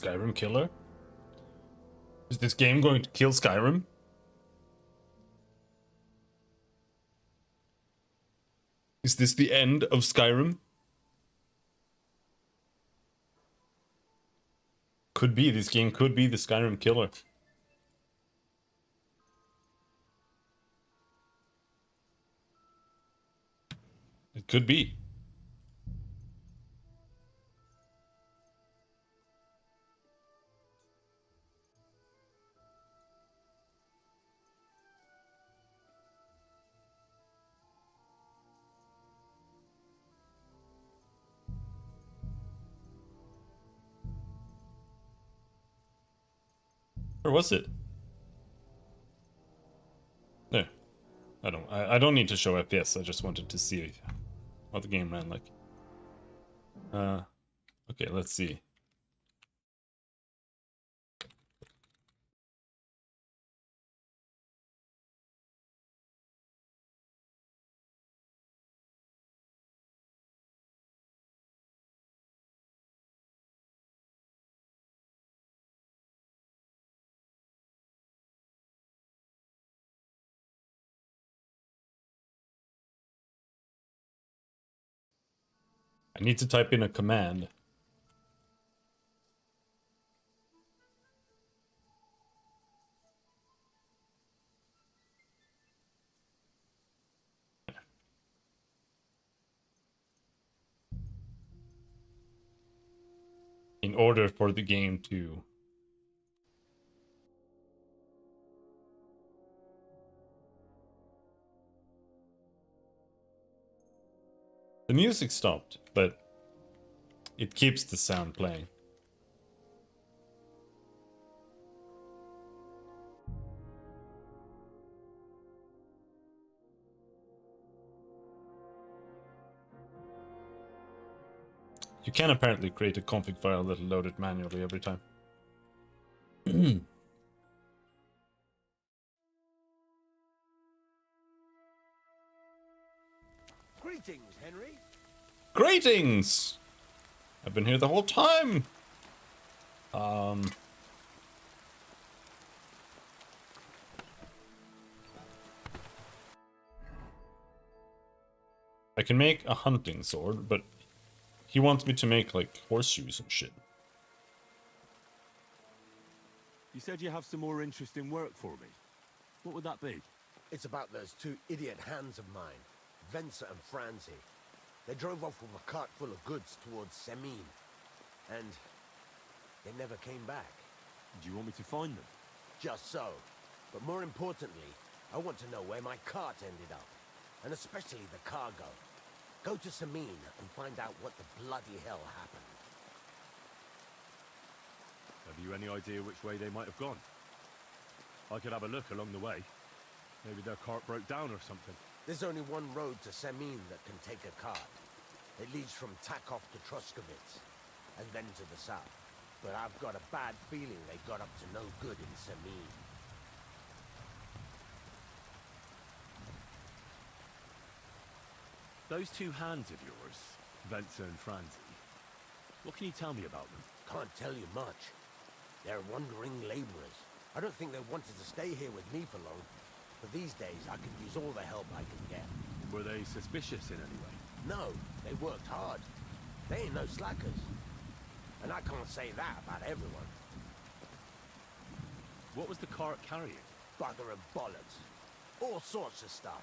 Skyrim killer? Is this game going to kill Skyrim? Is this the end of Skyrim? Could be. This game could be the Skyrim killer. It could be. Or was it? No. I don't need to show FPS, I just wanted to see what the game ran like. Okay, let's see. I need to type in a command. In order for the game to... The music stopped, but it keeps the sound playing. You can apparently create a config file that'll load it manually every time. Greetings, Henry. Greetings! I've been here the whole time! I can make a hunting sword, but he wants me to make, like, horseshoes and shit. You said you have some more interesting work for me. What would that be? It's about those two idiot hands of mine, Venser and Franzi. They drove off with a cart full of goods towards Semin, and they never came back. Do you want me to find them? Just so. But more importantly, I want to know where my cart ended up, and especially the cargo. Go to Semin and find out what the bloody hell happened. Have you any idea which way they might have gone? I could have a look along the way. Maybe their cart broke down or something. There's only one road to Semin that can take a cart. It leads from Takov to Troskovitz, and then to the south. But I've got a bad feeling they got up to no good in Semin. Those two hands of yours, Venser and Franzi, what can you tell me about them? Can't tell you much. They're wandering laborers. I don't think they wanted to stay here with me for long. But these days, I could use all the help I can get. Were they suspicious in any way? No, they worked hard. They ain't no slackers. And I can't say that about everyone. What was the cart carrying? Bugger and bollocks. All sorts of stuff.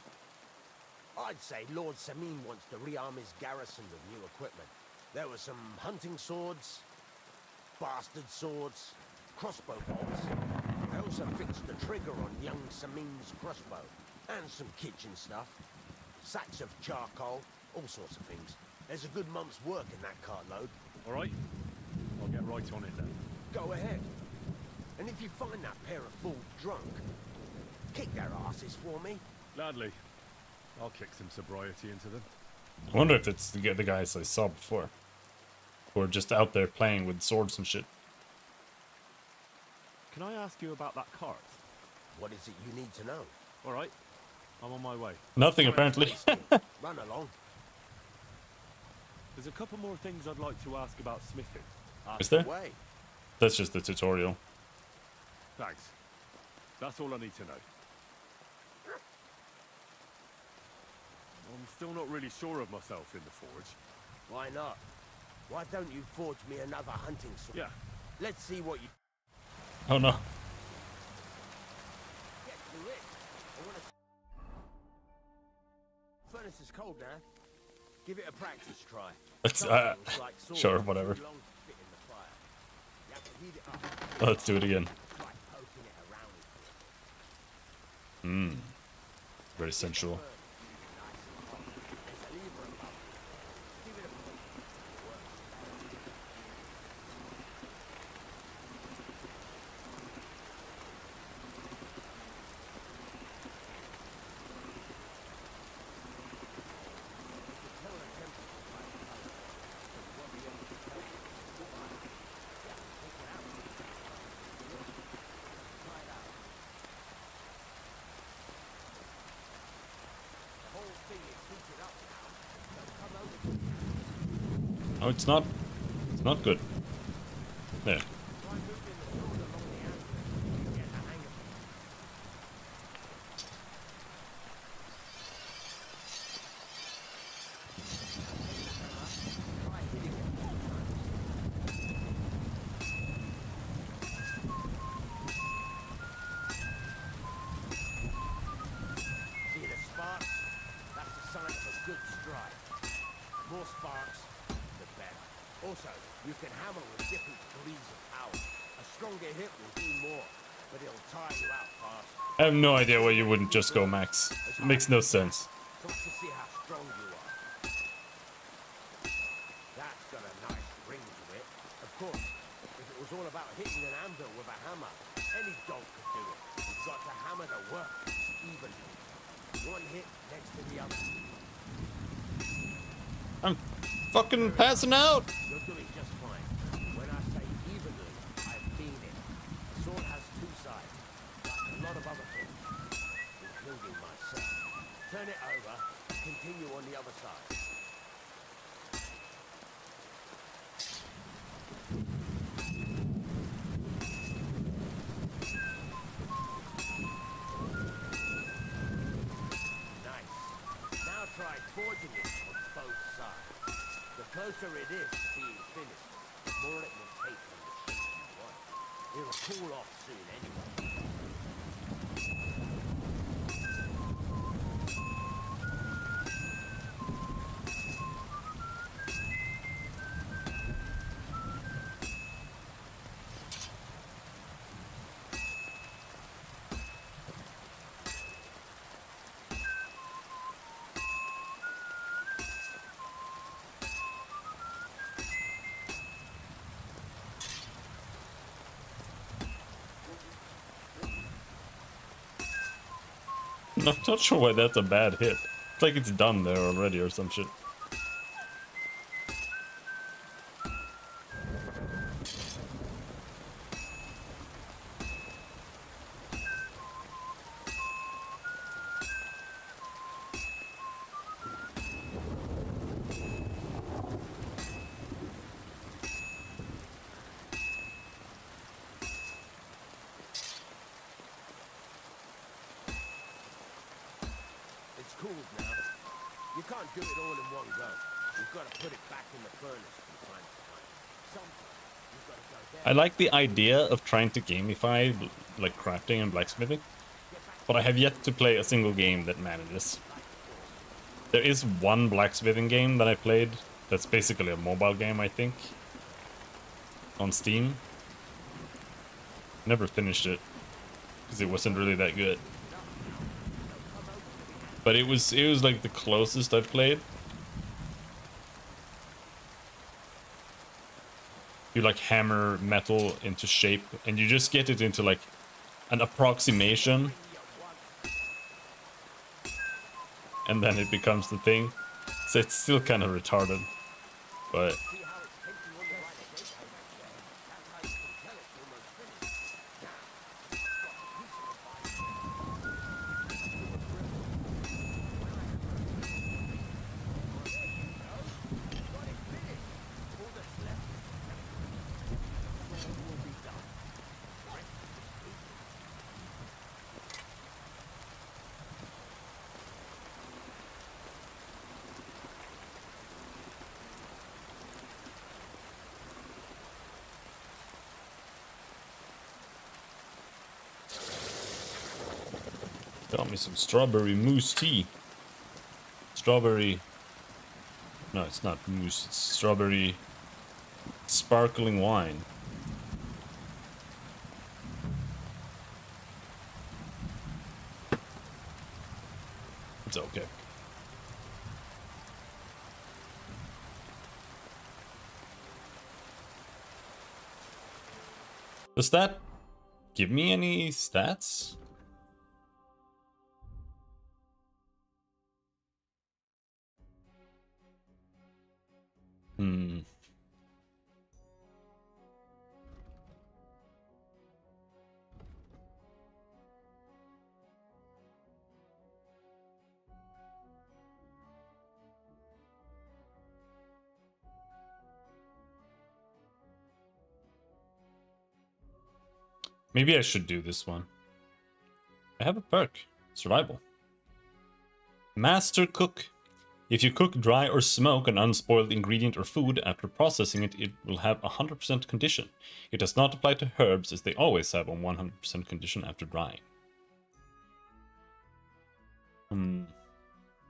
I'd say Lord Semin wants to rearm his garrison with new equipment. There were some hunting swords, bastard swords, crossbow bolts. I also fixed the trigger on young Semin's crossbow. And some kitchen stuff. Sacks of charcoal, all sorts of things. There's a good month's work in that cartload. All right, I'll get right on it then. Go ahead. And if you find that pair of fools drunk, kick their asses for me. Gladly. I'll kick some sobriety into them. I wonder if it's the guys I saw before. Who are just out there playing with swords and shit. Can I ask you about that cart? What is it you need to know? All right, I'm on my way. Nothing, apparently. Run along. There's a couple more things I'd like to ask about smithing. Ask Is there? away. That's just the tutorial. Thanks. That's all I need to know. I'm still not really sure of myself in the forge. Why not? Why don't you forge me another hunting sword? Yeah. Let's see what you Oh no. get to it. I want to... Furnace is cold now. Give it a practice try. Let's, Some things, like swords, sure, are whatever. too long to fit in the fire. You have to heat it up. Let's do it again. Try poking it around with it. Very sensual. Nice and hot. There's a lever above. Give it a push. Work. Oh, it's not. It's not good. There. See the sparks? That's the sign of a good strike. More sparks, the better. Also, you can hammer with different degrees of power. A stronger hit will do more, but it'll tire you out fast. I have no idea why you wouldn't just go max. It makes no sense. So let's see how strong you are. That's got a nice ring to it. Of course, if it was all about hitting an anvil with a hammer, any dog could do it. You've got to hammer the work evenly. One hit next to the other. I'm fucking passing out. You're doing just fine. When I say evenly, I mean it. A sword has two sides, like a lot of other things, including myself. Turn it over, continue on the other side. Nice. Now try forging it on both sides. The closer it is to being finished, the more it will take on the shape you want. It'll cool off soon anyway. I'm not sure why that's a bad hit. It's like it's done there already or some shit. It's cooled now. You can't do it all in one go. You've got to put it back in the furnace from time to time. Sometimes you've got to go there. I like the idea of trying to gamify like crafting and blacksmithing, but I have yet to play a single game that manages. There is one blacksmithing game that I played that's basically a mobile game, I think, on Steam. Never finished it because it wasn't really that good. But it was like the closest I've played. You like hammer metal into shape and you just get it into like an approximation. And then it becomes the thing. So it's still kind of retarded. But See how it's taking on the right shape? That's how you can tell it's almost finished. Now, it's got a piece of the body. Got it finished. All that's left is Got me some strawberry mousse tea. Strawberry... No, it's not mousse, it's strawberry sparkling wine. It's okay. Does that give me any stats? Hmm. Maybe I should do this one. I have a perk. Survival. Master Cook. If you cook, dry, or smoke an unspoiled ingredient or food, after processing it, it will have a 100% condition. It does not apply to herbs, as they always have a 100% condition after drying.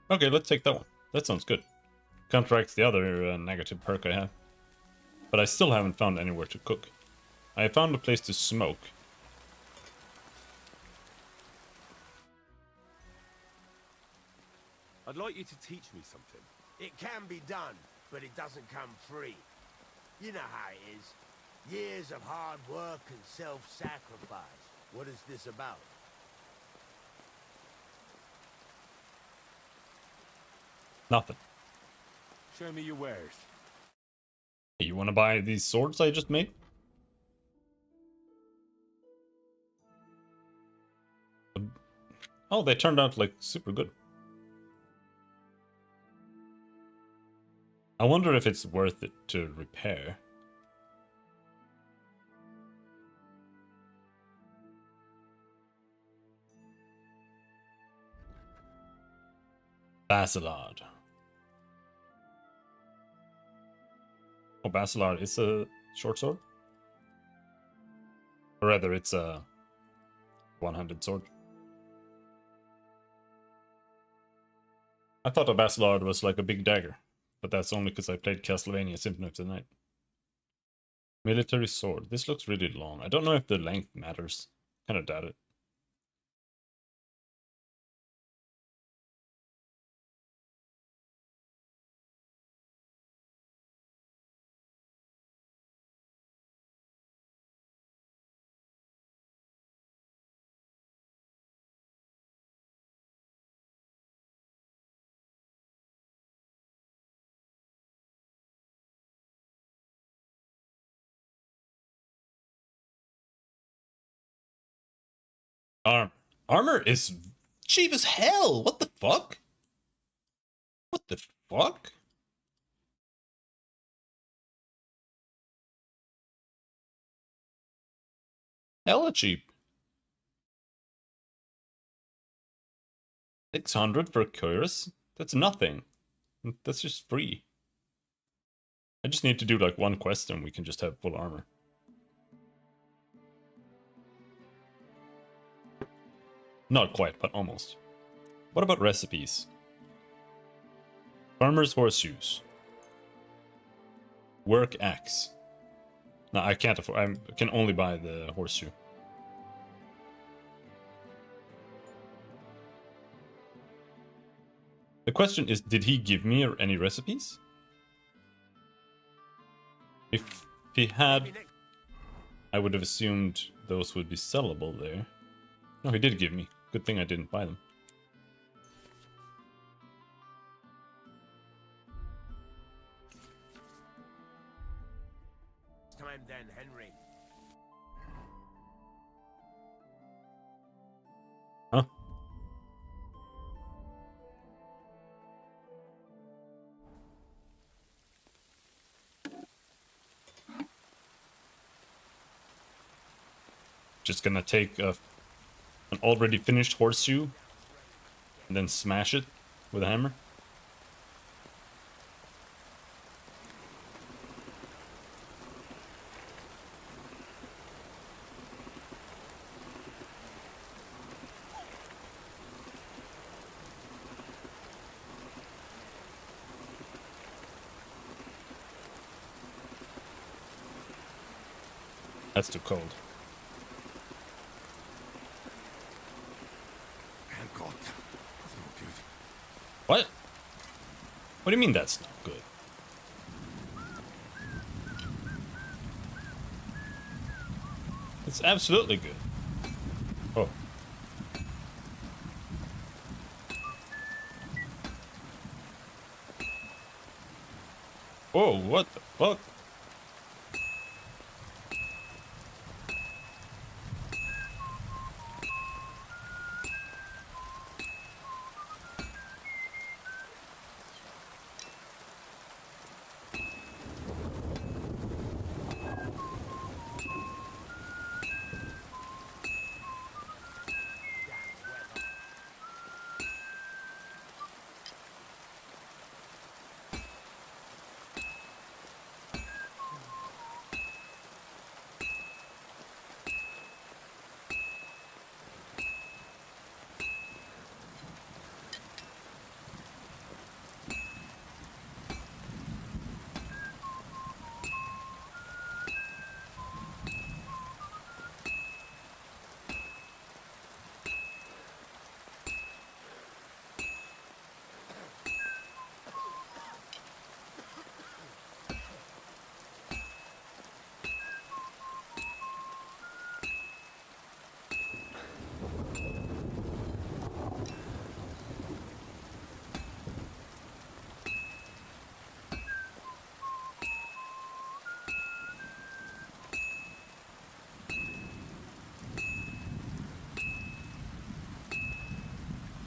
Okay, let's take that one. That sounds good. Counteracts the other negative perk I have. But I still haven't found anywhere to cook. I have found a place to smoke. I'd like you to teach me something. It can be done, but it doesn't come free. You know how it is. Years of hard work and self-sacrifice. What is this about? Nothing. Show me your wares. Hey, you want to buy these swords I just made? Oh, they turned out like super good. I wonder if it's worth it to repair. Basilard. Oh, Basilard is a short sword? Or rather, it's a one-handed sword. I thought a Basilard was like a big dagger. But that's only because I played Castlevania Symphony of the Night. Military sword. This looks really long. I don't know if the length matters. Kind of doubt it. Armor is cheap as hell. What the fuck? What the fuck? Hella cheap. 600 for a cuirass? That's nothing. That's just free. I just need to do like one quest and we can just have full armor. Not quite, but almost. What about recipes? Farmer's horseshoes. Work axe. No, I can't afford. I can only buy the horseshoe. The question is, did he give me any recipes? If he had, I would have assumed those would be sellable there. No, he did give me. Good thing I didn't buy them. Time then, Henry. Huh? Just gonna take an already finished horseshoe and then smash it with a hammer. That's too cold. Herrgott, that's not good. What? What do you mean that's not good? It's absolutely good. Oh. Whoa, what the fuck?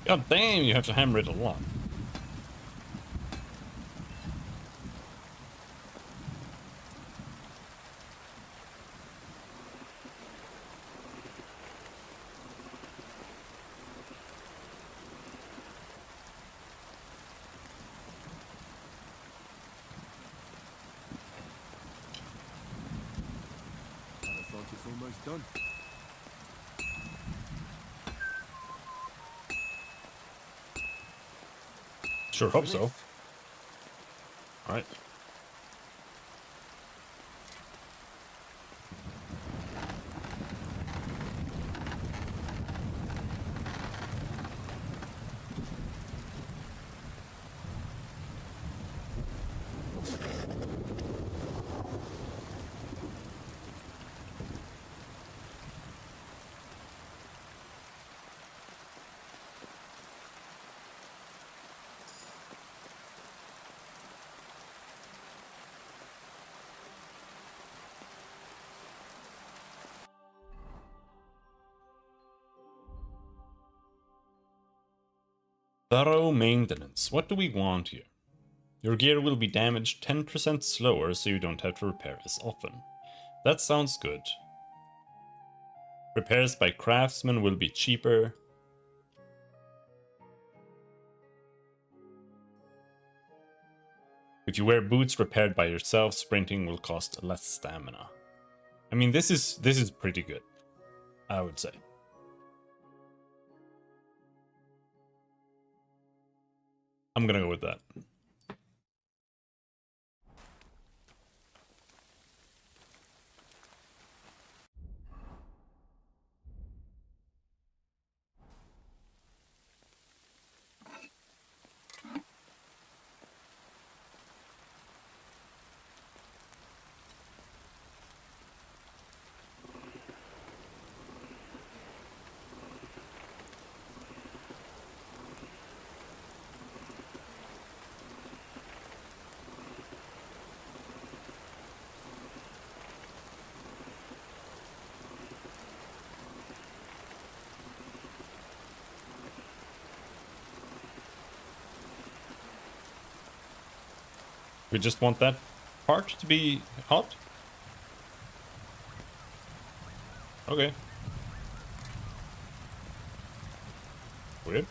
God damn, you have to hammer it a lot. I thought it's almost done. Sure hope so. Alright. Thorough maintenance. What do we want here? Your gear will be damaged 10% slower, so you don't have to repair as often. That sounds good. Repairs by craftsmen will be cheaper. If you wear boots repaired by yourself, sprinting will cost less stamina. I mean, this is pretty good, I would say. I'm gonna go with that. We just want that part to be hot? Okay. Weird.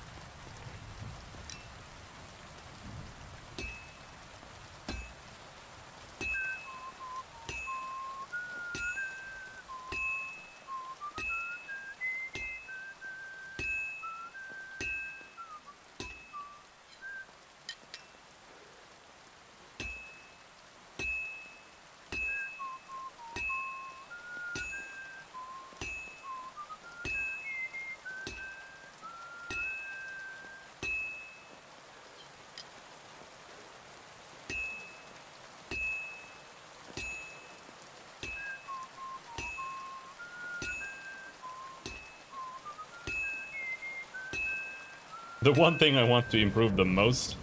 The one thing I want to improve the most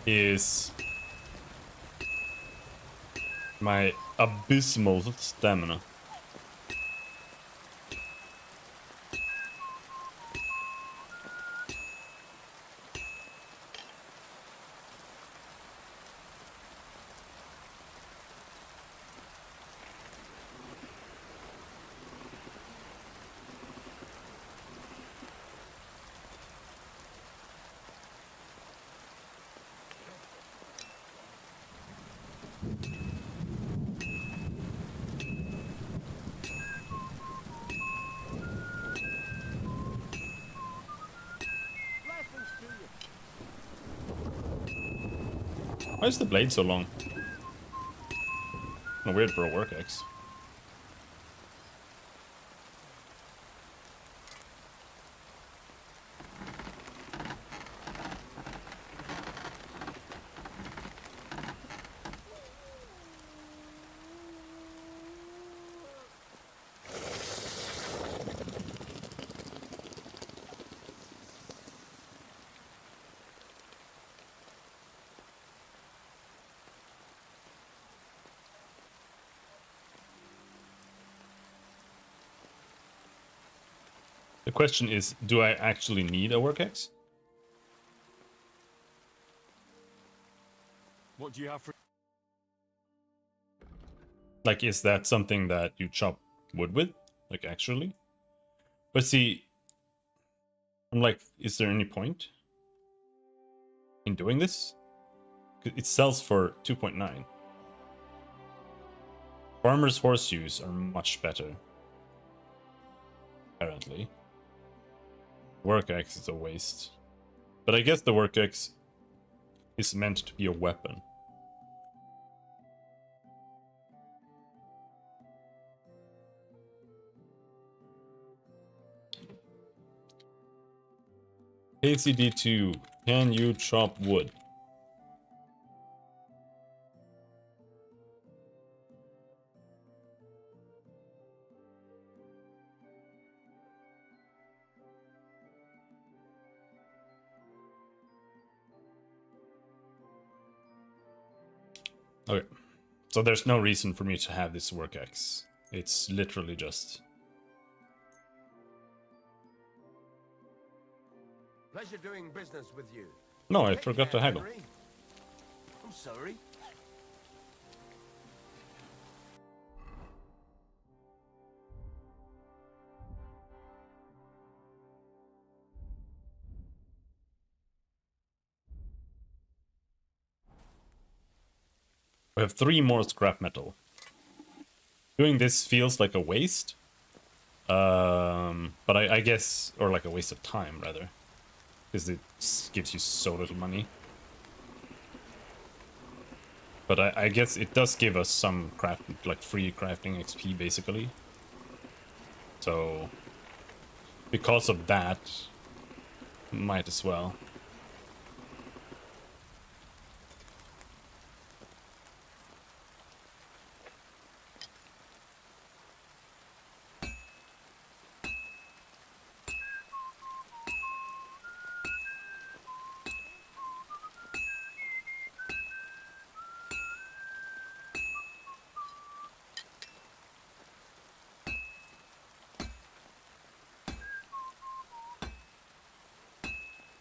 is my abysmal stamina. Blessings to you. Why is the blade so long? Weird for a work axe. The question is, do I actually need a work axe? What do you have for... Like, is that something that you chop wood with? Like, actually? But see, I'm like, is there any point in doing this? It sells for 2.9. Farmer's horseshoes are much better. Apparently. Work axe is a waste. But I guess the work axe is meant to be a weapon. ACD2, can you chop wood? Okay, so there's no reason for me to have this work axe. It's literally just... Pleasure doing business with you. No, I Take forgot to care, haggle. Henry. I'm sorry. We have 3 more scrap metal. Doing this feels like a waste. But I guess, or like a waste of time rather, because it gives you so little money. But I guess it does give us some craft, like free crafting XP basically. So because of that, might as well.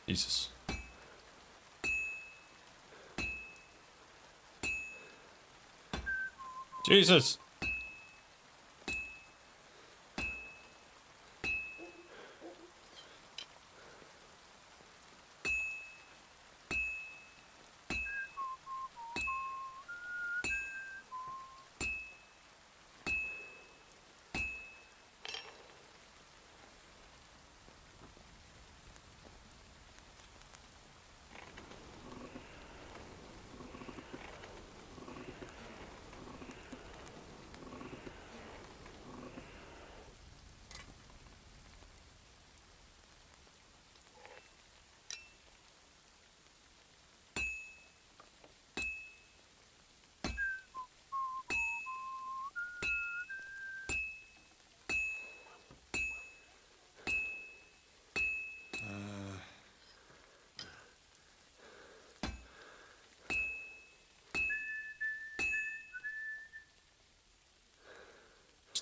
Jesus. Jesus!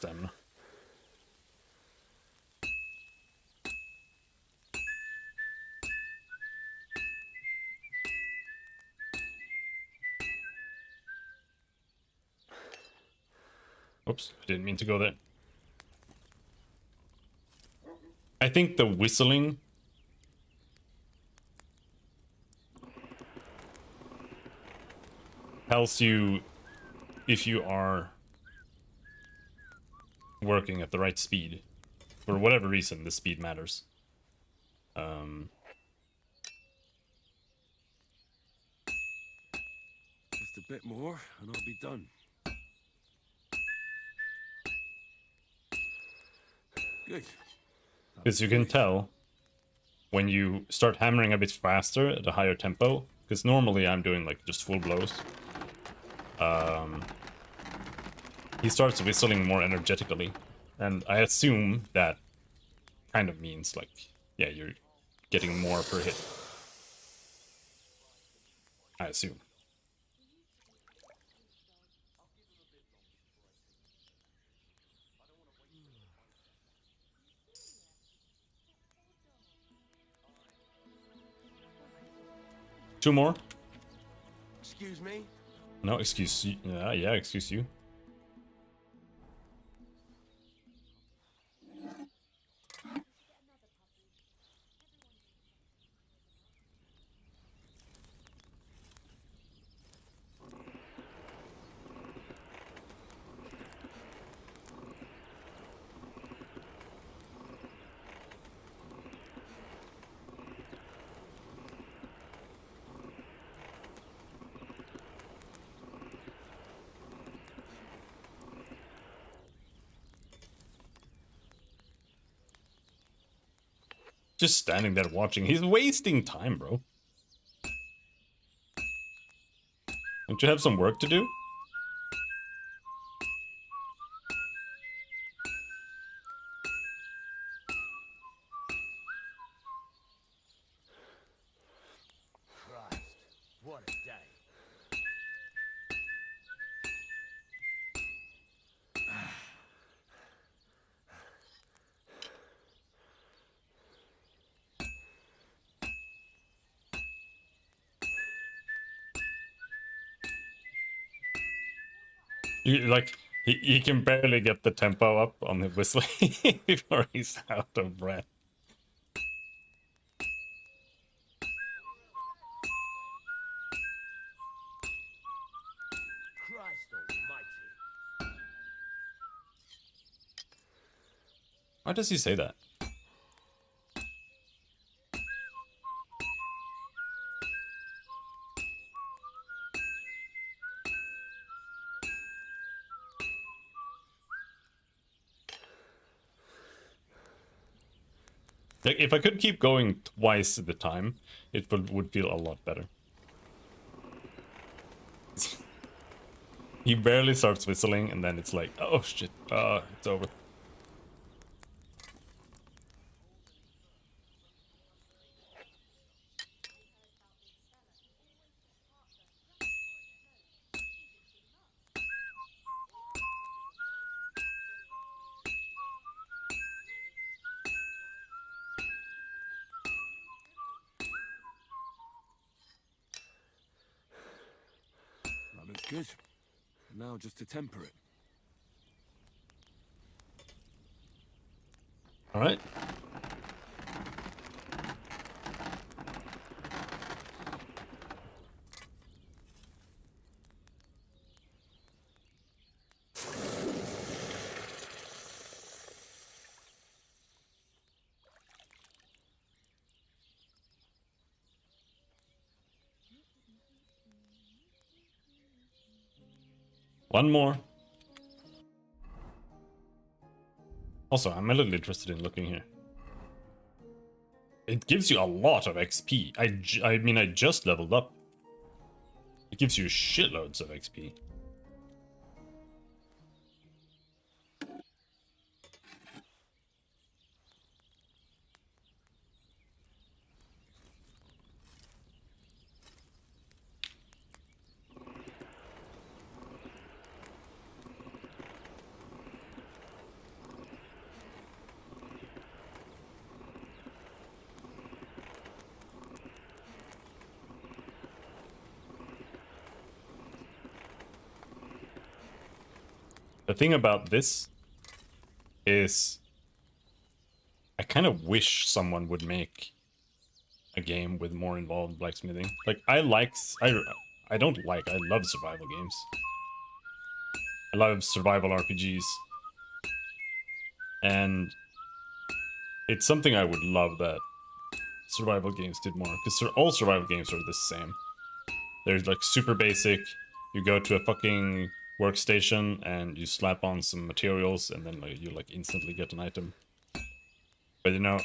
stamina. Oops, I didn't mean to go there. I think the whistling tells you if you are working at the right speed. For whatever reason, the speed matters. Just a bit more, and I'll be done. Good. Because you can tell when you start hammering a bit faster at a higher tempo, because normally I'm doing like just full blows. He starts whistling more energetically, and I assume that kind of means like, yeah, you're getting more per hit. I assume. Two more? Excuse me? No, excuse you. Yeah, excuse you. Just standing there watching. He's wasting time, bro. Don't you have some work to do? Christ, what a day. Like, he can barely get the tempo up on the whistling before he's out of breath. Christ almighty. Why does he say that? Like, if I could keep going twice the time, it would feel a lot better. He barely starts whistling, and then it's like, oh shit, it's over. Ramen's good. Now just to temper it. All right. One more. Also, I'm a little interested in looking here. It gives you a lot of XP. I mean, I just leveled up. It gives you shitloads of XP. The thing about this is I kind of wish someone would make a game with more involved blacksmithing. Like, I love survival games. I love survival RPGs. And it's something I would love that survival games did more. Because all survival games are the same. They're like super basic. You go to a fucking workstation and you slap on some materials and then like, you like instantly get an item. But you know,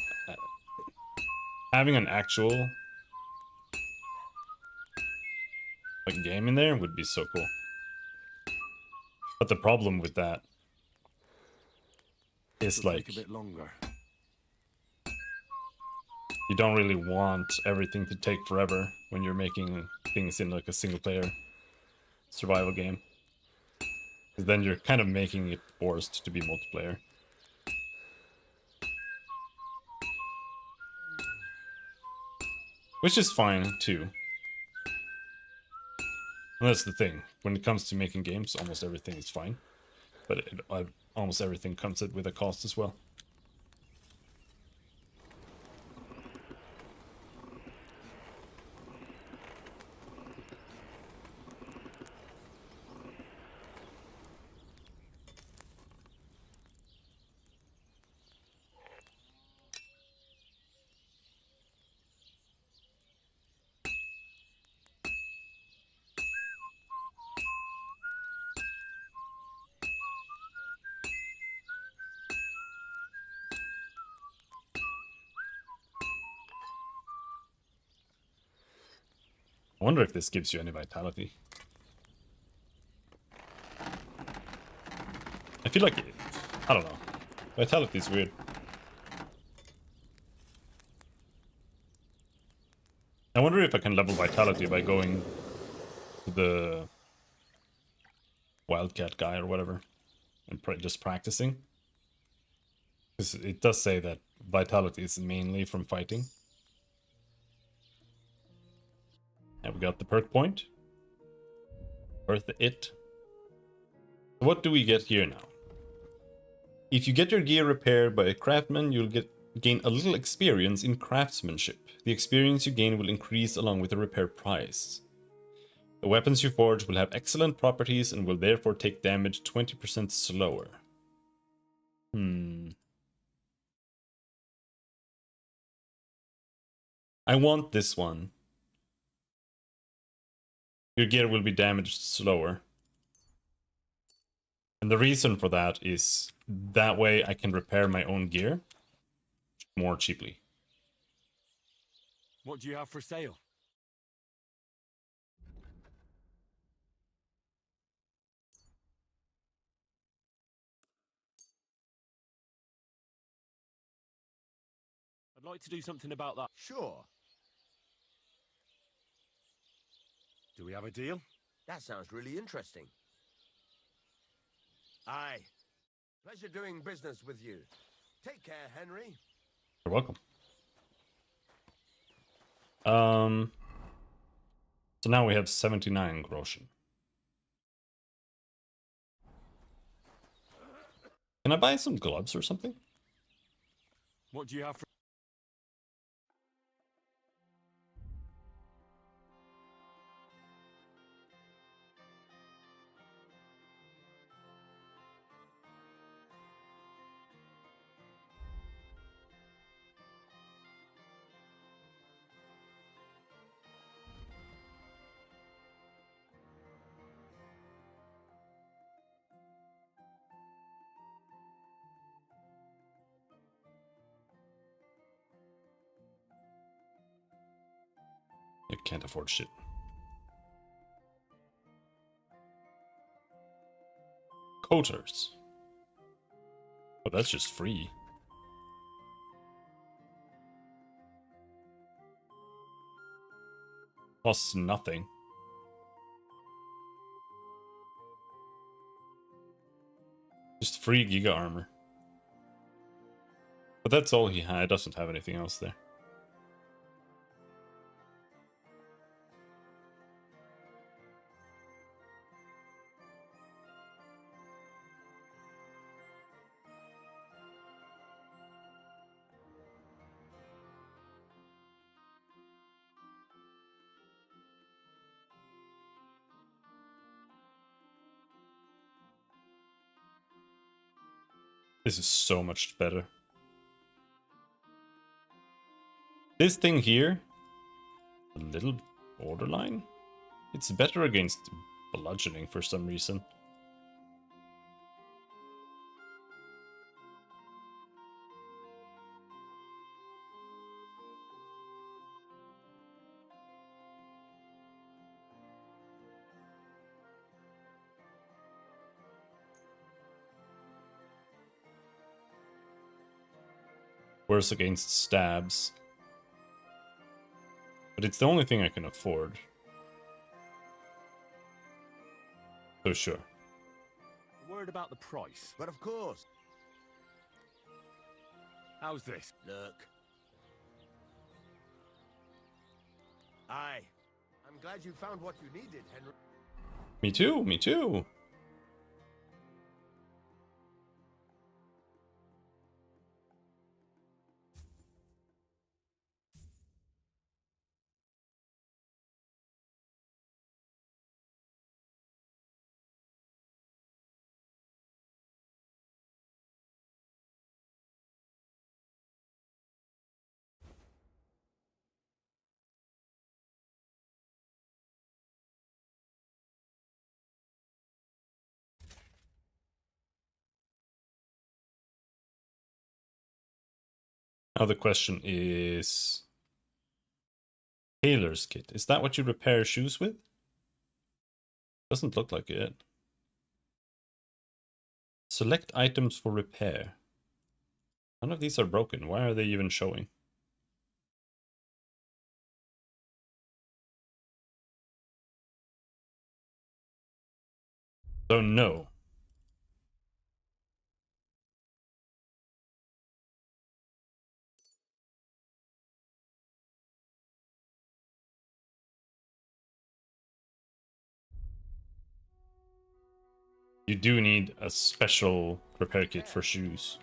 having an actual like game in there would be so cool. But the problem with that is like a bit longer. You don't really want everything to take forever when you're making things in like a single player survival game. Because then you're kind of making it forced to be multiplayer. Which is fine too. And that's the thing. When it comes to making games, almost everything is fine. But almost everything comes with a cost as well. I wonder if this gives you any vitality. I feel like I don't know. Vitality is weird. I wonder if I can level vitality by going to the Wildcat guy or whatever and just practicing. Because it does say that vitality is mainly from fighting. And we got the perk point. Worth it. So what do we get here now? If you get your gear repaired by a craftsman, you'll gain a little experience in craftsmanship. The experience you gain will increase along with the repair price. The weapons you forge will have excellent properties and will therefore take damage 20% slower. I want this one. Your gear will be damaged slower. And the reason for that is that way I can repair my own gear more cheaply. What do you have for sale? I'd like to do something about that. Sure. Do we have a deal? That sounds really interesting. Aye. Pleasure doing business with you. Take care, Henry. You're welcome. So now we have 79 groschen. Can I buy some gloves or something? What do you have for... You can't afford shit. Coaters. Oh, that's just free. Costs nothing. Just free Giga armor. But that's all he had. It doesn't have anything else there. This is so much better. This thing here, a little borderline, it's better against bludgeoning for some reason. Worse against stabs. But it's the only thing I can afford. So sure. Word about the price. But of course. How's this? Look. Aye. I'm glad you found what you needed, Henry. Me too, me too. Now the question is... Tailor's kit. Is that what you repair shoes with? Doesn't look like it. Select items for repair. None of these are broken. Why are they even showing? So no. You do need a special repair kit for shoes.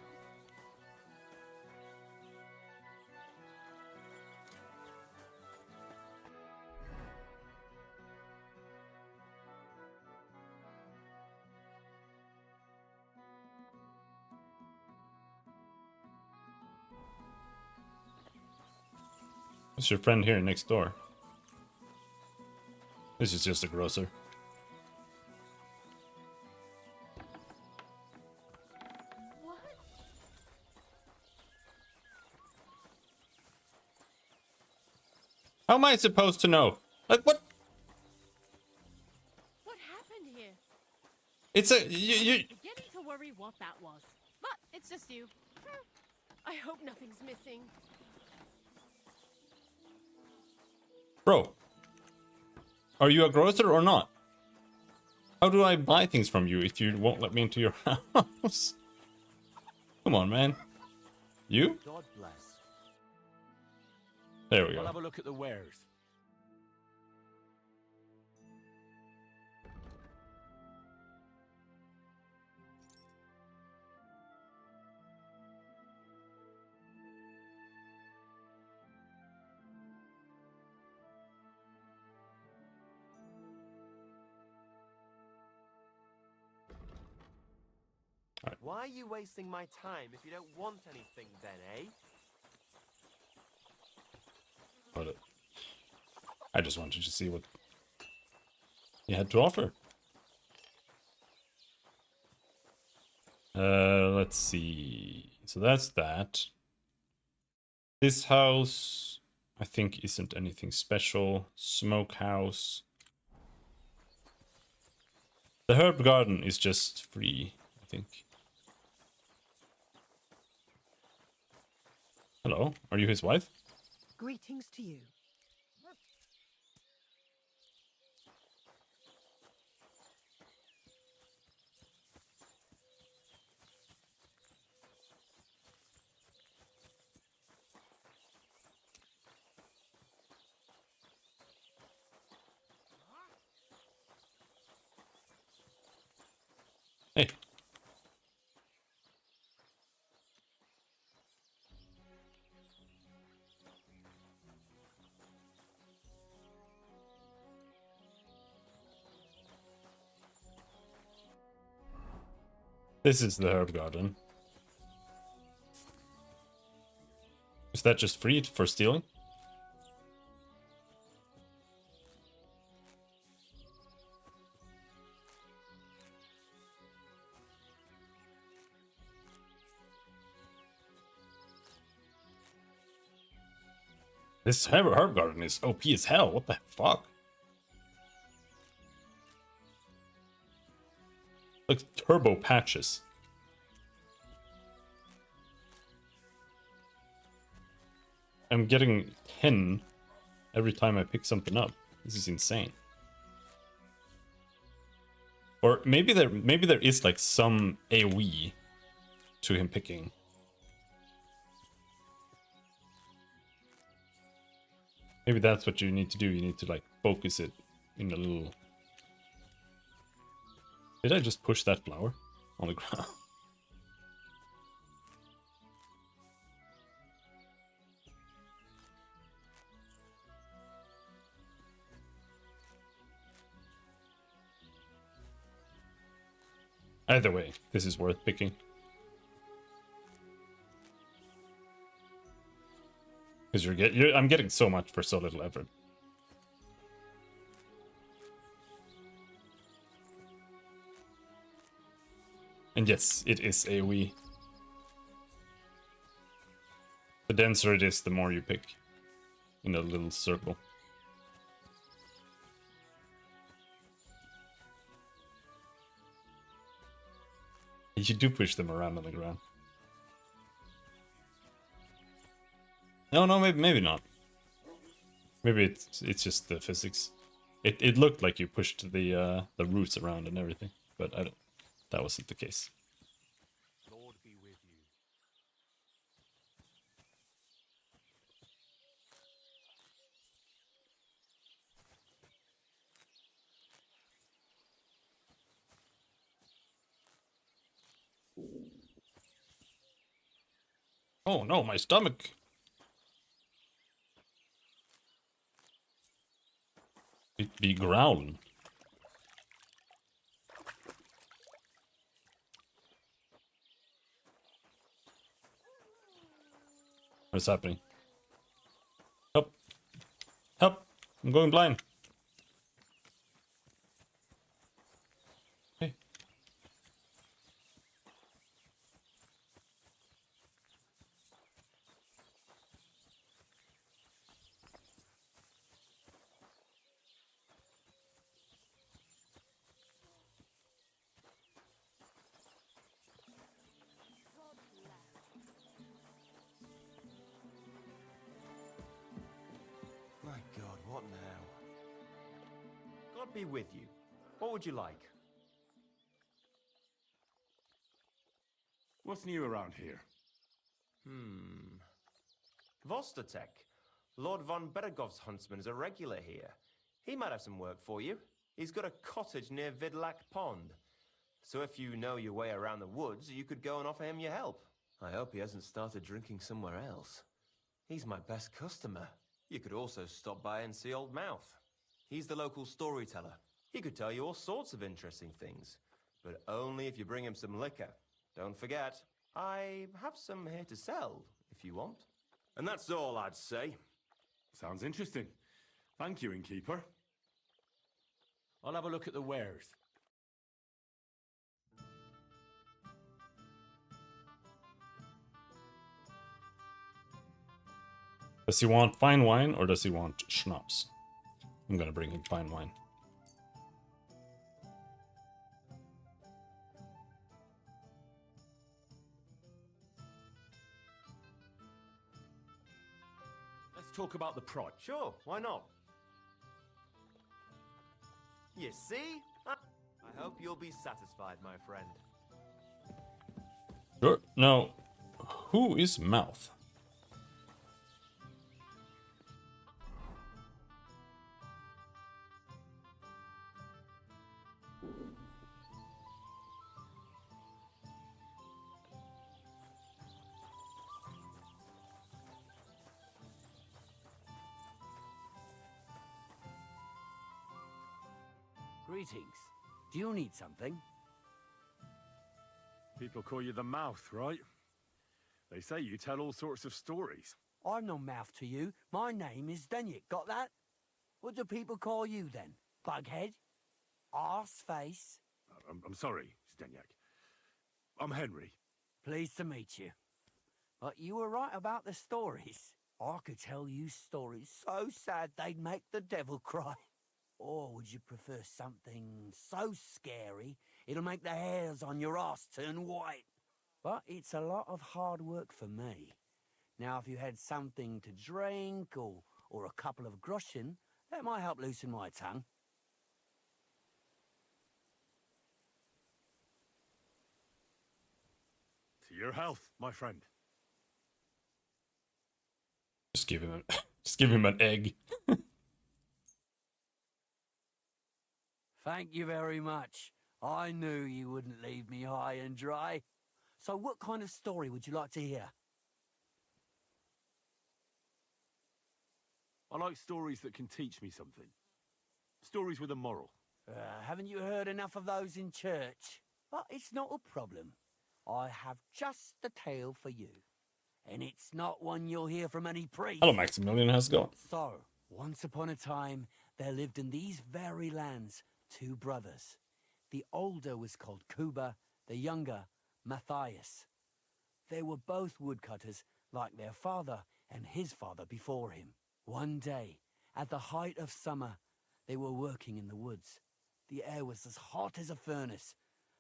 What's your friend here next door? This is just a grocer. What? How am I supposed to know? Like, what? What happened here? It's a... You... Beginning to worry what that was. But it's just you. I hope nothing's missing. Bro. Are you a grocer or not? How do I buy things from you if you won't let me into your house? Come on, man. You? God bless. There we I'll go. have a look at the wares. Why are you wasting my time if you don't want anything then, eh? But I just wanted to see what you had to offer. Let's see. So that's that. This house, I think, isn't anything special. Smokehouse. The herb garden is just free, I think. Hello, are you his wife? Greetings to you. Hey. This is the herb garden. that just free for stealing? This herb garden is OP as hell. What the fuck? Like turbo patches. I'm getting 10 every time I pick something up. This is insane. Or maybe there is like some AoE to him picking. Maybe that's what you need to do. You need to like focus it in a little. Did I just push that flower on the ground? Either way, this is worth picking. Because I'm getting so much for so little effort. And yes, it is AoE. The denser it is, the more you pick in a little circle. You do push them around on the ground. No, maybe not. Maybe it's just the physics. It looked like you pushed the roots around and everything, but that wasn't the case. Lord be with you. Oh no, my stomach! It be growling. What's happening? Help! Help! I'm going blind. Hey. My God, what now? God be with you. What would you like? What's new around here? Vostatek. Lord von Beregov's huntsman is a regular here. He might have some work for you. He's got a cottage near Vidlak Pond. So if you know your way around the woods, you could go and offer him your help. I hope he hasn't started drinking somewhere else. He's my best customer. You could also stop by and see Old Mouth. He's the local storyteller. He could tell you all sorts of interesting things, but only if you bring him some liquor. Don't forget, I have some here to sell, if you want. And that's all I'd say. Sounds interesting. Thank you, innkeeper. I'll have a look at the wares. Does he want fine wine or does he want schnapps? I'm gonna bring him fine wine. Let's talk about the price. Sure, why not? You see? I hope you'll be satisfied, my friend. Sure. Now, who is Mouth? Greetings. Do you need something? People call you the Mouth, right? They say you tell all sorts of stories. I've no mouth to you. My name is Denyek. Got that? What do people call you then? Bughead? Arseface? I'm sorry, Stenyak. I'm Henry. Pleased to meet you. But you were right about the stories. I could tell you stories so sad they'd make the devil cry. Or would you prefer something so scary it'll make the hairs on your ass turn white? But it's a lot of hard work for me. Now, if you had something to drink or a couple of groschen, that might help loosen my tongue. To your health, my friend. Just give him just give him an egg. Thank you very much. I knew you wouldn't leave me high and dry. So what kind of story would you like to hear? I like stories that can teach me something. Stories with a moral. Haven't you heard enough of those in church? But it's not a problem. I have just the tale for you. And it's not one you'll hear from any priest. Hello, Maximilian. How's it going? So, once upon a time, there lived in these very lands 2 brothers. The older was called Kuba, the younger, Matthias. They were both woodcutters, like their father and his father before him. One day, at the height of summer, they were working in the woods. The air was as hot as a furnace,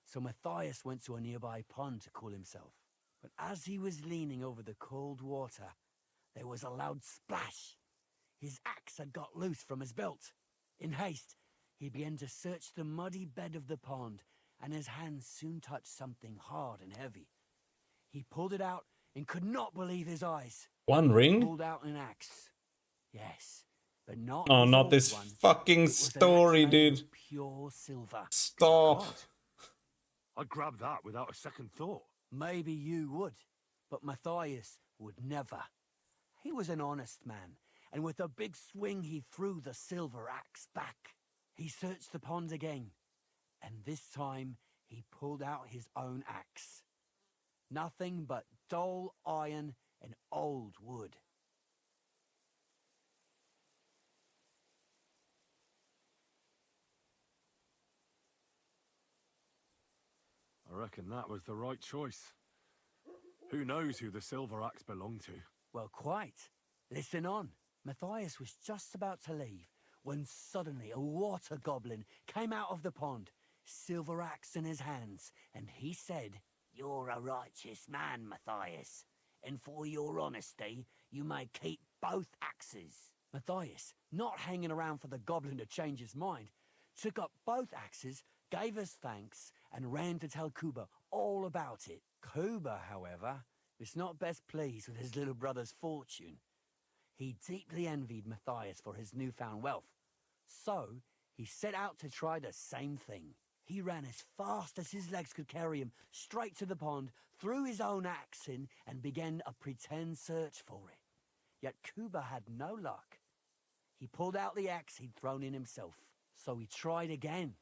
so Matthias went to a nearby pond to cool himself. But as he was leaning over the cold water, there was a loud splash. His axe had got loose from his belt. In haste, he began to search the muddy bed of the pond, and his hands soon touched something hard and heavy. He pulled it out and could not believe his eyes. One He ring? pulled out an axe. Yes, but not Oh, his not old this one. fucking It was an axe story, made of dude. pure silver. Stop. God. I'd grab that without a second thought. Maybe you would, but Matthias would never. He was an honest man, and with a big swing he threw the silver axe back. He searched the pond again, and this time he pulled out his own axe. Nothing but dull iron and old wood. I reckon that was the right choice. Who knows who the silver axe belonged to? Well, quite. Listen on. Matthias was just about to leave when suddenly a water goblin came out of the pond, silver axe in his hands, and he said, "You're a righteous man, Matthias, and for your honesty, you may keep both axes." Matthias, not hanging around for the goblin to change his mind, took up both axes, gave us thanks, and ran to tell Kuba all about it. Kuba, however, was not best pleased with his little brother's fortune. He deeply envied Matthias for his newfound wealth. So, he set out to try the same thing. He ran as fast as his legs could carry him straight to the pond, threw his own axe in, and began a pretend search for it. Yet Kuba had no luck. He pulled out the axe he'd thrown in himself. So he tried again.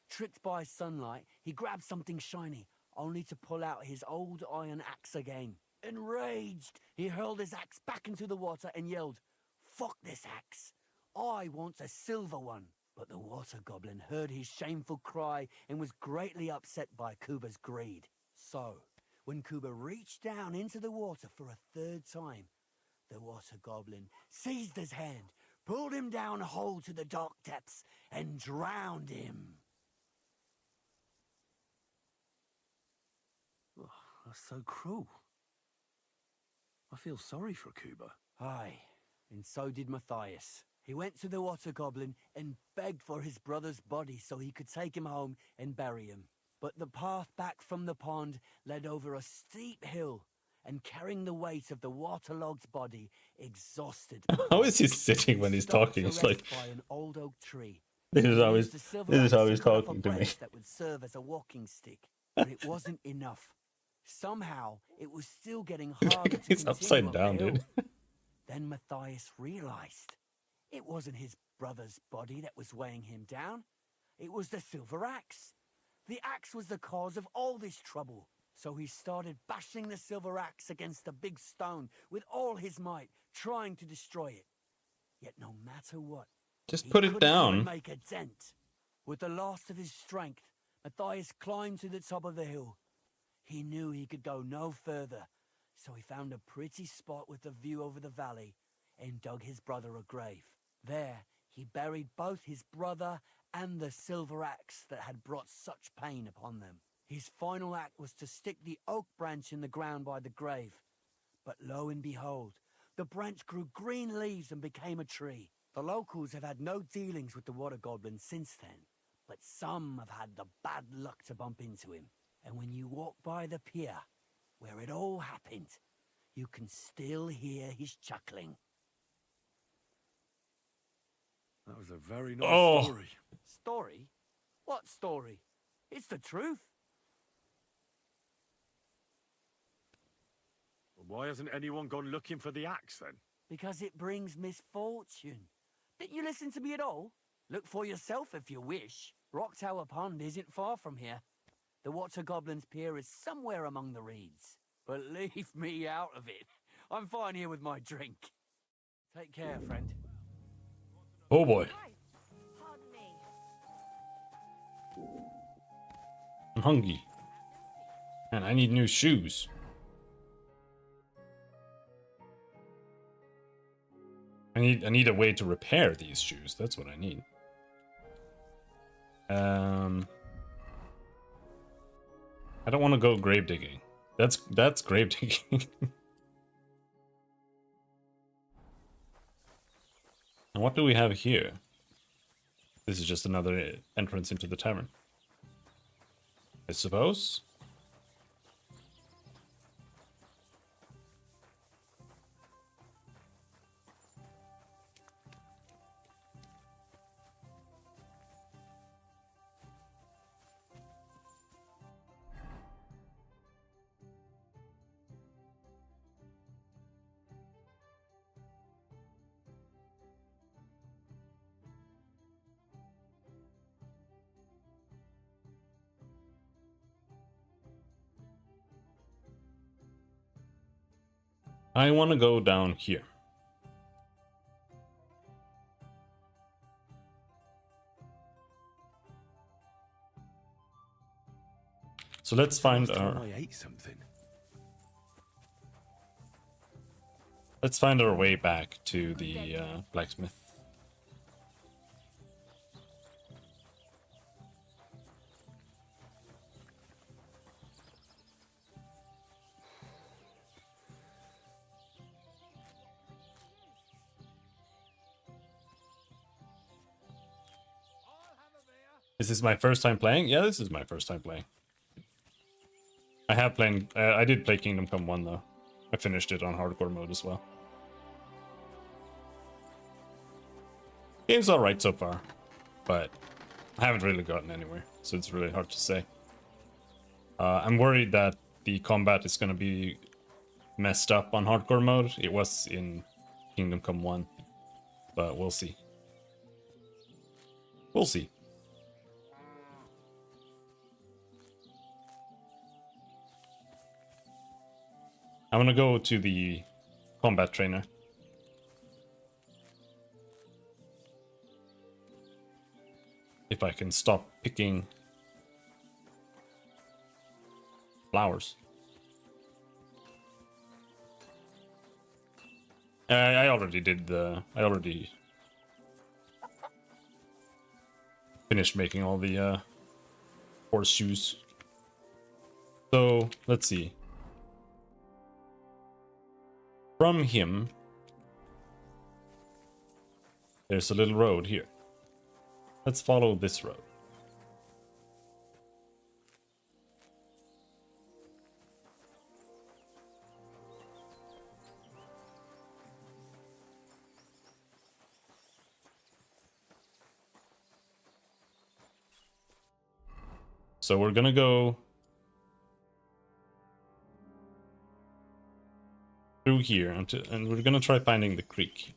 Tricked by sunlight, he grabbed something shiny, only to pull out his old iron axe again. Enraged, he hurled his axe back into the water and yelled, "Fuck this axe! I want a silver one!" But the water goblin heard his shameful cry and was greatly upset by Kuba's greed. So, when Kuba reached down into the water for a third time, the water goblin seized his hand, pulled him down whole to the dark depths, and drowned him. Oh, that's so cruel. I feel sorry for Kuba. Aye, and so did Matthias. He went to the water goblin and begged for his brother's body so he could take him home and bury him. But the path back from the pond led over a steep hill, and carrying the weight of the waterlogged body, exhausted. How is he sitting when he's stopped talking? to It's rest like, by an old oak tree. this is how He he's used the silver this is how axe he's to cut off a talking to me. branch that would serve as a walking stick. But it wasn't enough. Somehow, it was still getting harder to He's continue upside up the down, hill. dude. Then Matthias realized it wasn't his brother's body that was weighing him down. It was the silver axe. The axe was the cause of all this trouble. So he started bashing the silver axe against the big stone with all his might, trying to destroy it. Yet no matter what, Just he put it couldn't even down. make a dent. With the last of his strength, Matthias climbed to the top of the hill. He knew he could go no further, so he found a pretty spot with a view over the valley and dug his brother a grave. There, he buried both his brother and the silver axe that had brought such pain upon them. His final act was to stick the oak branch in the ground by the grave. But lo and behold, the branch grew green leaves and became a tree. The locals have had no dealings with the water goblin since then, but some have had the bad luck to bump into him. And when you walk by the pier, where it all happened, you can still hear his chuckling. That was a very nice Oh. story. Story? What story? It's the truth. Why hasn't anyone gone looking for the axe then? Because it brings misfortune. Didn't you listen to me at all? Look for yourself if you wish. Rock Tower Pond isn't far from here. The Water Goblin's Pier is somewhere among the reeds. But leave me out of it. I'm fine here with my drink. Take care, friend. Oh boy. Right. Pardon me. I'm hungry. And I need new shoes. I need a way to repair these shoes. That's what I need. I don't want to go grave digging. That's grave digging. And what do we have here? This is just another entrance into the tavern, I suppose. I want to go down here. So let's find Last time our I ate something. way back to the blacksmith. Is this my first time playing? Yeah, this is my first time playing. I have played. I did play Kingdom Come 1 though. I finished it on hardcore mode as well. Game's alright so far, but I haven't really gotten anywhere, so it's really hard to say. I'm worried that the combat is gonna be messed up on hardcore mode. It was in Kingdom Come 1, but we'll see. We'll see. I'm gonna go to the combat trainer. If I can stop picking flowers. I already did the... I already finished making all the horseshoes. So, let's see. From him, there's a little road here. Let's follow this road. So we're gonna go through here and we're gonna try finding the creek.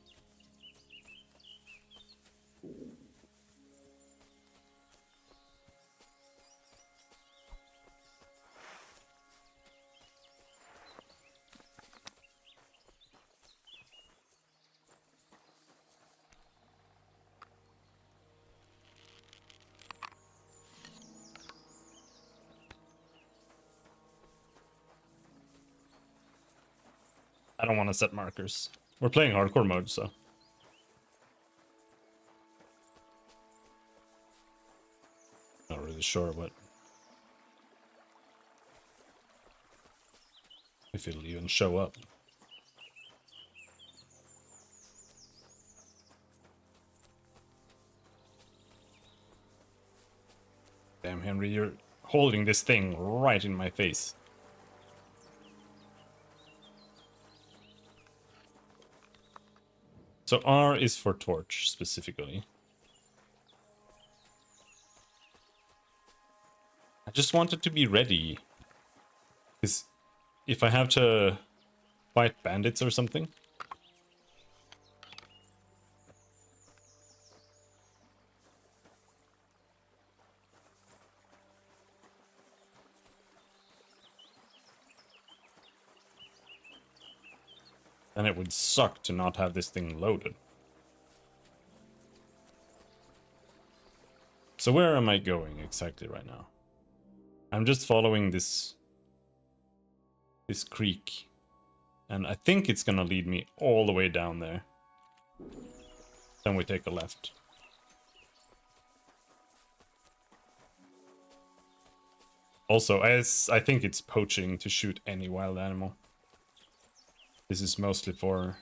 I don't want to set markers. We're playing hardcore mode, so. Not really sure what. If it'll even show up. Damn, Henry, you're holding this thing right in my face. So R is for torch, specifically. I just wanted to be ready. Because if I have to fight bandits or something... then it would suck to not have this thing loaded. So where am I going exactly right now? I'm just following this creek. And I think it's gonna lead me all the way down there. Then we take a left. Also, as I think it's poaching to shoot any wild animal. This is mostly for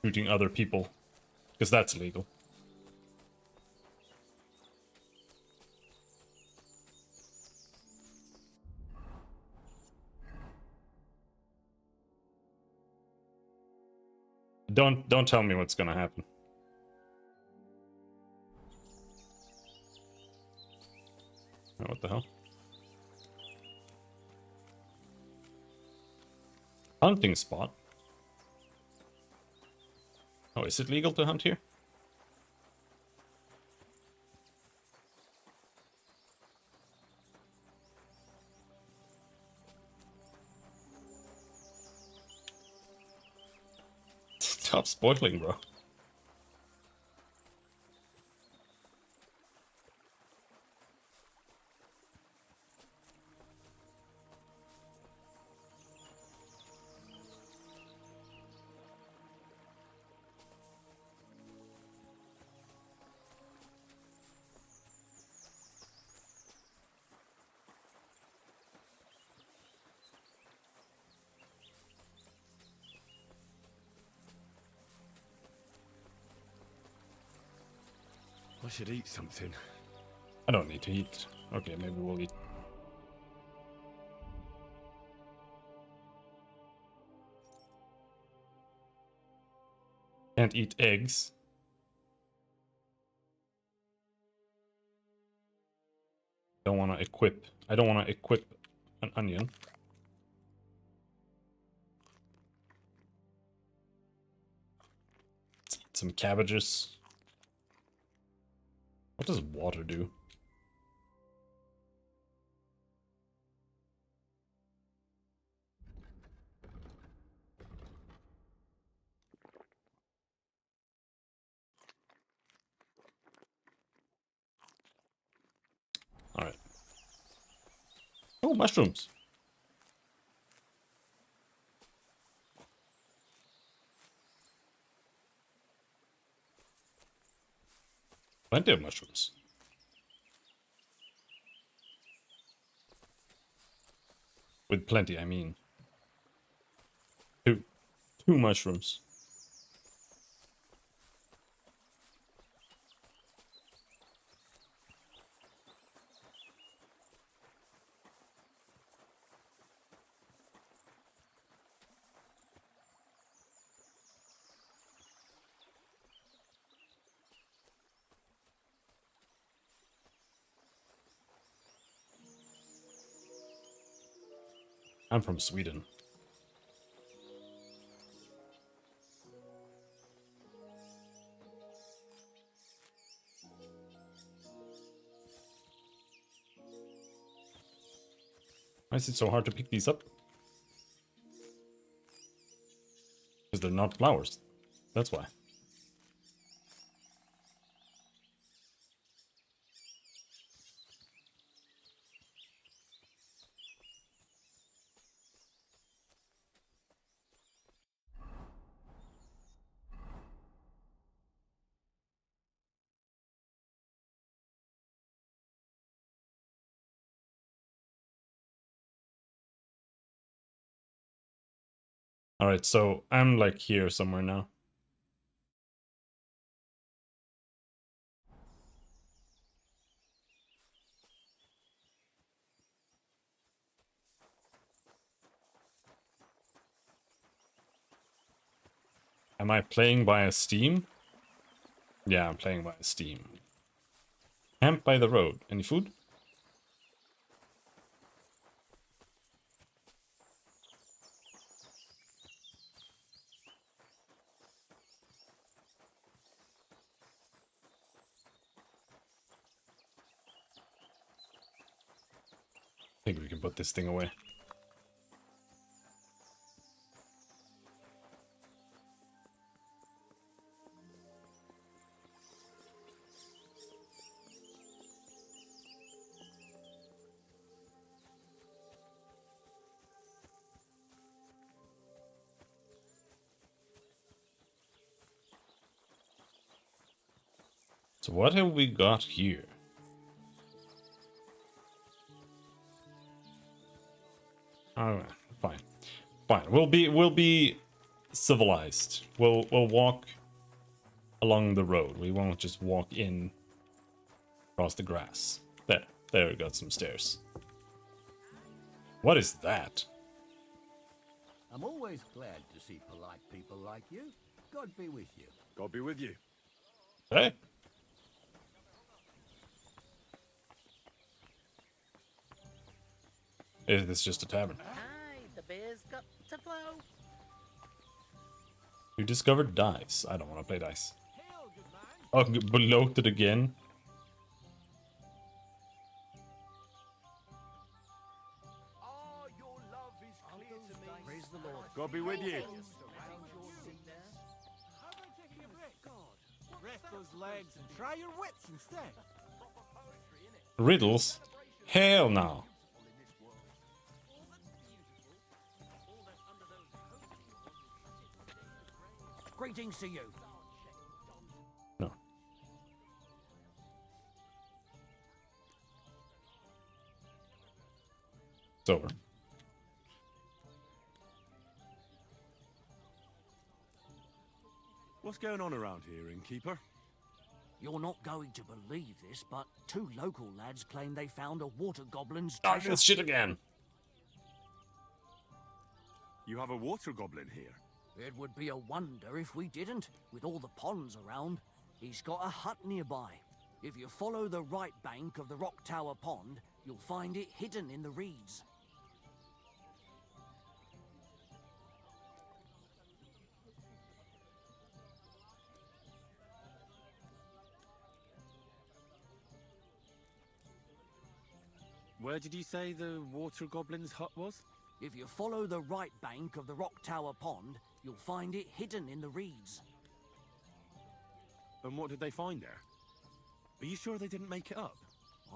shooting other people, because that's illegal. Don't tell me what's gonna happen. Oh, what the hell? Hunting spot. Oh, is it legal to hunt here? Stop spoiling, bro. I should eat something. I don't need to eat. Okay, maybe we'll eat. Can't eat eggs. Don't want to equip. I don't want to equip an onion. Let's eat some cabbages. What does water do? All right. Oh, mushrooms. Plenty of mushrooms. With plenty, I mean. Two mushrooms. I'm from Sweden. Why is it so hard to pick these up? Because they're not flowers. That's why. Alright, so I'm like here somewhere now. Am I playing via Steam? Yeah, I'm playing via Steam. Camp by the road. Any food? I think we can put this thing away. So what have we got here? Alright, fine. Fine. We'll be civilized. We'll walk along the road. We won't just walk in across the grass. There we got some stairs. What is that? I'm always glad to see polite people like you. God be with you. God be with you. Hey. Is this just a tavern? Aye, the beer's got to flow. You discovered dice. I don't want to play dice. Oh, bloated again. Praise the Lord. God be with you. Rest those legs and try your wits instead. Riddles? Hell no. Greetings to you. No. It's over. What's going on around here, innkeeper? You're not going to believe this, but 2 local lads claim they found a water goblin's Oh, treasure. this shit again. You have a water goblin here. It would be a wonder if we didn't, with all the ponds around. He's got a hut nearby. If you follow the right bank of the Rock Tower Pond, you'll find it hidden in the reeds. Where did you say the water goblin's hut was? If you follow the right bank of the Rock Tower Pond, you'll find it hidden in the reeds. And what did they find there? Are you sure they didn't make it up?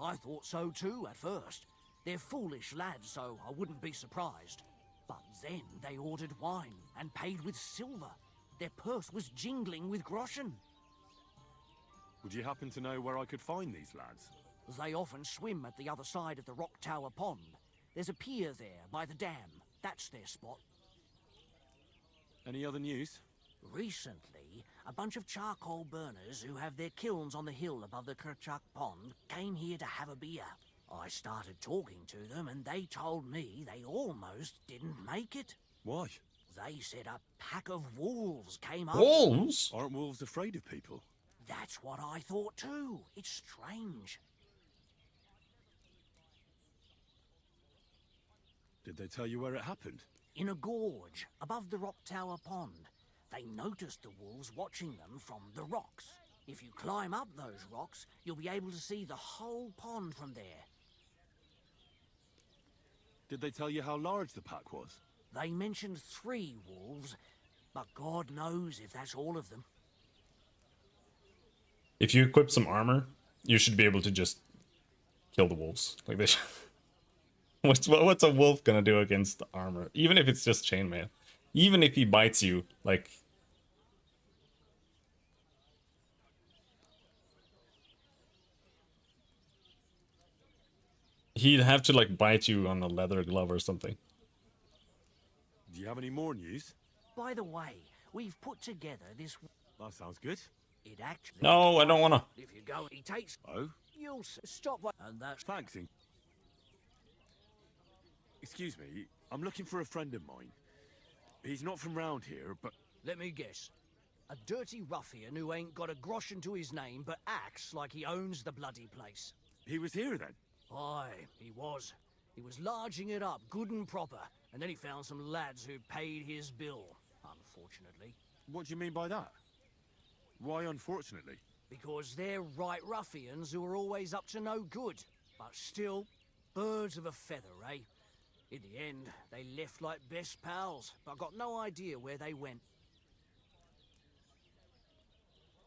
I thought so too at first. They're foolish lads, so I wouldn't be surprised. But then they ordered wine and paid with silver. Their purse was jingling with groschen. Would you happen to know where I could find these lads? They often swim at the other side of the Rock Tower Pond. There's a pier there by the dam. That's their spot. Any other news? Recently, a bunch of charcoal burners who have their kilns on the hill above the Kerchak Pond came here to have a beer. I started talking to them and they told me they almost didn't make it. Why? They said a pack of wolves came up. Wolves? Aren't wolves afraid of people? That's what I thought too. It's strange. Did they tell you where it happened? In a gorge above the Rock Tower Pond. They noticed the wolves watching them from the rocks. If you climb up those rocks, you'll be able to see the whole pond from there. Did they tell you how large the pack was? They mentioned 3 wolves, but God knows if that's all of them. If you equip some armor, you should be able to just kill the wolves. Like this. What's a wolf gonna do against armor? Even if it's just chainmail. Even if he bites you, like... He'd have to, like, bite you on a leather glove or something. Do you have any more news? By the way, we've put together this... That sounds good. It actually... No, I don't wanna. If you go, he takes... Oh? You'll stop... And that's... Thanks. Excuse me, I'm looking for a friend of mine. He's not from round here, but... Let me guess. A dirty ruffian who ain't got a groschen to his name, but acts like he owns the bloody place. He was here then? Aye, he was. He was larging it up, good and proper, and then he found some lads who paid his bill, unfortunately. What do you mean by that? Why unfortunately? Because they're right ruffians who are always up to no good. But still, birds of a feather, eh? In the end, they left like best pals, but got no idea where they went.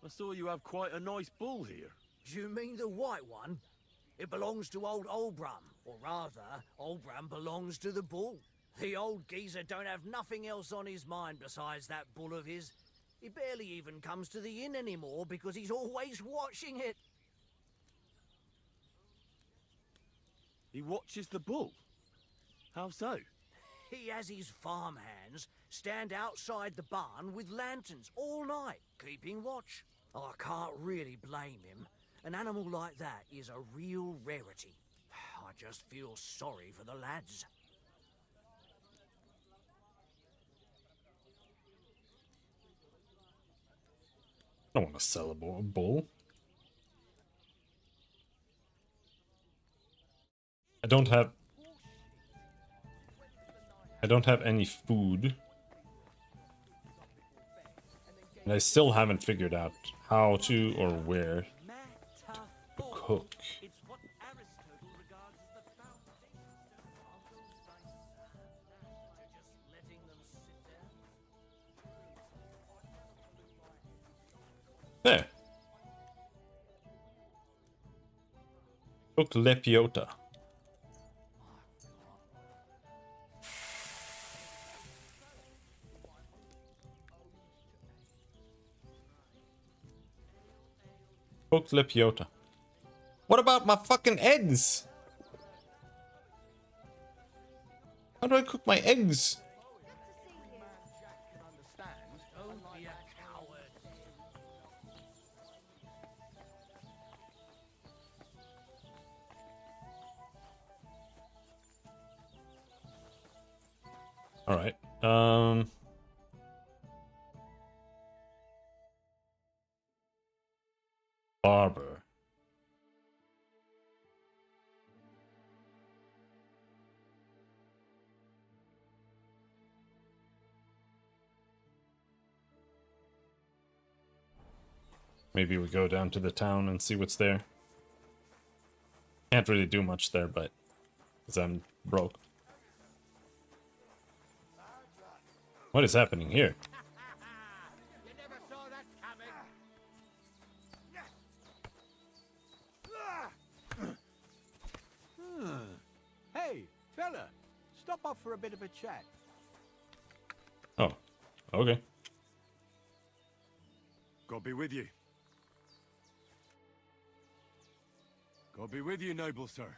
I saw you have quite a nice bull here. Do you mean the white one? It belongs to old Olbram, or rather, Olbram belongs to the bull. The old geezer don't have nothing else on his mind besides that bull of his. He barely even comes to the inn anymore because he's always watching it. He watches the bull? How so? He has his farmhands stand outside the barn with lanterns all night, keeping watch. I can't really blame him. An animal like that is a real rarity. I just feel sorry for the lads. I don't want to sell a bull. I don't have any food. And I still haven't figured out how to or where to cook. There. Cook lepiota. Cooked lepiota. What about my fucking eggs? How do I cook my eggs? All right. Barber. Maybe we go down to the town and see what's there. Can't really do much there, but because I'm broke. What is happening here? You never saw that coming. Hey, fella, stop off for a bit of a chat. Oh, okay. God be with you. God be with you, noble sir.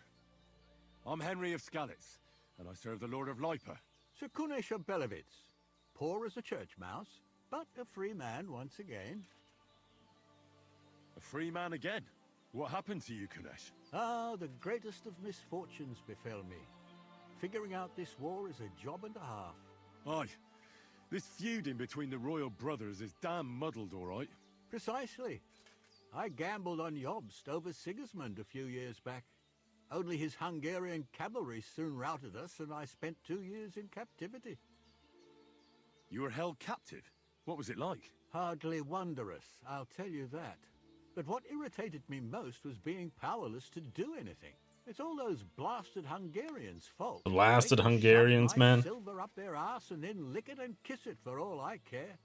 I'm Henry of Skalitz, and I serve the Lord of Lipa. Sir Kunesh of Belevitz. Poor as a church mouse, but a free man once again. A free man again? What happened to you, Kunesh? Ah, the greatest of misfortunes befell me. Figuring out this war is a job and a half. Aye. This feuding between the royal brothers is damn muddled, all right. Precisely. I gambled on Jobst over Sigismund a few years back. Only his Hungarian cavalry soon routed us, and I spent 2 years in captivity. You were held captive? What was it like? Hardly wondrous, I'll tell you that. But what irritated me most was being powerless to do anything. It's all those blasted Hungarians' fault. Blasted They can Hungarians, shove my man. silver up their ass and then lick it and kiss it for all I care.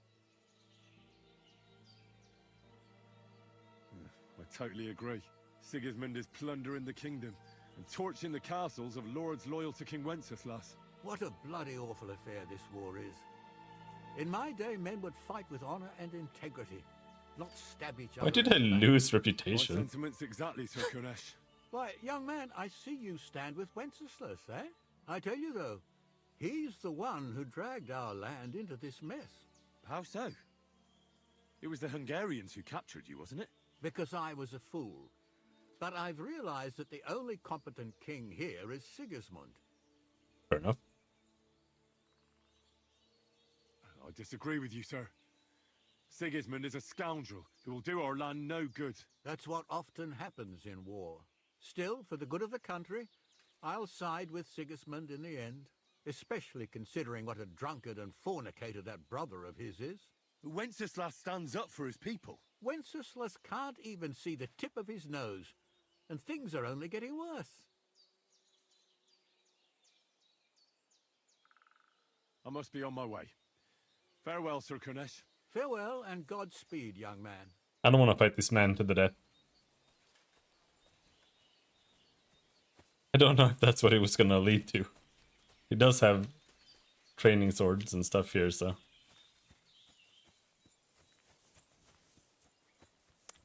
I totally agree. Sigismund is plundering the kingdom and torching the castles of lords loyal to King Wenceslas. What a bloody awful affair this war is. In my day, men would fight with honor and integrity, not stab each other. Why did I in the back. lose My reputation? sentiments exactly, Sir Kunesh. Why, young man, I see you stand with Wenceslas, eh? I tell you though, He's the one who dragged our land into this mess. How so? It was the Hungarians who captured you, wasn't it? Because I was a fool. But I've realized that the only competent king here is Sigismund. Fair enough. I disagree with you, sir. Sigismund is a scoundrel who will do our land no good. That's what often happens in war. Still, for the good of the country, I'll side with Sigismund in the end, especially considering what a drunkard and fornicator that brother of his is. Wenceslas stands up for his people. Wenceslas can't even see the tip of his nose, and things are only getting worse. I must be on my way. Farewell, Sir Kurnesh. Farewell and Godspeed, young man. I don't want to fight this man to the death. I don't know if that's what it was gonna lead to. He does have training swords and stuff here, so.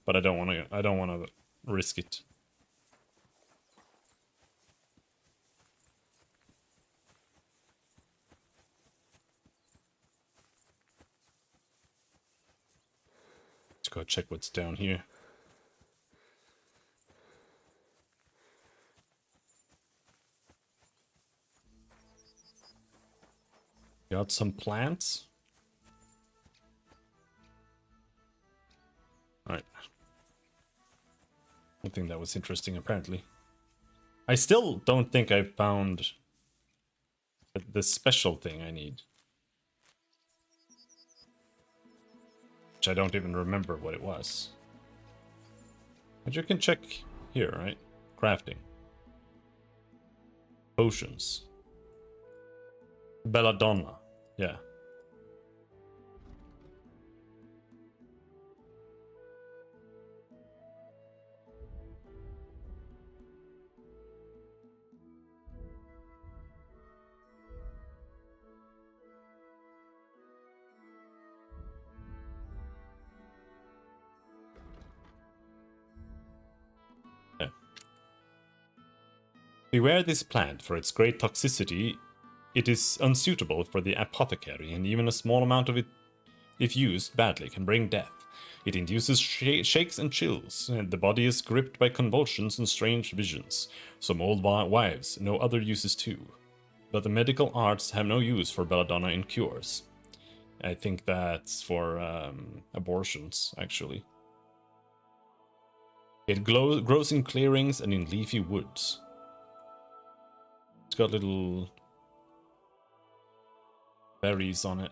But I don't want to risk it. Let's go check what's down here. Got some plants. Alright. Nothing that was interesting, apparently. I still don't think I found the special thing I need. Which I don't even remember what it was. But you can check here, right? Crafting. Potions. Belladonna. Yeah. Beware this plant, for its great toxicity. It is unsuitable for the apothecary, and even a small amount of it, if used badly, can bring death. It induces shakes and chills, and the body is gripped by convulsions and strange visions. Some old wives know other uses too. But the medical arts have no use for belladonna in cures. I think that's for abortions, actually. It grows in clearings and in leafy woods. It's got little berries on it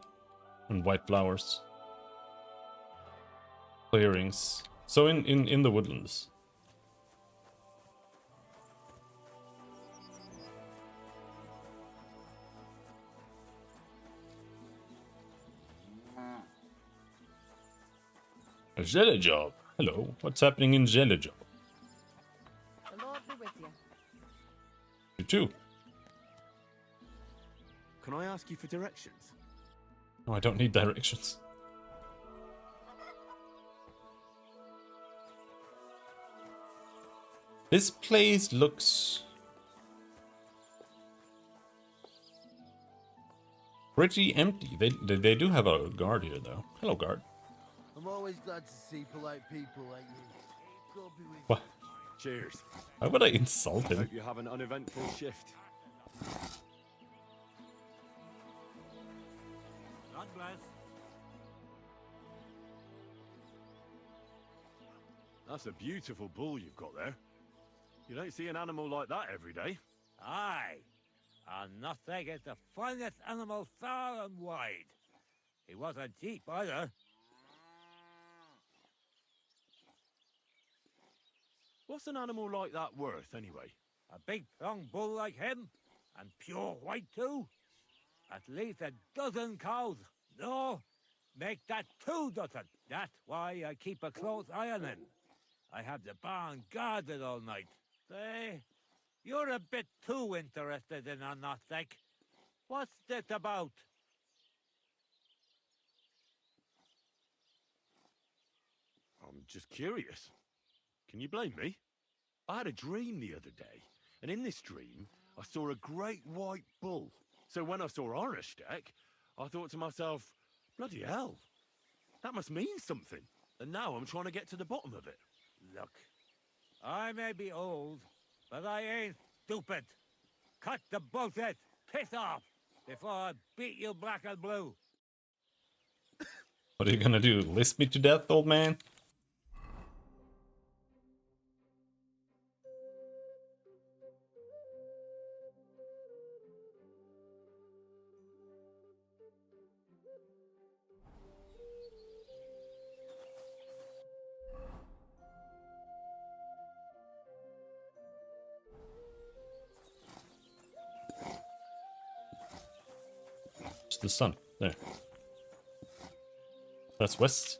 and white flowers. Clearings. So in the woodlands. A jelly job. Hello. What's happening in jelly job? The Lord be with you. You too. Can I ask you for directions? No, I don't need directions. This place looks pretty empty. They do have a guard here, though. Hello, guard. I'm always glad to see polite people like you. God be with What? Cheers. Why would I insult him? Hope you have an uneventful shift. God bless. That's a beautiful bull you've got there. You don't see an animal like that every day. Aye, and nothing is the finest animal far and wide. He wasn't cheap either. What's an animal like that worth, anyway? A big strong bull like him, and pure white too. At least a dozen cows. No, make that 2 dozen. That's why I keep a close eye on him. I have the barn guarded all night. Say, you're a bit too interested in a Gnostic. What's this about? I'm just curious. Can you blame me? I had a dream the other day, and in this dream, I saw a great white bull. So when I saw Irish deck, I thought to myself, bloody hell, that must mean something. And now I'm trying to get to the bottom of it. Look, I may be old, but I ain't stupid. Cut the bullshit. Piss off before I beat you black and blue. What are you gonna do? Lisp me to death, old man? It's the sun. There. That's west.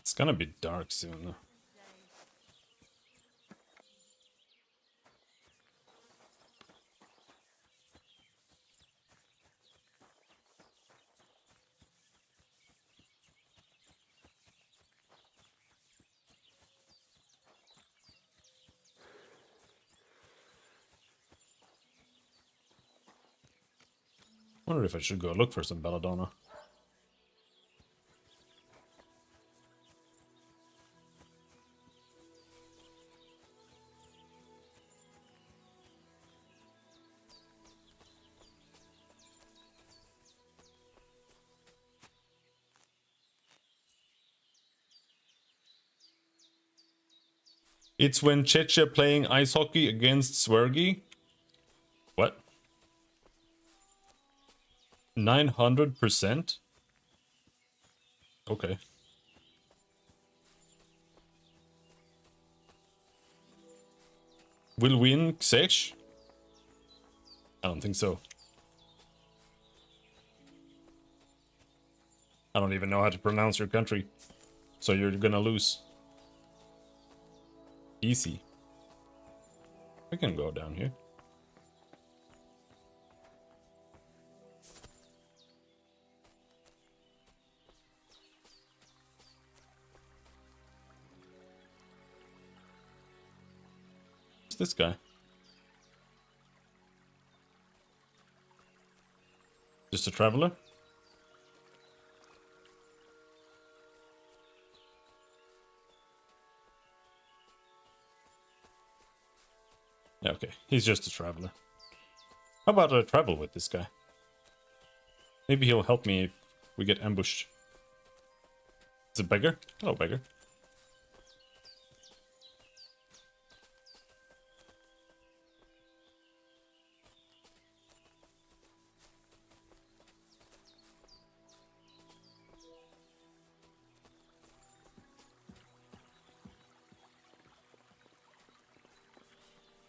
It's gonna be dark soon, though. Wonder if I should go look for some belladonna. It's when Cheche playing ice hockey against Swergy. What? 900%? Okay. Will win Czech? I don't think so. I don't even know how to pronounce your country. So you're gonna lose. Easy. We can go down here. Who's this guy? Just a traveler? Yeah, okay. He's just a traveler. How about I travel with this guy? Maybe he'll help me if we get ambushed. It's a beggar? Hello, beggar.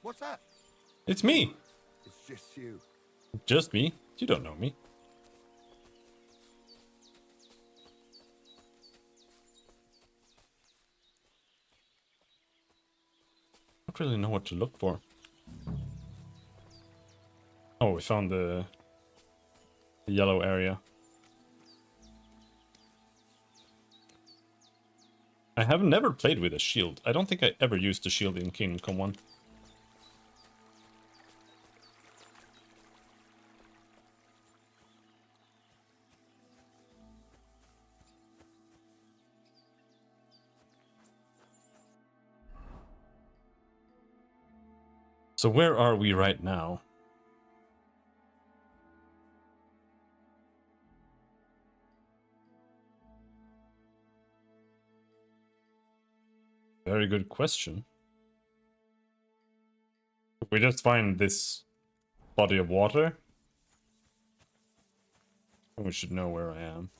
What's that? It's me! It's just you. Just me? You don't know me. I don't really know what to look for. Oh, we found the yellow area. I have never played with a shield. I don't think I ever used a shield in Kingdom Come 1. So where are we right now? Very good question. If we just find this body of water, we should know where I am.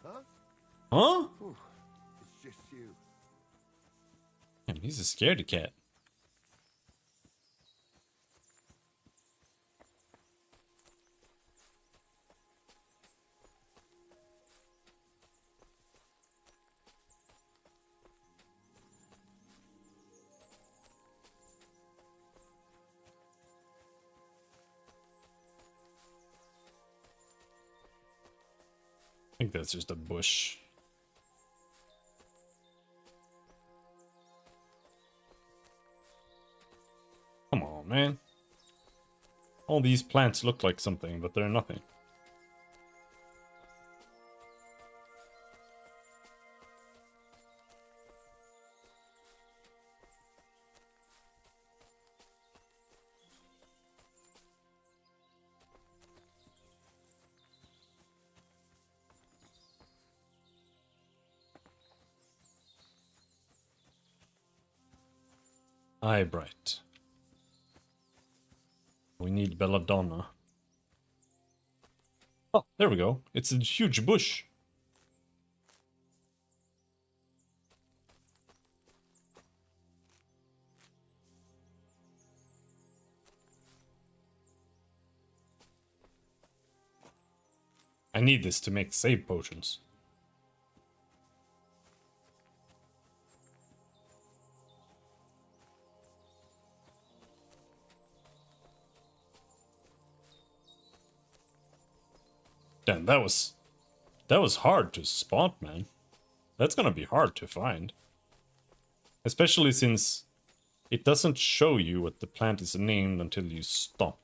Huh? Huh? Whew. It's just you. Damn, he's a scaredy cat. think that's just a bush. Come on, man. All these plants look like something, but they're nothing. Eye bright. We need belladonna. Oh, there we go. It's a huge bush. I need this to make save potions. Damn, that was hard to spot, man. That's gonna be hard to find. Especially since it doesn't show you what the plant is named until you stop.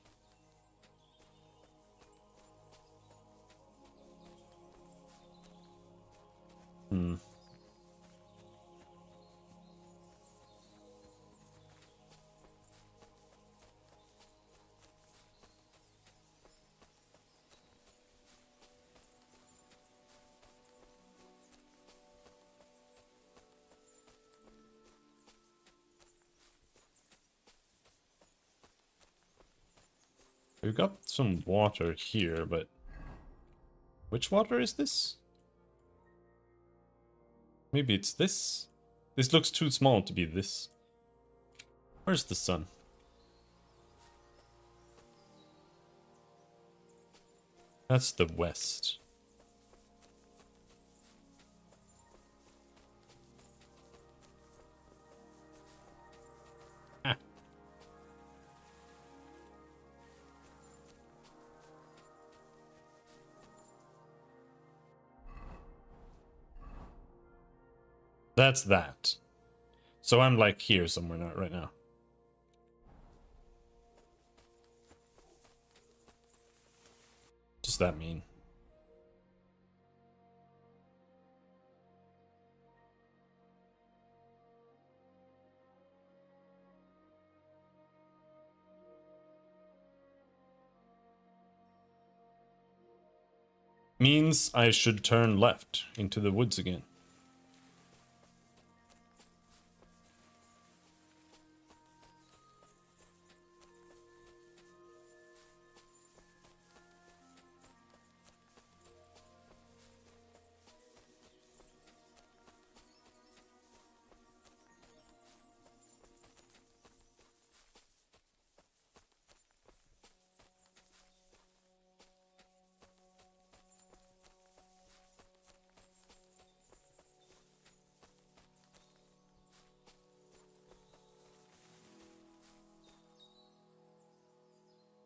We've got some water here, but which water is this? Maybe it's this? This looks too small to be this. Where's the sun? That's the west. Ah. That's that. So I'm like here somewhere now, right now. What does that mean? Means I should turn left into the woods again.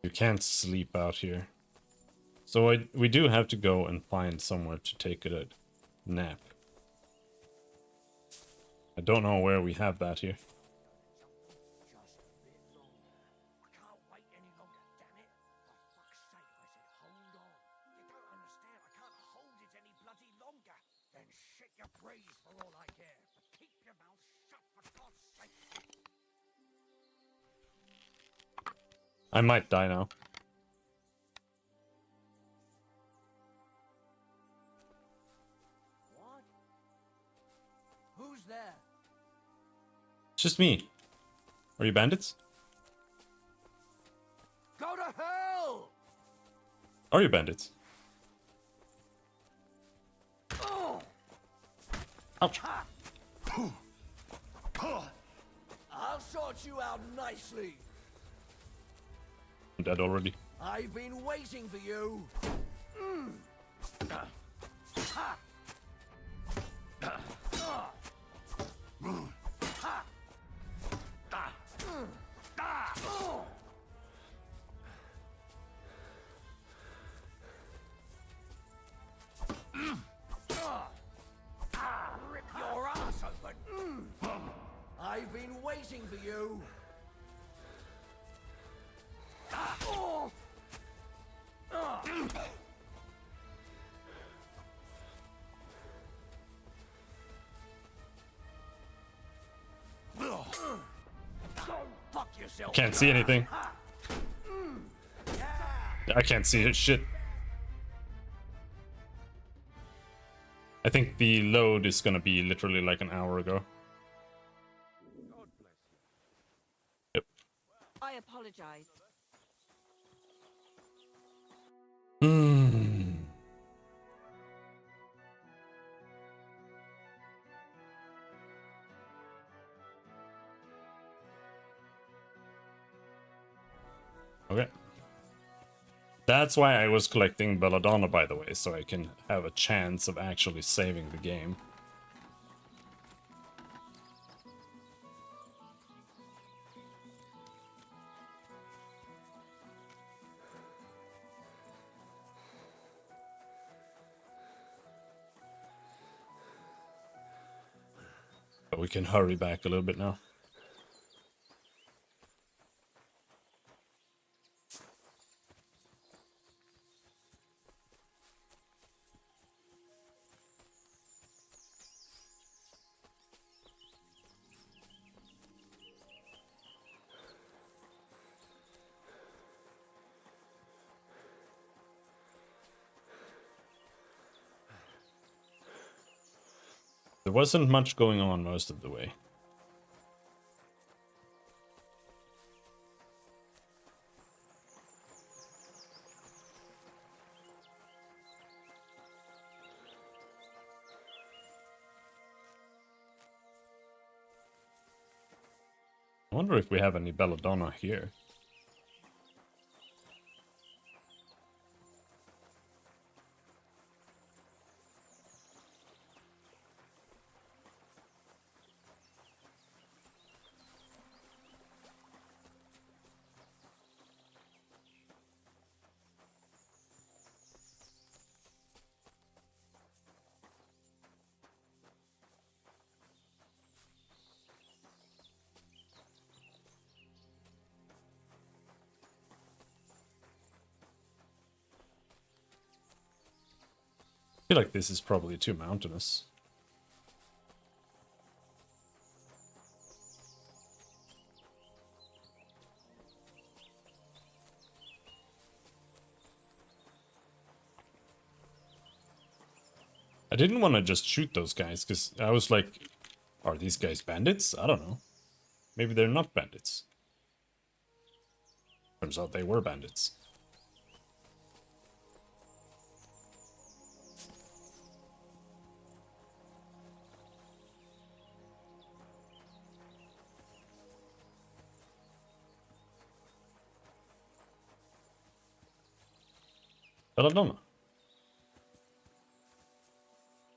You can't sleep out here. So we do have to go and find somewhere to take a nap. I don't know where we have that here. I might die now. What? Who's there? It's just me. Are you bandits? Go to hell! Are you bandits? Ouch. I'll sort you out nicely. I'm dead already. I've been waiting for you. They've been waiting for you. Fuck yourself. Can't see anything. I can't see shit. I think the load is gonna be literally like an hour ago. Yep. I apologize. Hmm. Okay. That's why I was collecting Belladonna, by the way, so I can have a chance of actually saving the game. But we can hurry back a little bit now. There wasn't much going on most of the way. I wonder if we have any Belladonna here. I feel like this is probably too mountainous. I didn't want to just shoot those guys, because I was like, are these guys bandits? I don't know. Maybe they're not bandits. Turns out they were bandits. Belladonna.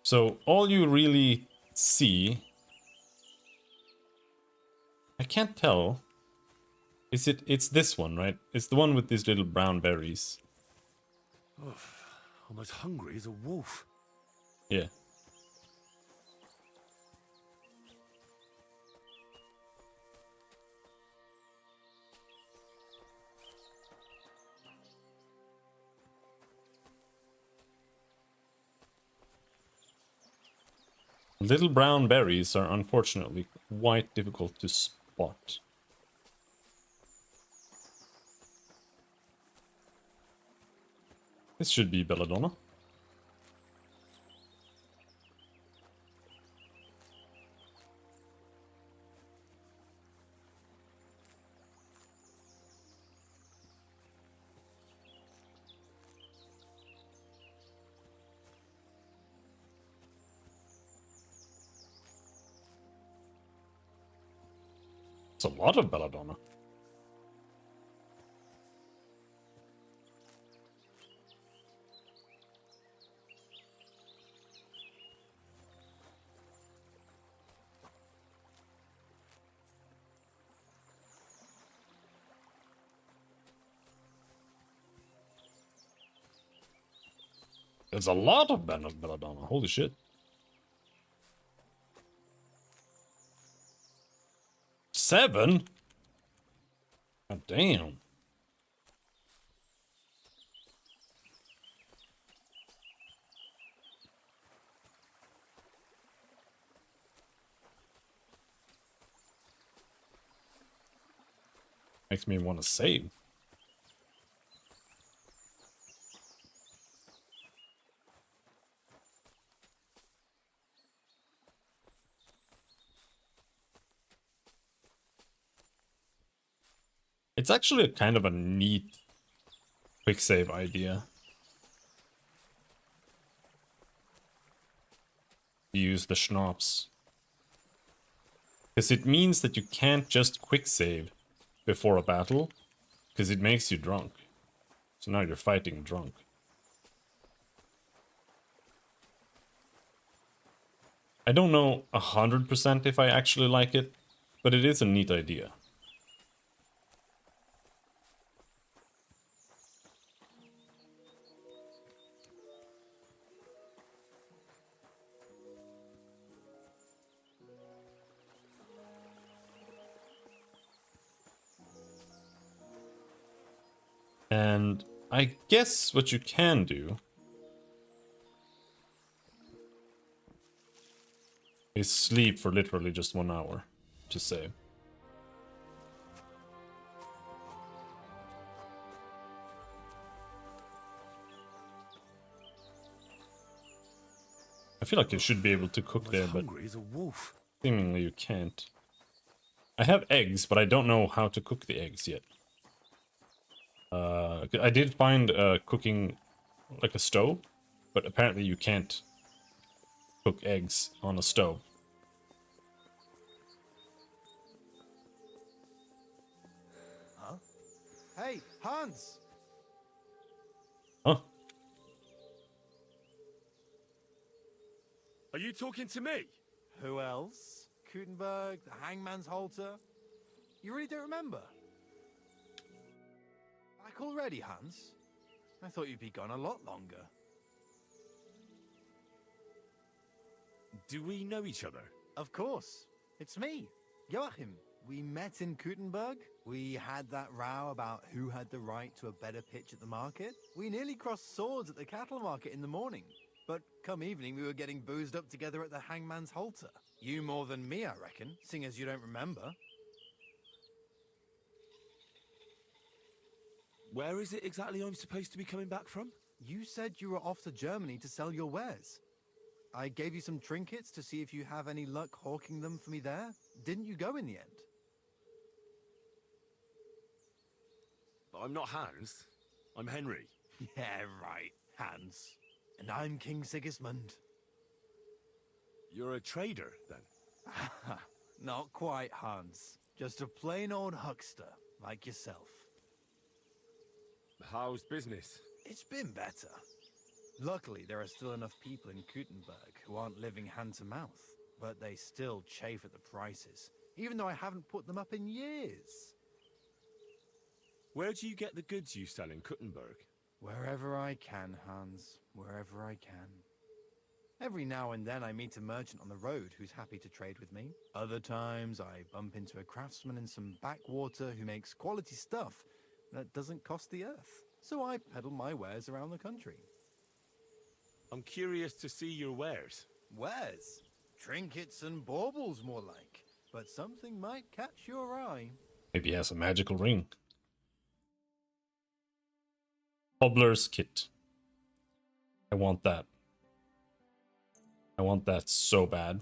So all you really see, I can't tell. It's this one, right? It's the one with these little brown berries. Almost hungry as a wolf. Yeah. Little brown berries are unfortunately quite difficult to spot. This should be Belladonna. It's a lot of Belladonna. There's a lot of Belladonna. Holy shit. 7? God damn. Makes me want to save. It's actually kind of a neat quick save idea. Use the schnapps. Because it means that you can't just quick save before a battle, because it makes you drunk. So now you're fighting drunk. I don't know 100% if I actually like it, but it is a neat idea. And I guess what you can do is sleep for literally just 1 hour to save. I feel like you should be able to cook there, but As a wolf. seemingly you can't. I have eggs, but I don't know how to cook the eggs yet. I did find cooking like a stove, but apparently you can't cook eggs on a stove. Huh? Hey, Hans! Huh? Are you talking to me? Who else? Gutenberg, the Hangman's Halter? You really don't remember? Back already, Hans? I thought you'd be gone a lot longer. Do we know each other? Of course. It's me, Joachim. We met in Gutenberg. We had that row about who had the right to a better pitch at the market. We nearly crossed swords at the cattle market in the morning. But come evening, we were getting boozed up together at the Hangman's Halter. You more than me, I reckon, seeing as you don't remember. Where is it exactly I'm supposed to be coming back from? You said you were off to Germany to sell your wares. I gave you some trinkets to see if you have any luck hawking them for me there. Didn't you go in the end? I'm not Hans. I'm Henry. Yeah, right, Hans. And I'm King Sigismund. You're a trader, then? Not quite, Hans. Just a plain old huckster, like yourself. How's business? It's been better. Luckily, there are still enough people in Gutenberg who aren't living hand to mouth, but they still chafe at the prices, even though I haven't put them up in years. Where do you get the goods you sell in Kuttenberg? Wherever I can, Hans. Wherever I can. Every now and then I meet a merchant on the road who's happy to trade with me. Other times I bump into a craftsman in some backwater who makes quality stuff that doesn't cost the earth. So I peddle my wares around the country. I'm curious to see your wares. Wares? Trinkets and baubles, more like. But something might catch your eye. Maybe he has a magical ring. Cobbler's kit. I want that. I want that so bad.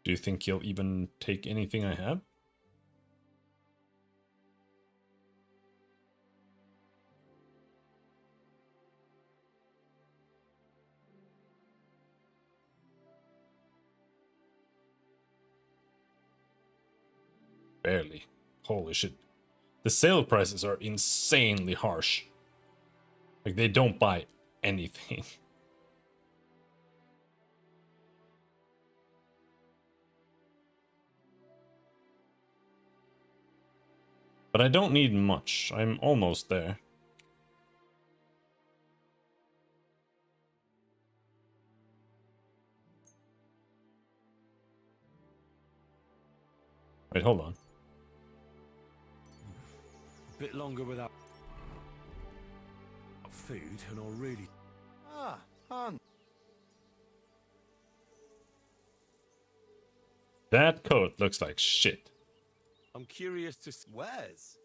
Do you think he'll even take anything I have? Barely. Holy shit. The sale prices are insanely harsh. Like, they don't buy anything. But I don't need much. I'm almost there. Wait, hold on. A bit longer without food, and I'll really. Ah, Han. That coat looks like shit. I'm curious to. Where's?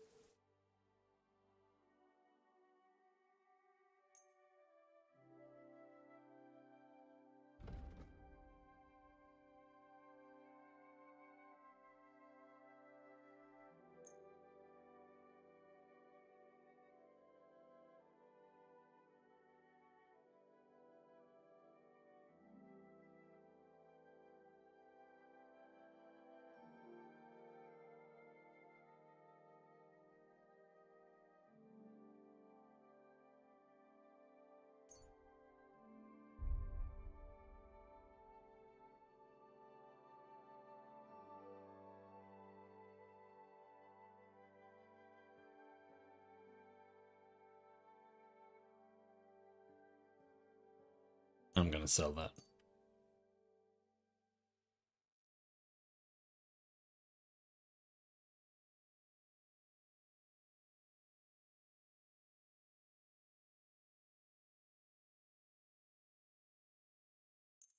I'm gonna sell that.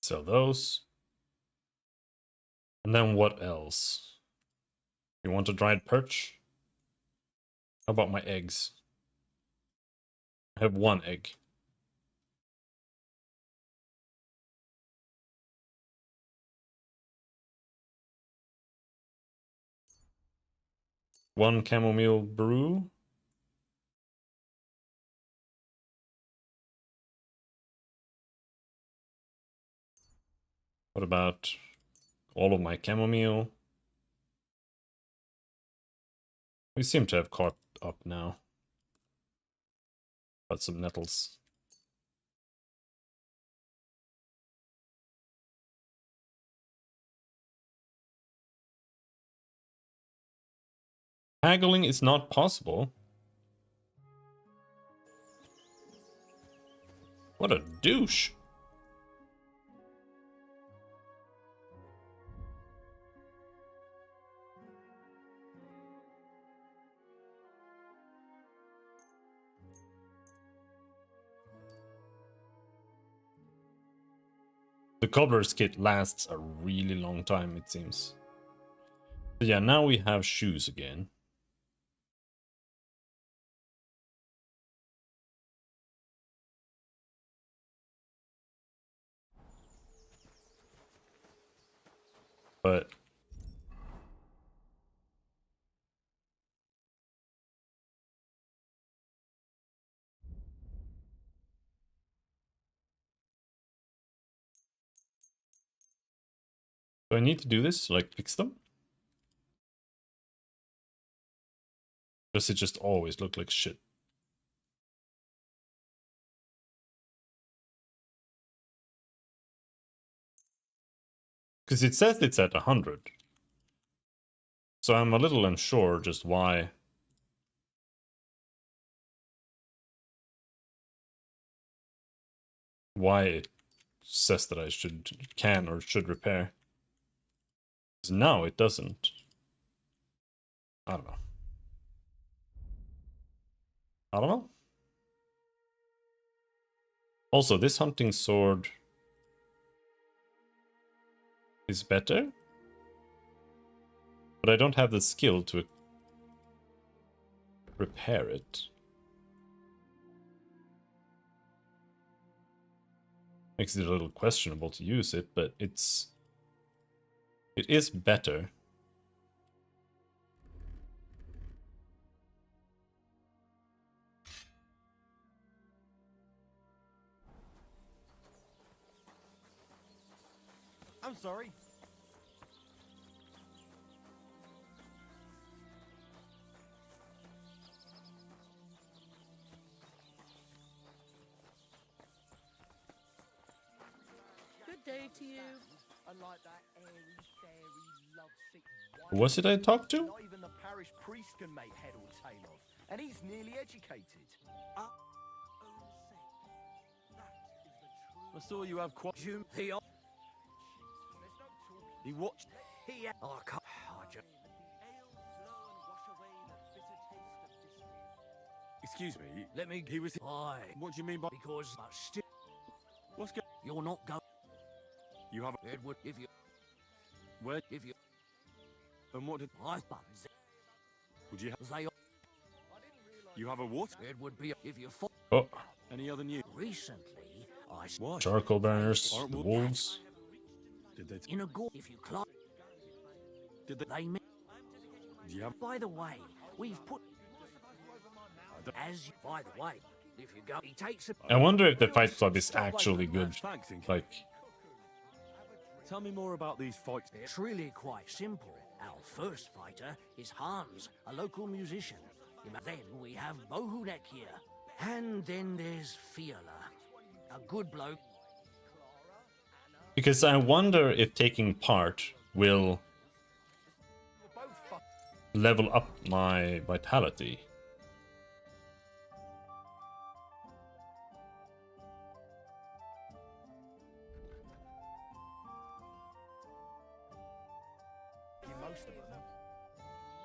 Sell those. And then what else? You want a dried perch? How about my eggs? I have 1 egg. One chamomile brew. What about all of my chamomile? We seem to have caught up now. Got some nettles. Haggling is not possible. What a douche. The cobbler's kit lasts a really long time, it seems. So yeah, now we have shoes again. But do I need to do this? Like fix them? Does it just always look like shit? Because it says it's at 100. So I'm a little unsure just why. Why it says that I can or should repair. Because now it doesn't. I don't know. I don't know. Also, this hunting sword is better. But I don't have the skill to repair it. Makes it a little questionable to use it, but it is better. I'm sorry. Good day to you. Unlike that airy, fairy, lovesick Who was it I talked to? not even the parish priest can make head or tail of, and he's nearly educated. I saw you have quite. He He watched. I can't. I just... Excuse me. Let me. He was. Why? What do you mean by? Because but still, What's going? you're not going. You have. Edward, if you, Where? if you, And what did? I but Would you? they. You have a what? It would be if you fought Oh, Any other news? recently. I What? charcoal burners, the wolves. Did they? in a gore. If you climb, Did they? they. Do you have? By the way, we've put. As by the way, if you go, he takes a. I wonder if the fight club is actually good. Thanks. Inky. Like, Tell me more about these fights. It's really quite simple. Our first fighter is Hans, a local musician. Then we have Bohunek here. And then there's Fiala, a good bloke. because I wonder if taking part will level up my vitality.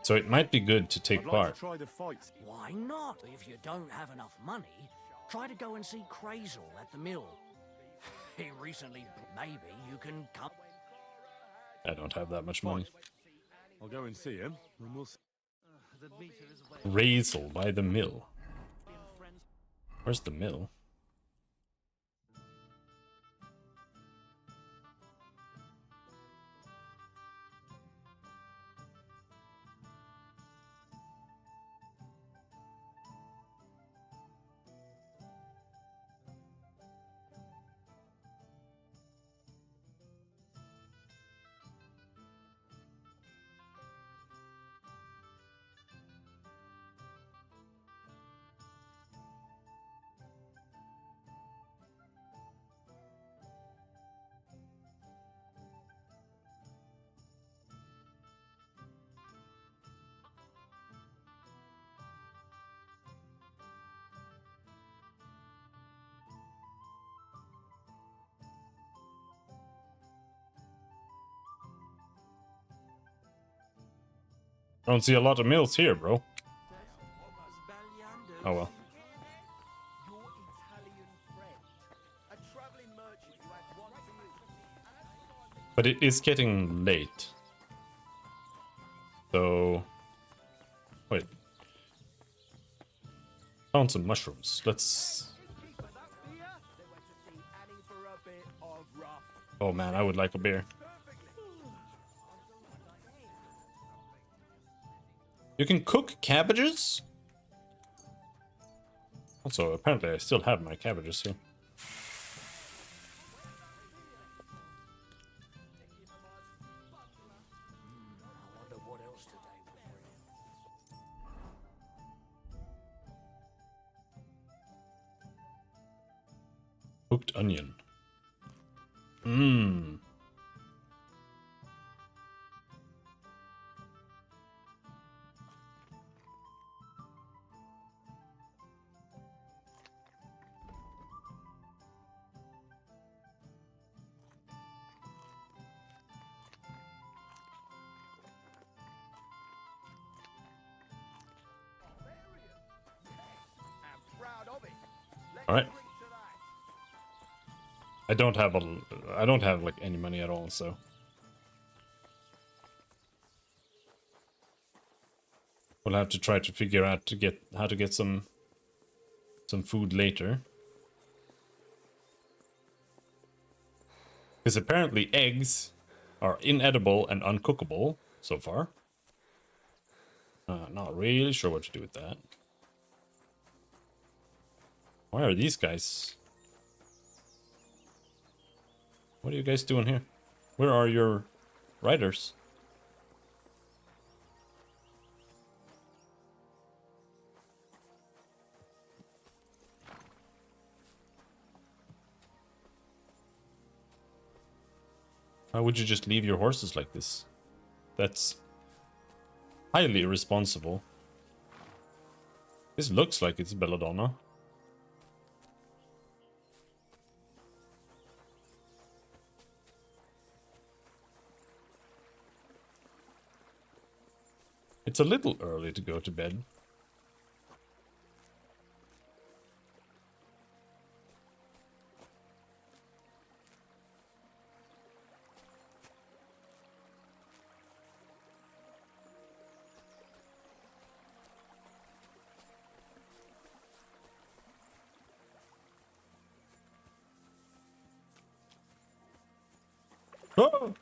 So it might be good to take I'd like part. to try the fights. Why not? If you don't have enough money, try to go and see Crazel at the mill. He recently. Maybe you can come. I don't have that much money. I'll go and see him, and we'll. Razel by the mill. Where's the mill? I don't see a lot of mills here, bro. Oh well. But it is getting late. So... Wait. Found some mushrooms. Let's... Oh man, I would like a beer. You can cook cabbages? Also, apparently I still have my cabbages here. I wonder what else today will bring. Cooked onion. Mmm. All right. I don't have like any money at all, so we'll have to try to figure out how to get some food later. Because apparently eggs are inedible and uncookable so far. Not really sure what to do with that. Why are these guys? What are you guys doing here? Where are your riders? Why would you just leave your horses like this? That's highly irresponsible. This looks like it's Belladonna. It's a little early to go to bed. Oh,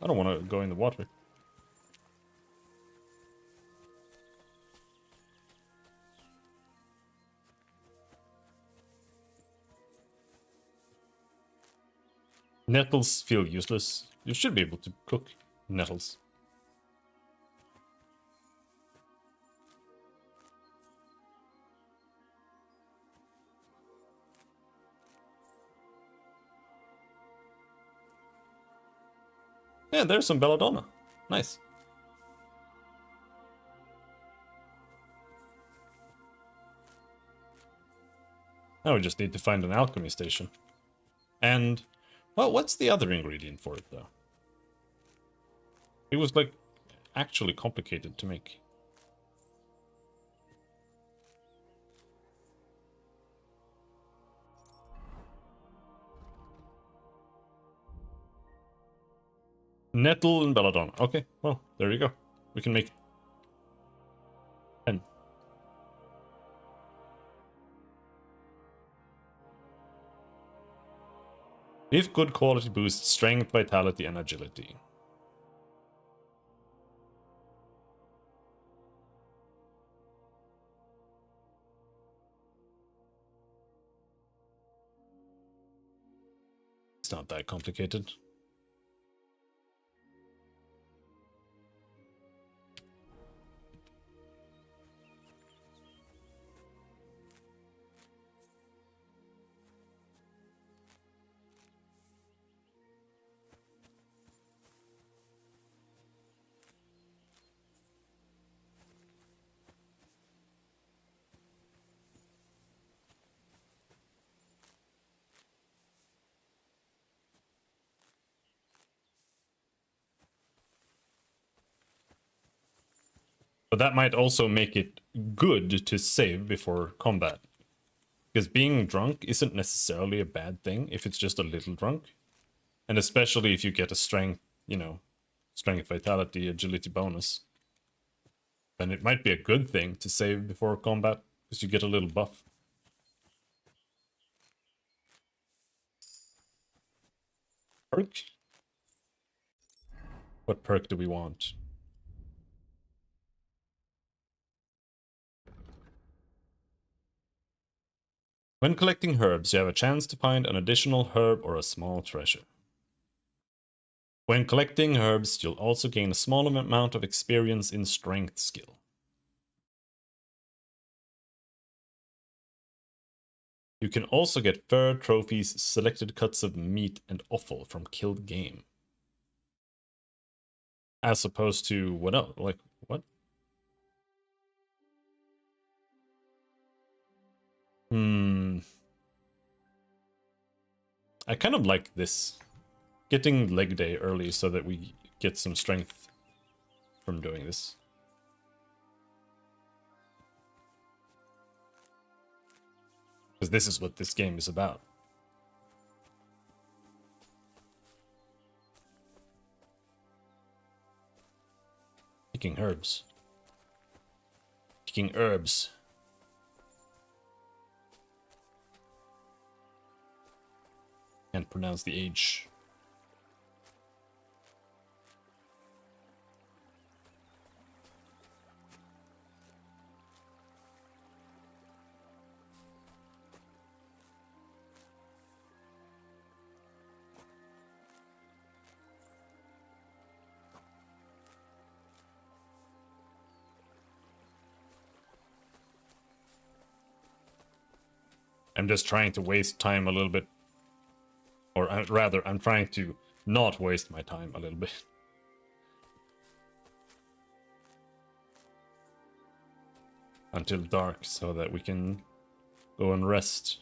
I don't want to go in the water. Nettles feel useless. You should be able to cook nettles. Yeah, there's some belladonna. Nice. Now we just need to find an alchemy station. And, well, what's the other ingredient for it, though? It was, like, actually complicated to make. Nettle and belladonna. Okay, well, there you go. We can make 10. If good quality boosts strength, vitality, and agility. It's not that complicated. But that might also make it good to save before combat. Because being drunk isn't necessarily a bad thing if it's just a little drunk. And especially if you get a strength, you know, strength, vitality, agility bonus. Then it might be a good thing to save before combat, because you get a little buff. Perk? What perk do we want? When collecting herbs, you have a chance to find an additional herb or a small treasure. When collecting herbs, you'll also gain a small amount of experience in strength skill. You can also get fur, trophies, selected cuts of meat, and offal from killed game. As opposed to what else? Like, what? I kind of like this. Getting leg day early so that we get some strength from doing this. Because this is what this game is about. Picking herbs. Picking herbs. Can't pronounce the age. I'm just trying to waste time a little bit. Or rather, I'm trying to not waste my time a little bit. Until dark, so that we can go and rest.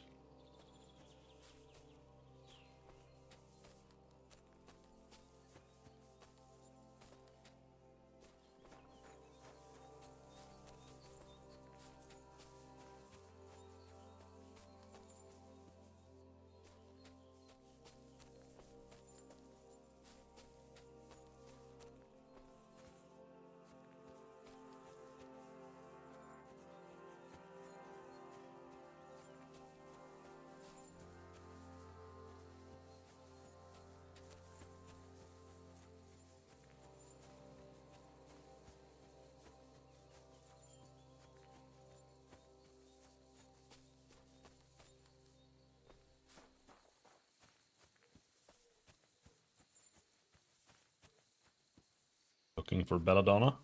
Looking for Belladonna.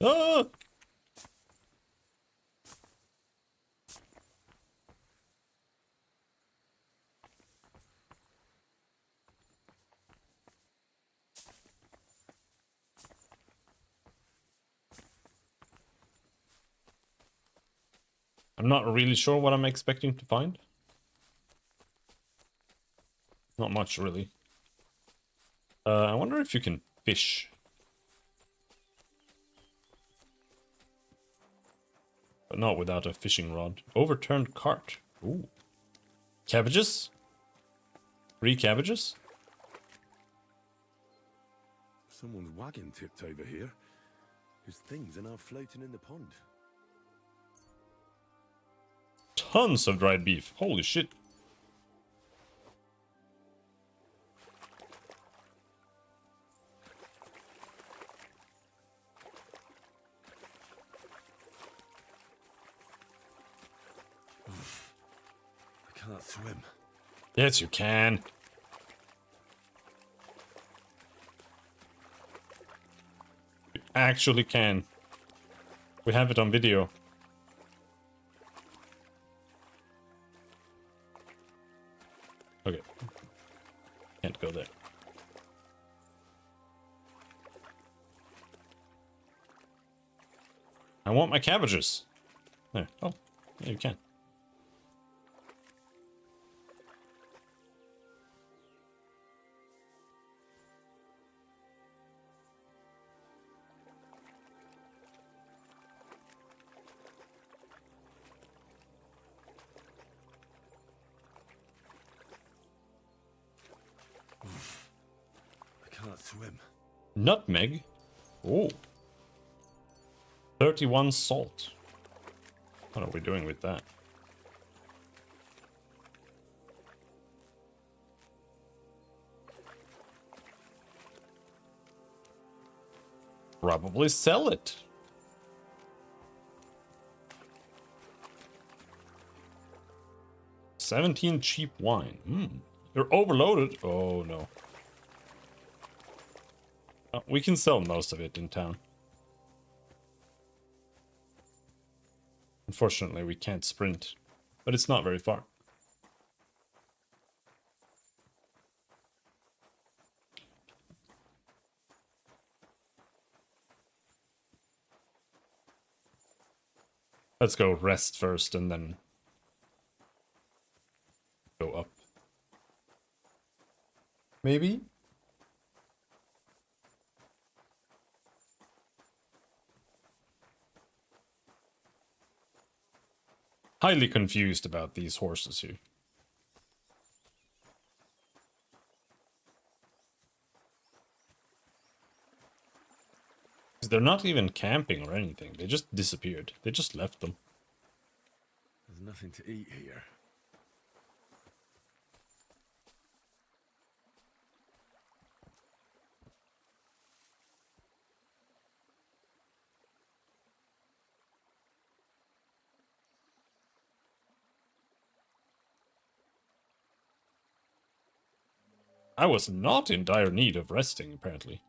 Ah! I'm not really sure what I'm expecting to find. Not much, really. I wonder if you can fish. But not without a fishing rod. Overturned cart. Ooh. Cabbages? 3 cabbages? Someone's wagon tipped over here. His things are now floating in the pond. Tons of dried beef. Holy shit. I can't swim. Yes, you can. You actually can. We have it on video. Okay. Can't go there. I want my cabbages. There. Oh, yeah, you can. I can't swim. Nutmeg. Oh. 31 salt. What are we doing with that? Probably sell it. $17 cheap wine. You're overloaded. Oh no. We can sell most of it in town. Unfortunately, we can't sprint, but it's not very far. Let's go rest first and then go up. Maybe? Highly confused about these horses here. They're not even camping or anything. They just disappeared. They just left them. There's nothing to eat here. I was not in dire need of resting, apparently.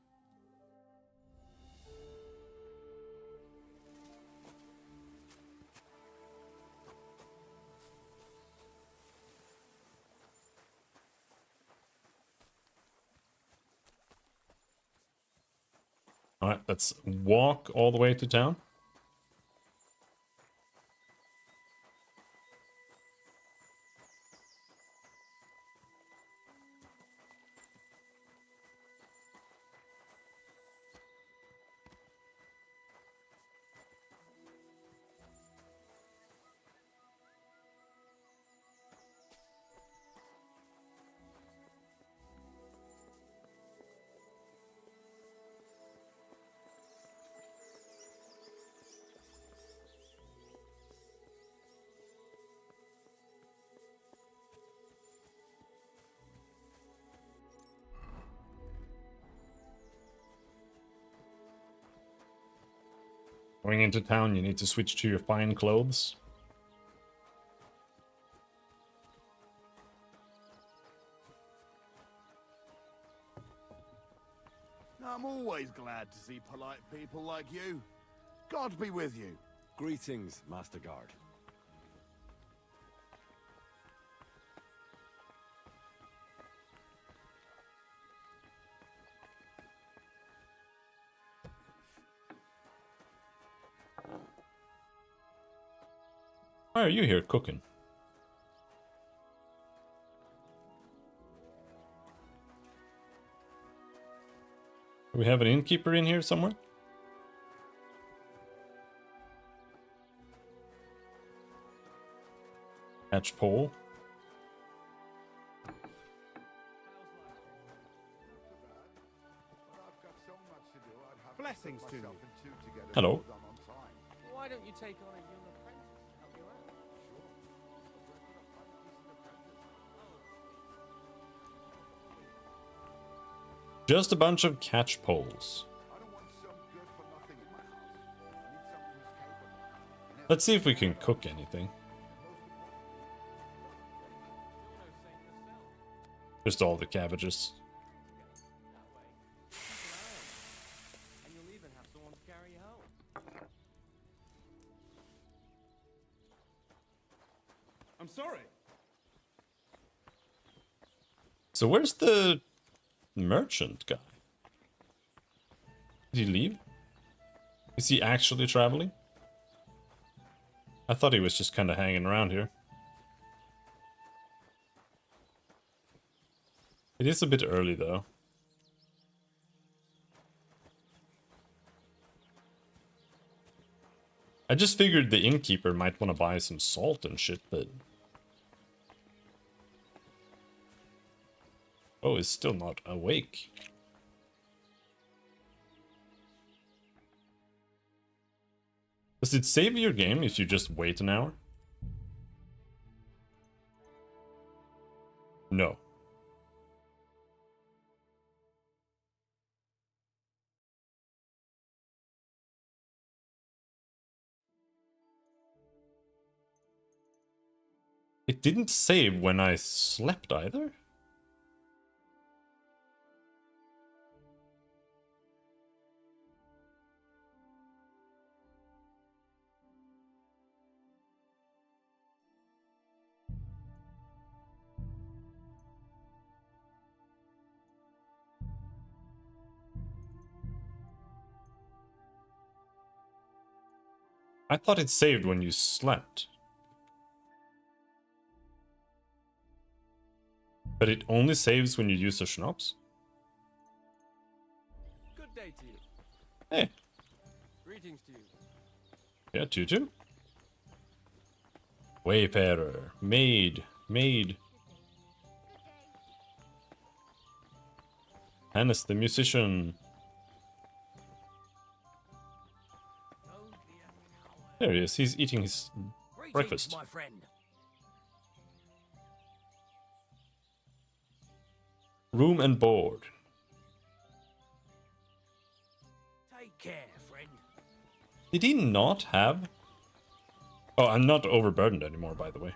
Alright, let's walk all the way to town. Going into town, you need to switch to your fine clothes. I'm always glad to see polite people like you. God be with you. Greetings, Master Guard. Why are you here cooking? Do we have an innkeeper in here somewhere? Catch pole. Blessings to you. Hello. Why don't you take on a young apprentice to help you out? Just a bunch of catch poles. Let's see if we can cook anything. Just all the cabbages. And you'll even have someone to carry you home. I'm sorry. So where's the merchant guy? Did he leave? Is he actually traveling? I thought he was just kind of hanging around here. It is a bit early though. I just figured the innkeeper might want to buy some salt and shit, but... Oh, he's still not awake. Does it save your game if you just wait an hour? No. It didn't save when I slept either? I thought it saved when you slept. But it only saves when you use the schnapps? Good day to you. Hey. Greetings to you. Yeah, Tutu. Wayfarer. Maid. Hannes the musician. There he is. He's eating his breakfast. My friend. Room and board. Take care, friend. Did he not have... Oh, I'm not overburdened anymore, by the way.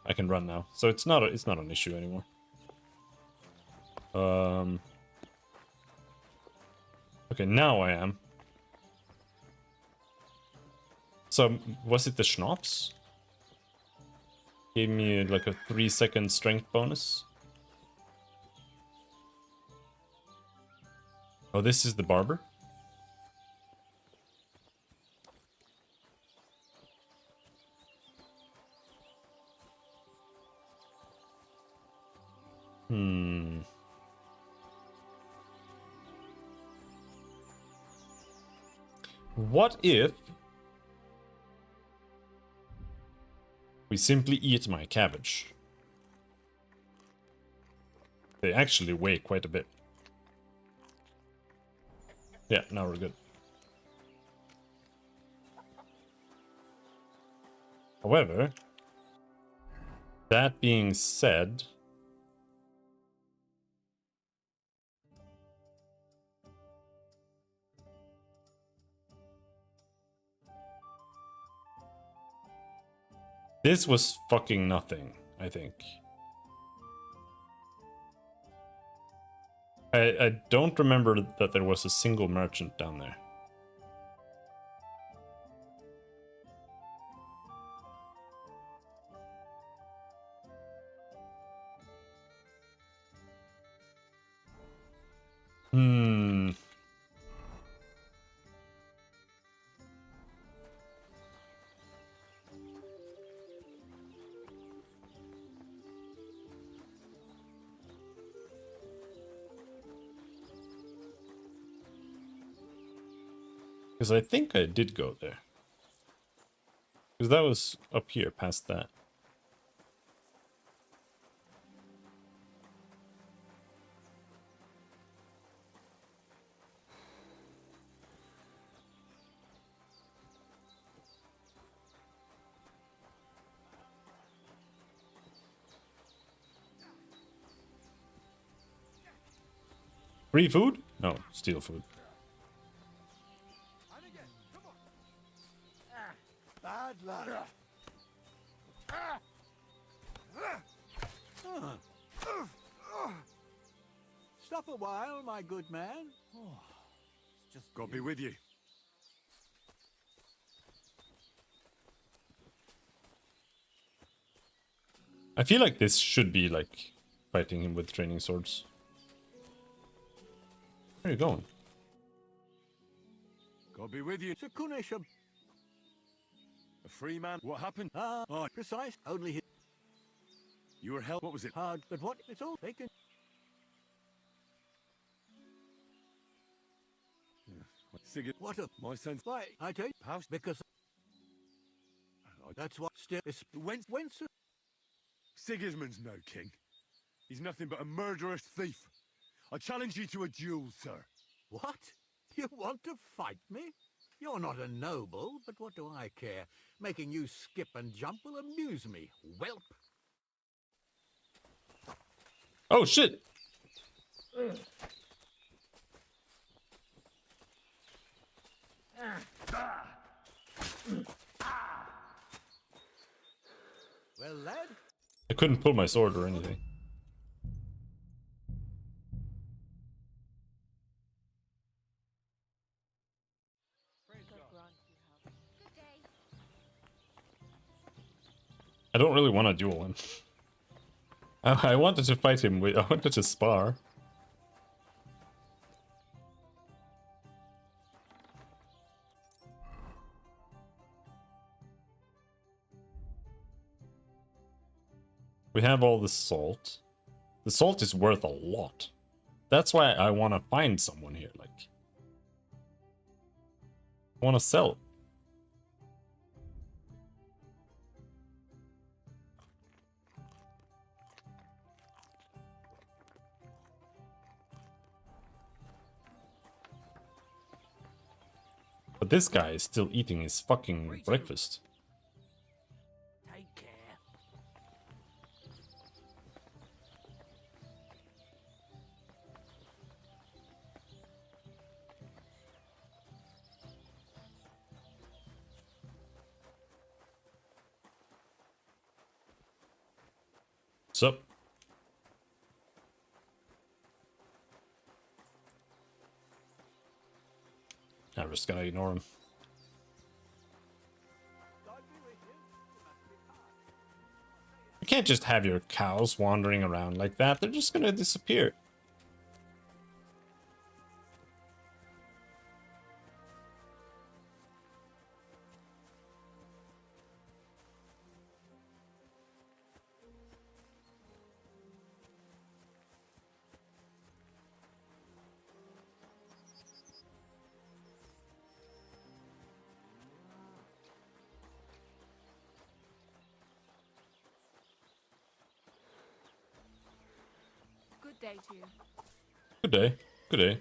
I can run now. So it's not an issue anymore. Okay, now I am. So, was it the schnapps? Gave me like a 3-second strength bonus. Oh, this is the barber? What if we simply eat my cabbage? They actually weigh quite a bit. Yeah, now we're good. However, that being said, This was fucking nothing, I think. I don't remember that there was a single merchant down there. Hmm. Because I think I did go there. Because that was up here, past that. Free food? No, steal food. Bad luck. Stop a while, my good man. Oh, it's just God be with you. I feel like this should be like fighting him with training swords. Where are you going? God be with you. Sakunesha. A free man. What happened? Oh, precise. Only his. You were held. What was it? Hard, but what? It's all taken. Sigurd. What a. My son's. Why? I tell you. House. Because. That's what still is. Whence? Sigismund's no king. He's nothing but a murderous thief. I challenge you to a duel, sir. What? You want to fight me? You're not a noble, but what do I care? Making you skip and jump will amuse me, whelp. Oh, shit! Well, lad? I couldn't pull my sword or anything. I don't really want to duel him. I wanted to fight him with. I wanted to spar. We have all the salt. The salt is worth a lot. That's why I want to find someone here. Like, I want to sell. But this guy is still eating his fucking breakfast. Take care. Sup? I'm just gonna ignore him. You can't just have your cows wandering around like that. They're just gonna disappear. Good day to you. Good day. Good day.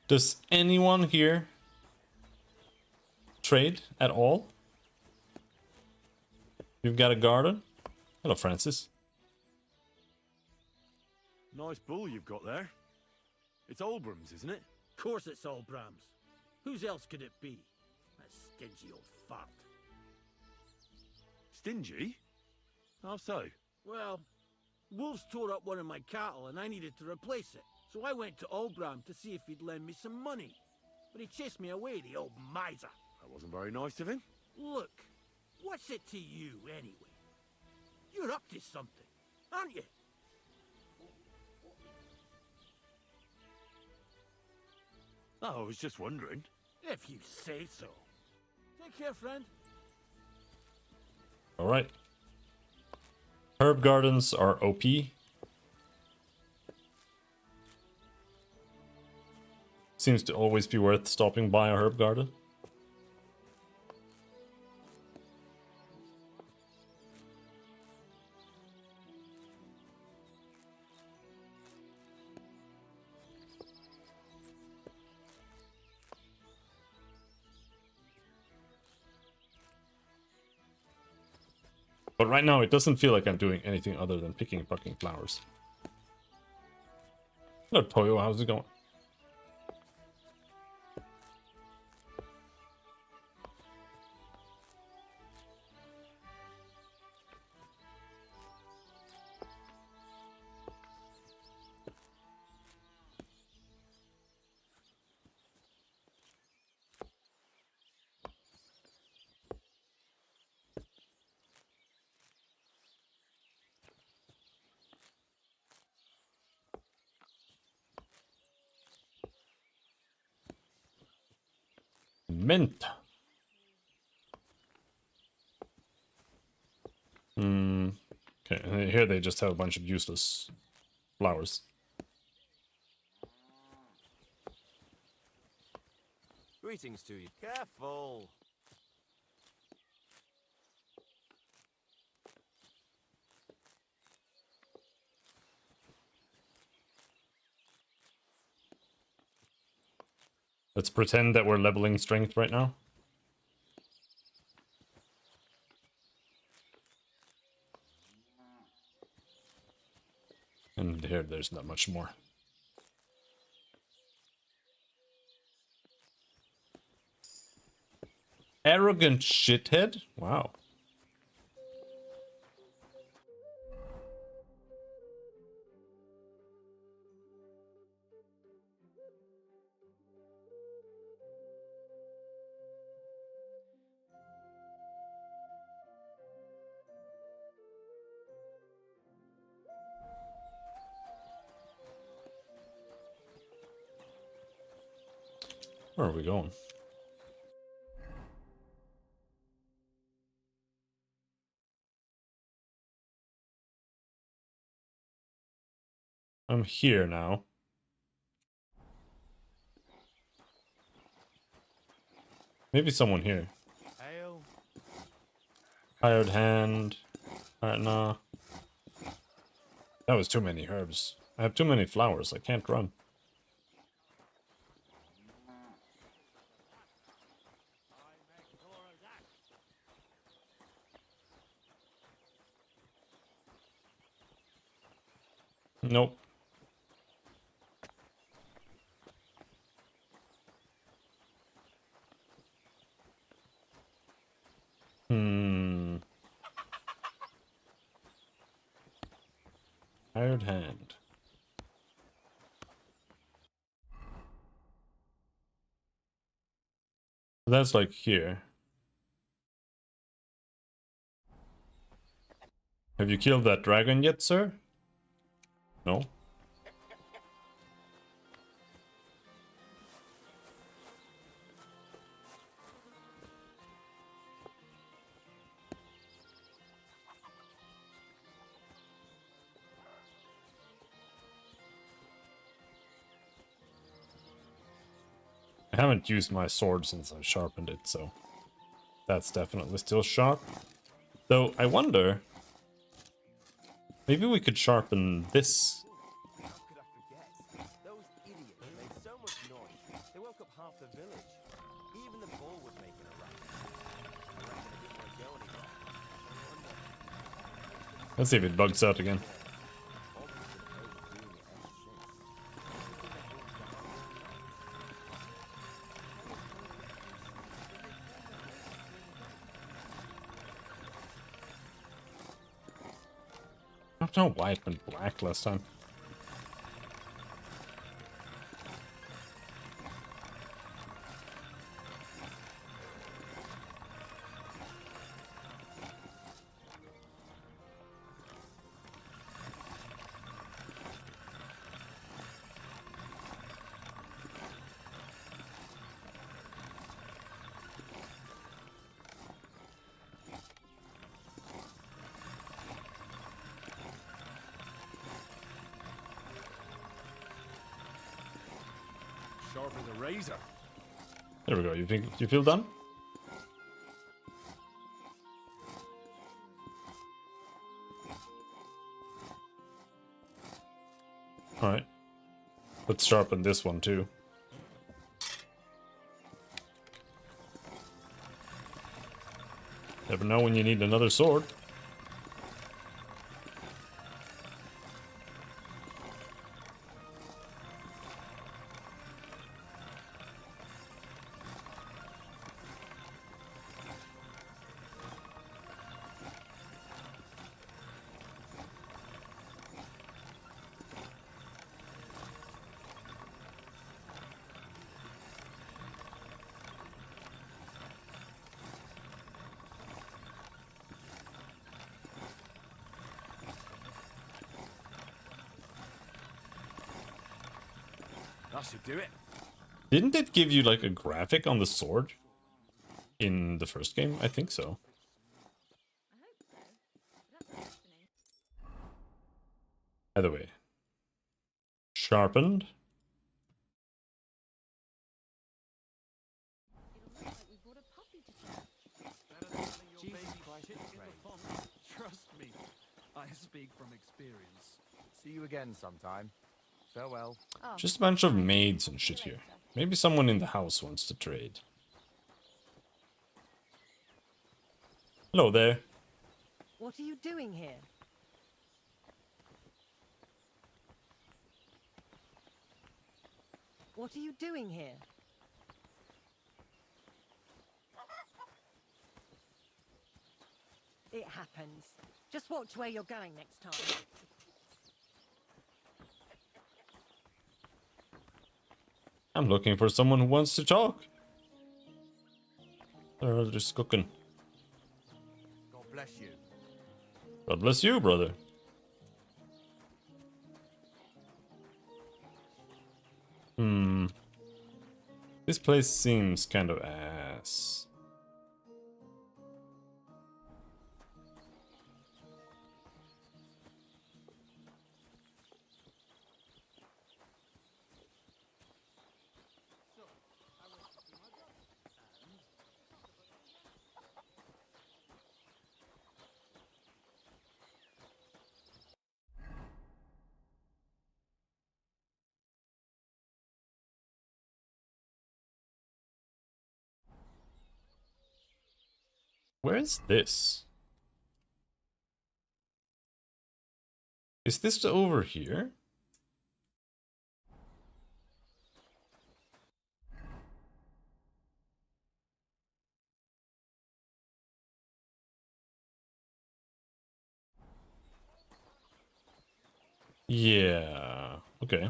Does anyone here trade at all? You've got a garden? Hello, Francis. Nice bull you've got there. It's Olbram's, isn't it? Of course it's old Brahms. Whose else could it be? That stingy old fart. Stingy? How so? Well, wolves tore up one of my cattle and I needed to replace it. So I went to Olbram to see if he'd lend me some money. But he chased me away, the old miser. That wasn't very nice of him. Look, what's it to you, anyway? You're up to something, aren't you? Oh, I was just wondering. If you say so. Take care, friend. Alright. Herb gardens are OP. Seems to always be worth stopping by a herb garden. But right now, it doesn't feel like I'm doing anything other than picking and plucking flowers. Hello, Toyo. How's it going? Mint. Okay, here they just have a bunch of useless flowers. Greetings to you. Careful. Let's pretend that we're leveling strength right now. And here, there's not much more. Arrogant shithead? Wow. Where are we going? I'm here now. Maybe someone here. Ale. Hired hand. Alright, nah. That was too many herbs. I have too many flowers. I can't run. Nope. Hired hand. That's like here. Have you killed that dragon yet, sir? No? I haven't used my sword since I sharpened it, so that's definitely still sharp. Though, I wonder... Maybe we could sharpen this. How could I forget? Those idiots made so much noise. They woke up half the village. Even the bull was making a racket. I reckon they didn't want to go anymore. Let's see if it bugs out again. I don't know why it went black last time. Sharp as a razor. There we go. You feel done? All right. Let's sharpen this one too. Never know when you need another sword. That should do it. Didn't it give you like a graphic on the sword in the first game? I think so. Either way. Sharpened. Trust me, I speak from experience. See you again sometime. Farewell. Just a bunch of maids and shit here. Maybe someone in the house wants to trade. Hello there. What are you doing here? What are you doing here? It happens. Just watch where you're going next time. I'm looking for someone who wants to talk. They're just cooking. God bless you. God bless you, brother. This place seems kind of ass. Where is this? Is this over here? Yeah. Okay.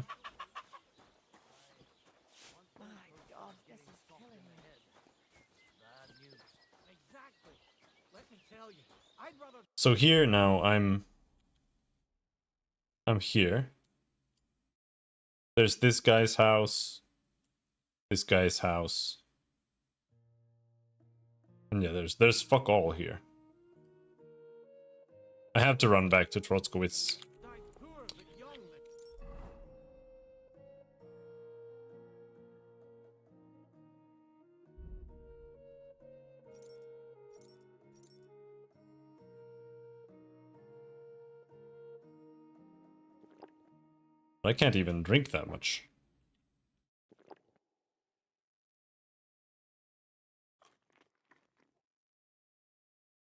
So here now I'm here. There's this guy's house. This guy's house. And yeah, there's fuck all here. I have to run back to Trotzkowitz. I can't even drink that much.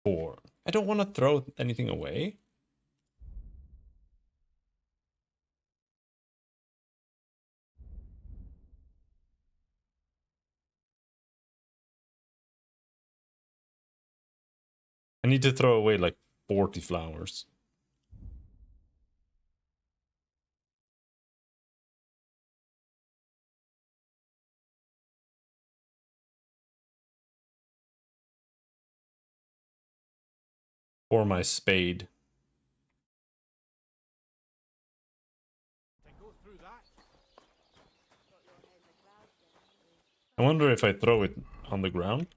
Four. I don't want to throw anything away. I need to throw away like 40 flowers. For my spade. I wonder if I throw it on the ground,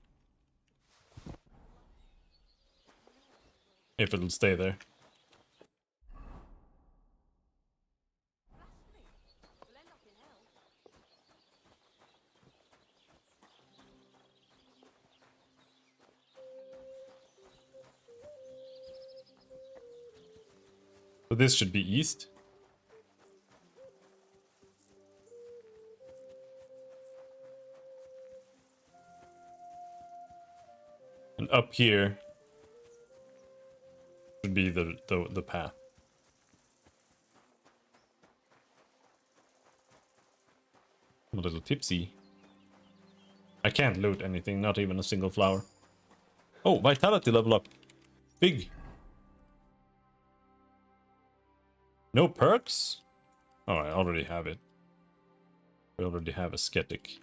if it'll stay there. So this should be east. And up here should be the path. I'm a little tipsy. I can't loot anything, not even a single flower. Oh, vitality level up. Big. No perks? Oh, I already have it. We already have a Sketic.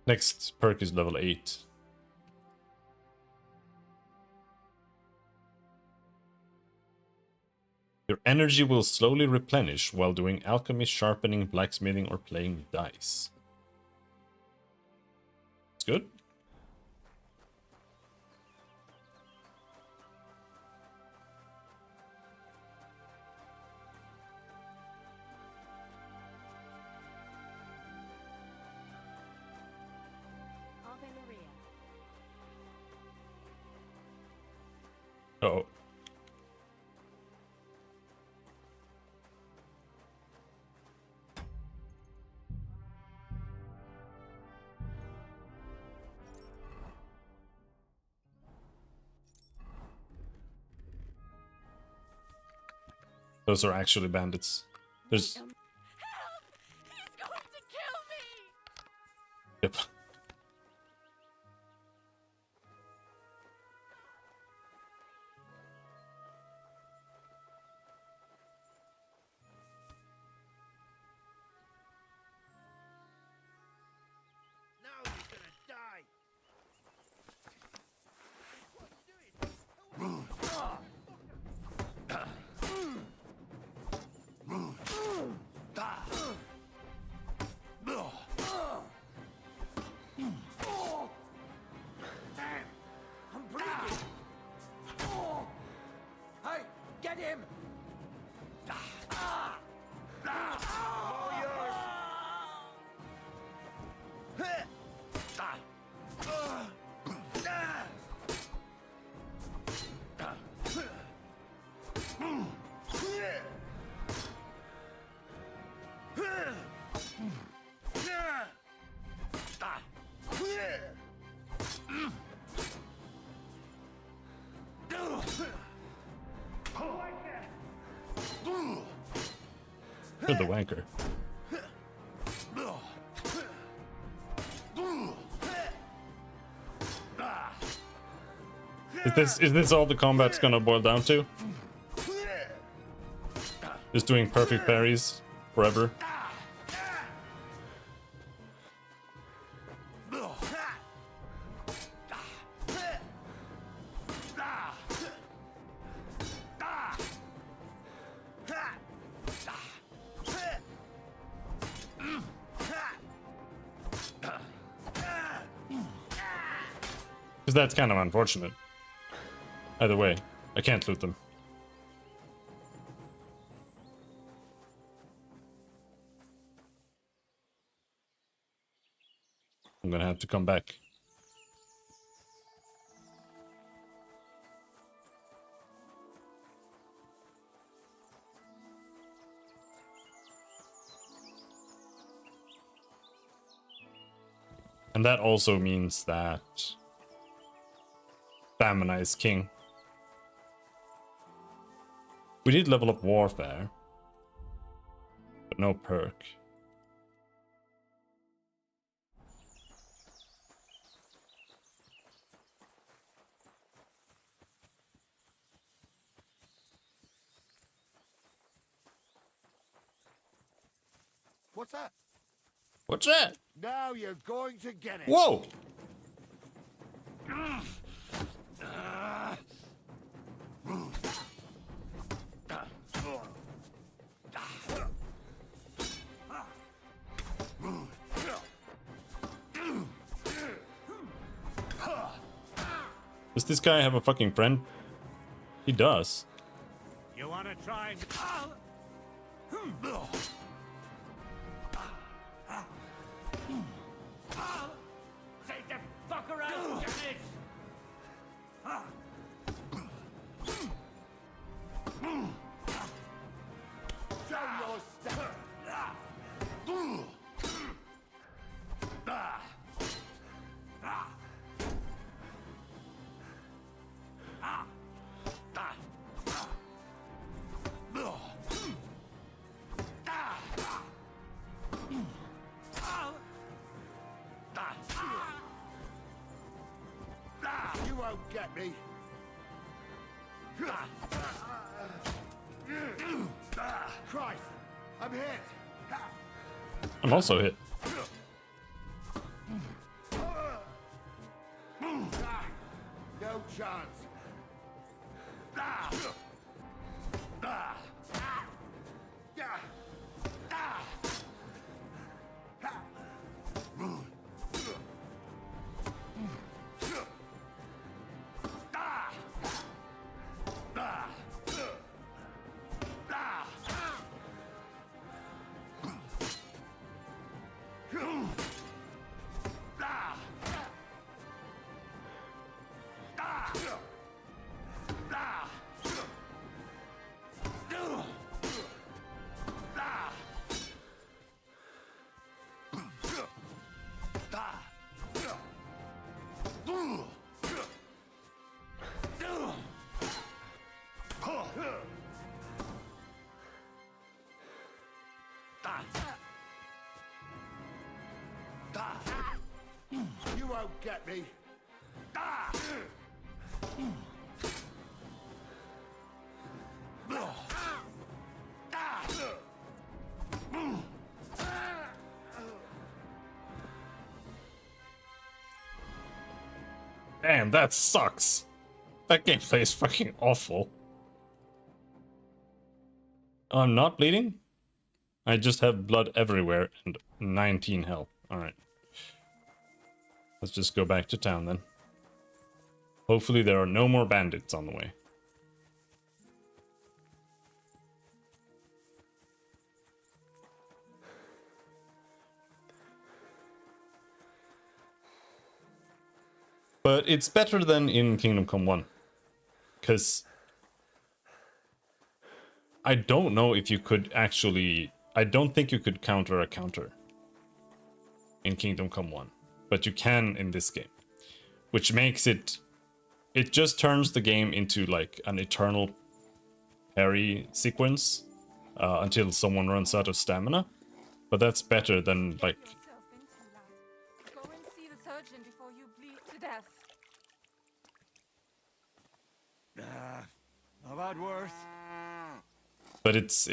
Next perk is level 8. Your energy will slowly replenish while doing alchemy, sharpening, blacksmithing, or playing dice. It's good. Uh-oh. Those are actually bandits. There's... Help! He's going to kill me! Yep. Now you're gonna die! Damn! I'm bleeding! Hey, get him! All yours! You're the wanker. Is this all the combat's gonna boil down to? Just doing perfect parries forever? Because that's kind of unfortunate. Either way, I can't loot them. I'm gonna have to come back. And that also means that Stamina is king. We did level up warfare, but no perk. What's that? What's that? Now you're going to get it. Whoa! Does this guy have a fucking friend? He does. You wanna try and... Take the fucker out, damn it! Show your stuff. You won't get me. Christ, I'm hit. I'm also hit. No chance. You won't get me. Damn, that sucks. That gameplay is fucking awful. I'm not bleeding? I just have blood everywhere and 19 health. Alright. Let's just go back to town then. Hopefully there are no more bandits on the way. But it's better than in Kingdom Come 1. Because I don't know if you could actually... I don't think you could counter a counter in Kingdom Come 1. But you can in this game. Which makes it... It just turns the game into like an eternal parry sequence until someone runs out of stamina. But that's better than like... Go and see the surgeon before you bleed to death. I've had worse. But it's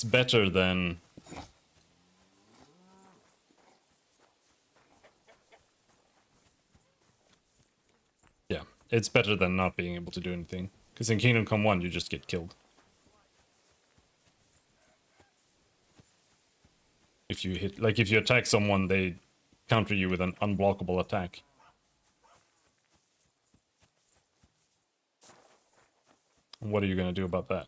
better than... Yeah, it's better than not being able to do anything. Because in Kingdom Come 1, you just get killed. If you hit... Like, if you attack someone, they counter you with an unblockable attack. What are you gonna do about that?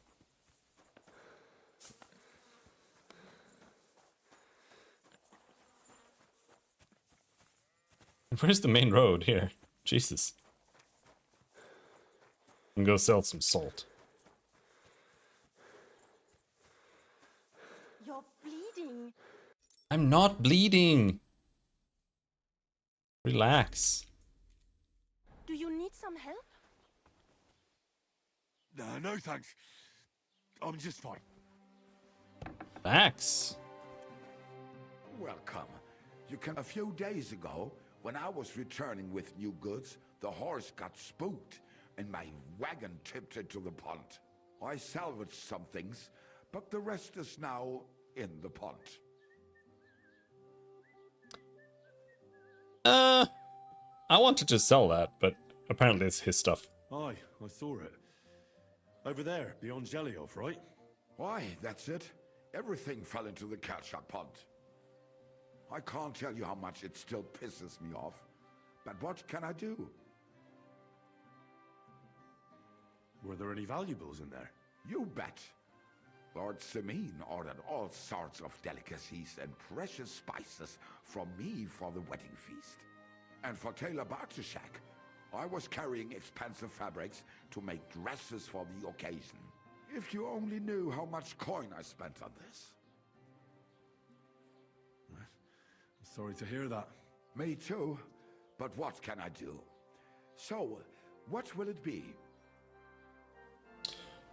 Where's the main road here? Jesus. And go sell some salt. You're bleeding. I'm not bleeding. Relax. Do you need some help? No, thanks. I'm just fine. Relax. Welcome. A few days ago, when I was returning with new goods, the horse got spooked, and my wagon tipped into the pond. I salvaged some things, but the rest is now in the pond. I wanted to sell that, but apparently it's his stuff. Aye, I saw it. Over there, beyond Jeliov, right? Why, that's it. Everything fell into the catch-up pond. I can't tell you how much it still pisses me off, but what can I do? Were there any valuables in there? You bet. Lord Semin ordered all sorts of delicacies and precious spices from me for the wedding feast. And for Taylor Bartashak, I was carrying expensive fabrics to make dresses for the occasion. If you only knew how much coin I spent on this. Sorry to hear that. Me too, but what can I do? So, what will it be?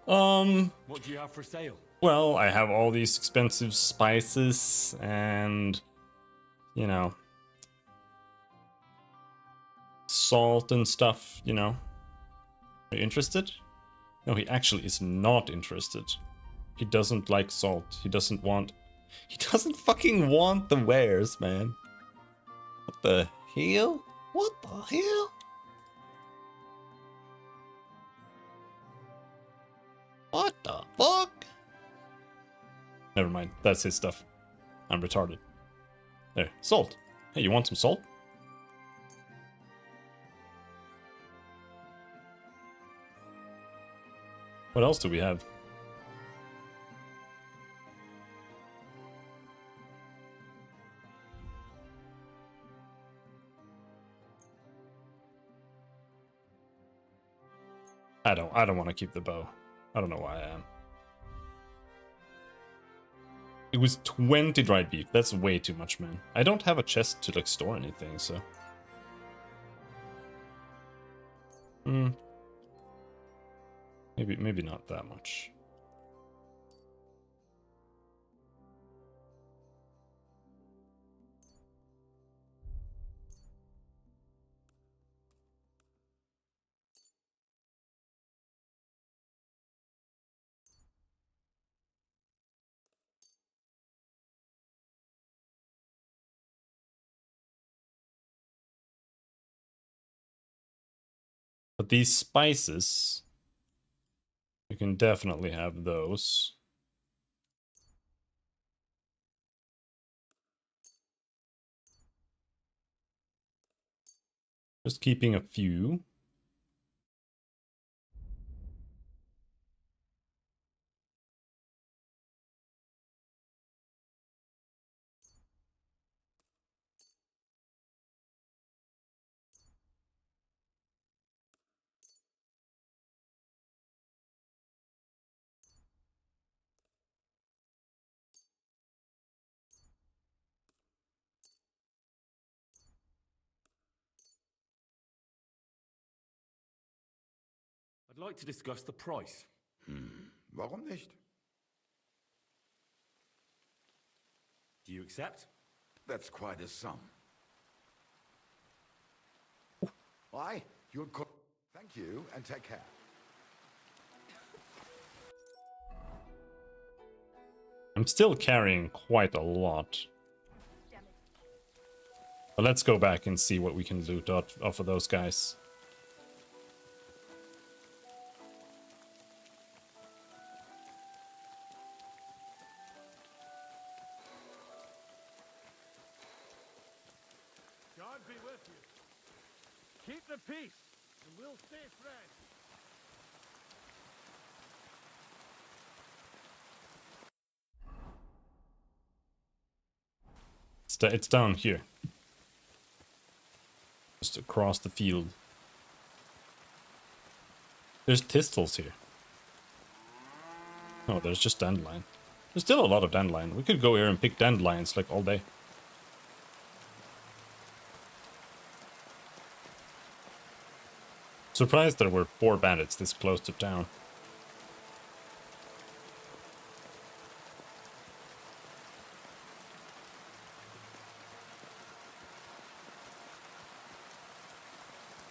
What do you have for sale? Well, I have all these expensive spices and, you know, salt and stuff, you know. Are you interested? No, he actually is not interested. He doesn't like salt. He doesn't fucking want the wares, man. What the hell? What the hell? What the fuck? Never mind, that's his stuff. I'm retarded. There, salt. Hey, you want some salt? What else do we have? I don't want to keep the bow. I don't know why I am. It was 20 dried beef. That's way too much, man. I don't have a chest to like store anything, so. Maybe not that much. But these spices, you can definitely have those. Just keeping a few. I'd like to discuss the price. Warum nicht? Do you accept? That's quite a sum. Why? You'll Thank you, and take care. I'm still carrying quite a lot. But let's go back and see what we can loot off of those guys. God be with you. Keep the peace, and we'll stay friends. It's down here. Just across the field. There's thistles here. Oh, there's just dandelion. There's still a lot of dandelion. We could go here and pick dandelions like all day. Surprised there were 4 bandits this close to town.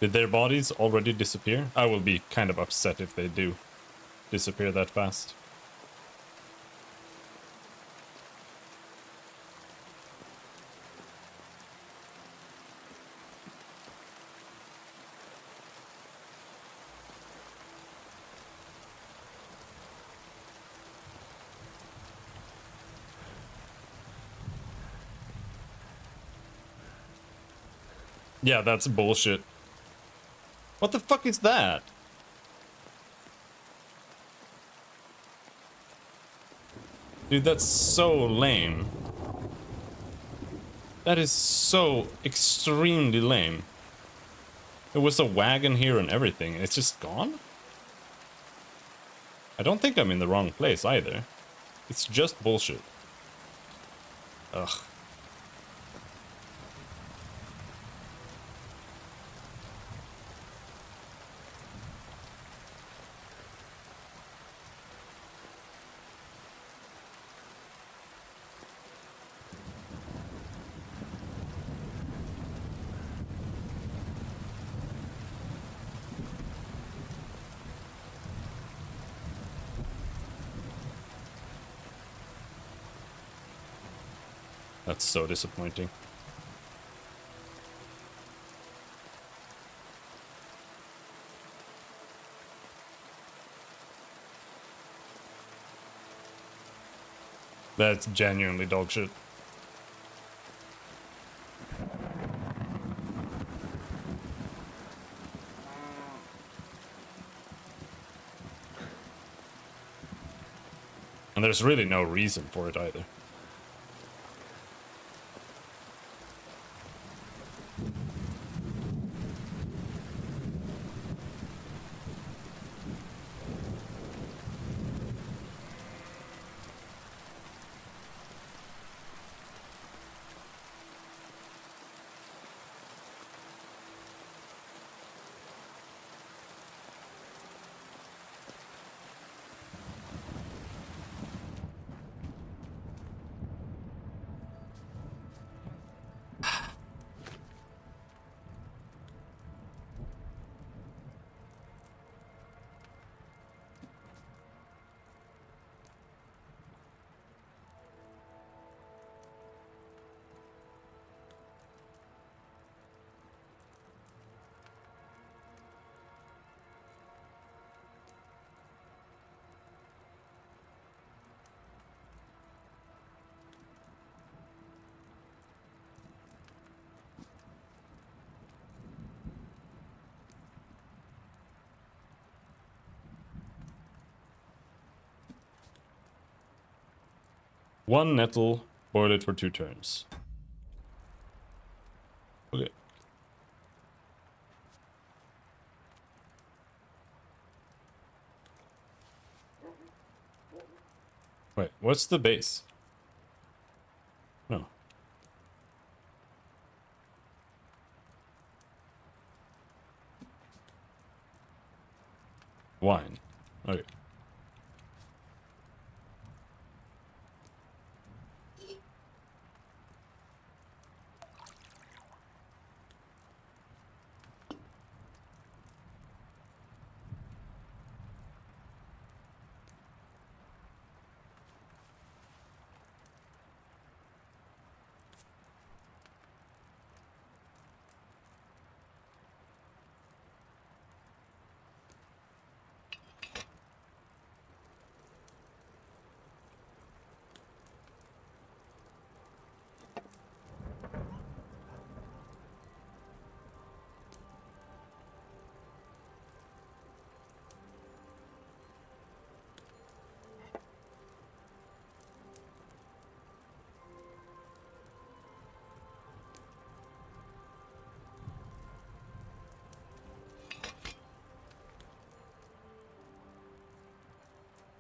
Did their bodies already disappear? I will be kind of upset if they do disappear that fast. Yeah, that's bullshit. What the fuck is that? Dude, that's so lame. That is so extremely lame. There was a wagon here and everything, and it's just gone? I don't think I'm in the wrong place either. It's just bullshit. Ugh. That's so disappointing. That's genuinely dog shit. And there's really no reason for it either. One nettle, boil it for 2 turns. Okay. Wait, what's the base? No. Wine. Okay.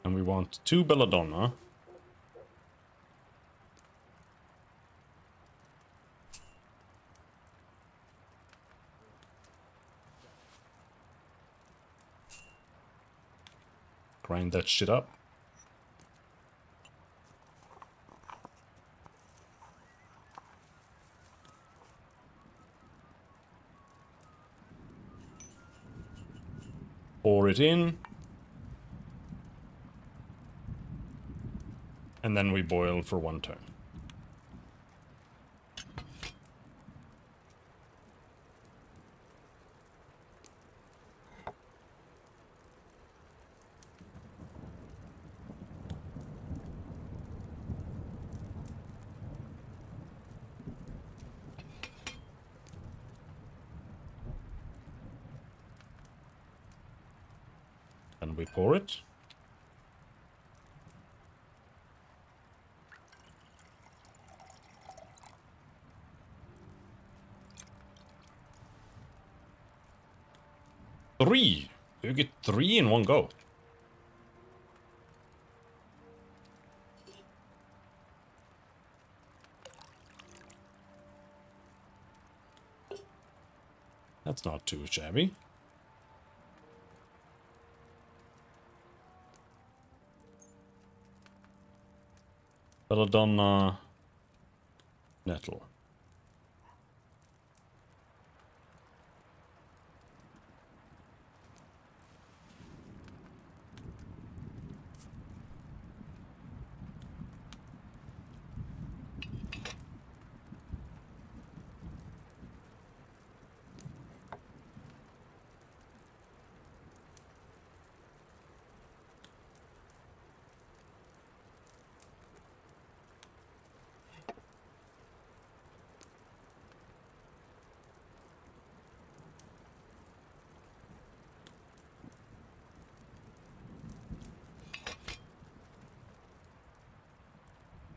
And we want 2 belladonna. Grind that shit up. Pour it in. And then we boil for 1 turn. And we pour it. 3! You get 3 in one go. That's not too shabby. Belladonna nettle.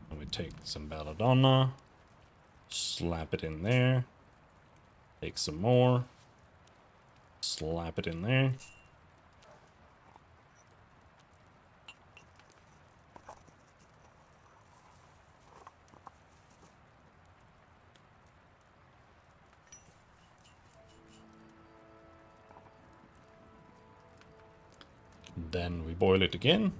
And we take some belladonna, slap it in there, take some more, slap it in there. Then we boil it again.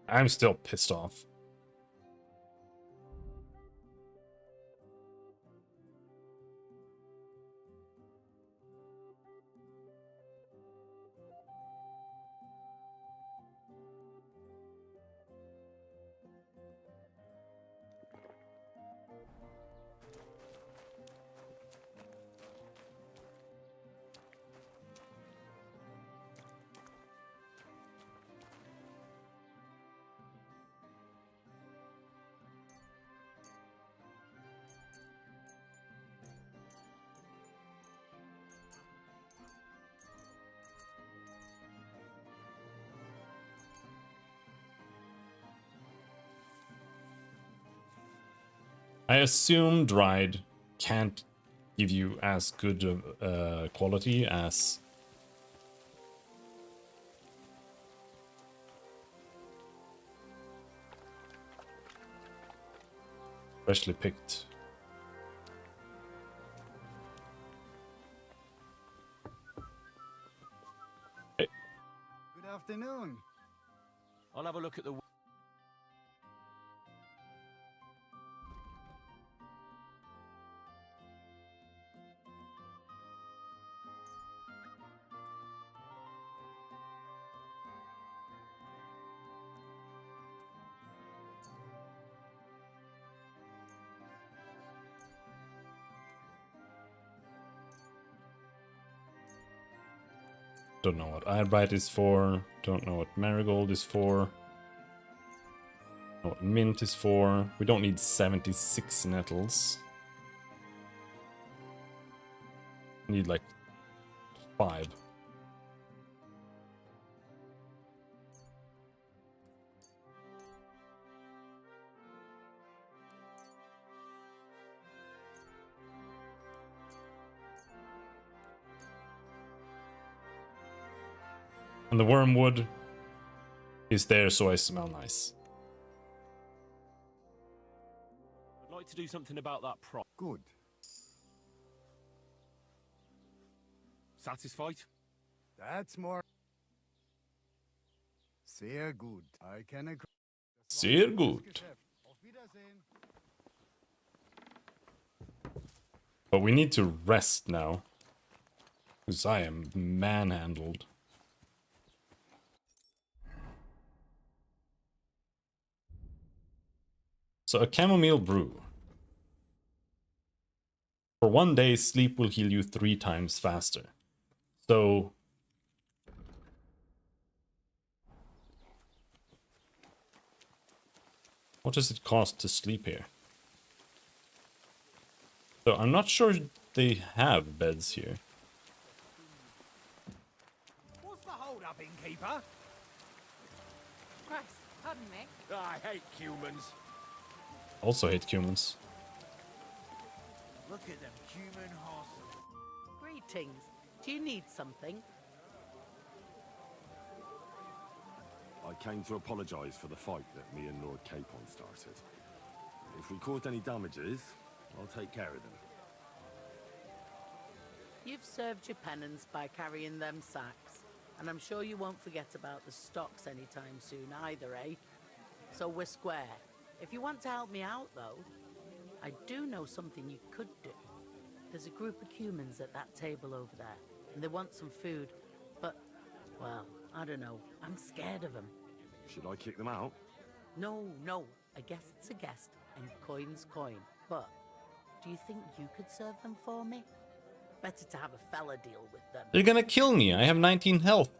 I'm still pissed off. I assume dried can't give you as good of quality as freshly picked. Hey. Good afternoon. I'll have a look at the... Don't know what Eyebright is for. Don't know what Marigold is for. Don't know what Mint is for. We don't need 76 nettles. We need like 5. And the wormwood is there so I smell nice. I'd like to do something about that prop. Good. Satisfied? That's more. Sehr gut. I can agree. Sehr gut. But we need to rest now. Because I am manhandled. So a chamomile brew. For 1 day, sleep will heal you 3 times faster. So... what does it cost to sleep here? So I'm not sure they have beds here. What's the hold up, innkeeper? Christ, pardon me. I hate humans. Also hate humans. Look at them human horses. Greetings. Do you need something? I came to apologise for the fight that me and Lord Capon started. If we caused any damages, I'll take care of them. You've served your penance by carrying them sacks, and I'm sure you won't forget about the stocks anytime soon either, eh? So we're square. If you want to help me out, though, I do know something you could do. There's a group of humans at that table over there, and they want some food, but, well, I don't know. I'm scared of them. Should I kick them out? No, a guest's a guest, and coin's coin. But, do you think you could serve them for me? Better to have a fella deal with them. They're gonna kill me. I have 19 health.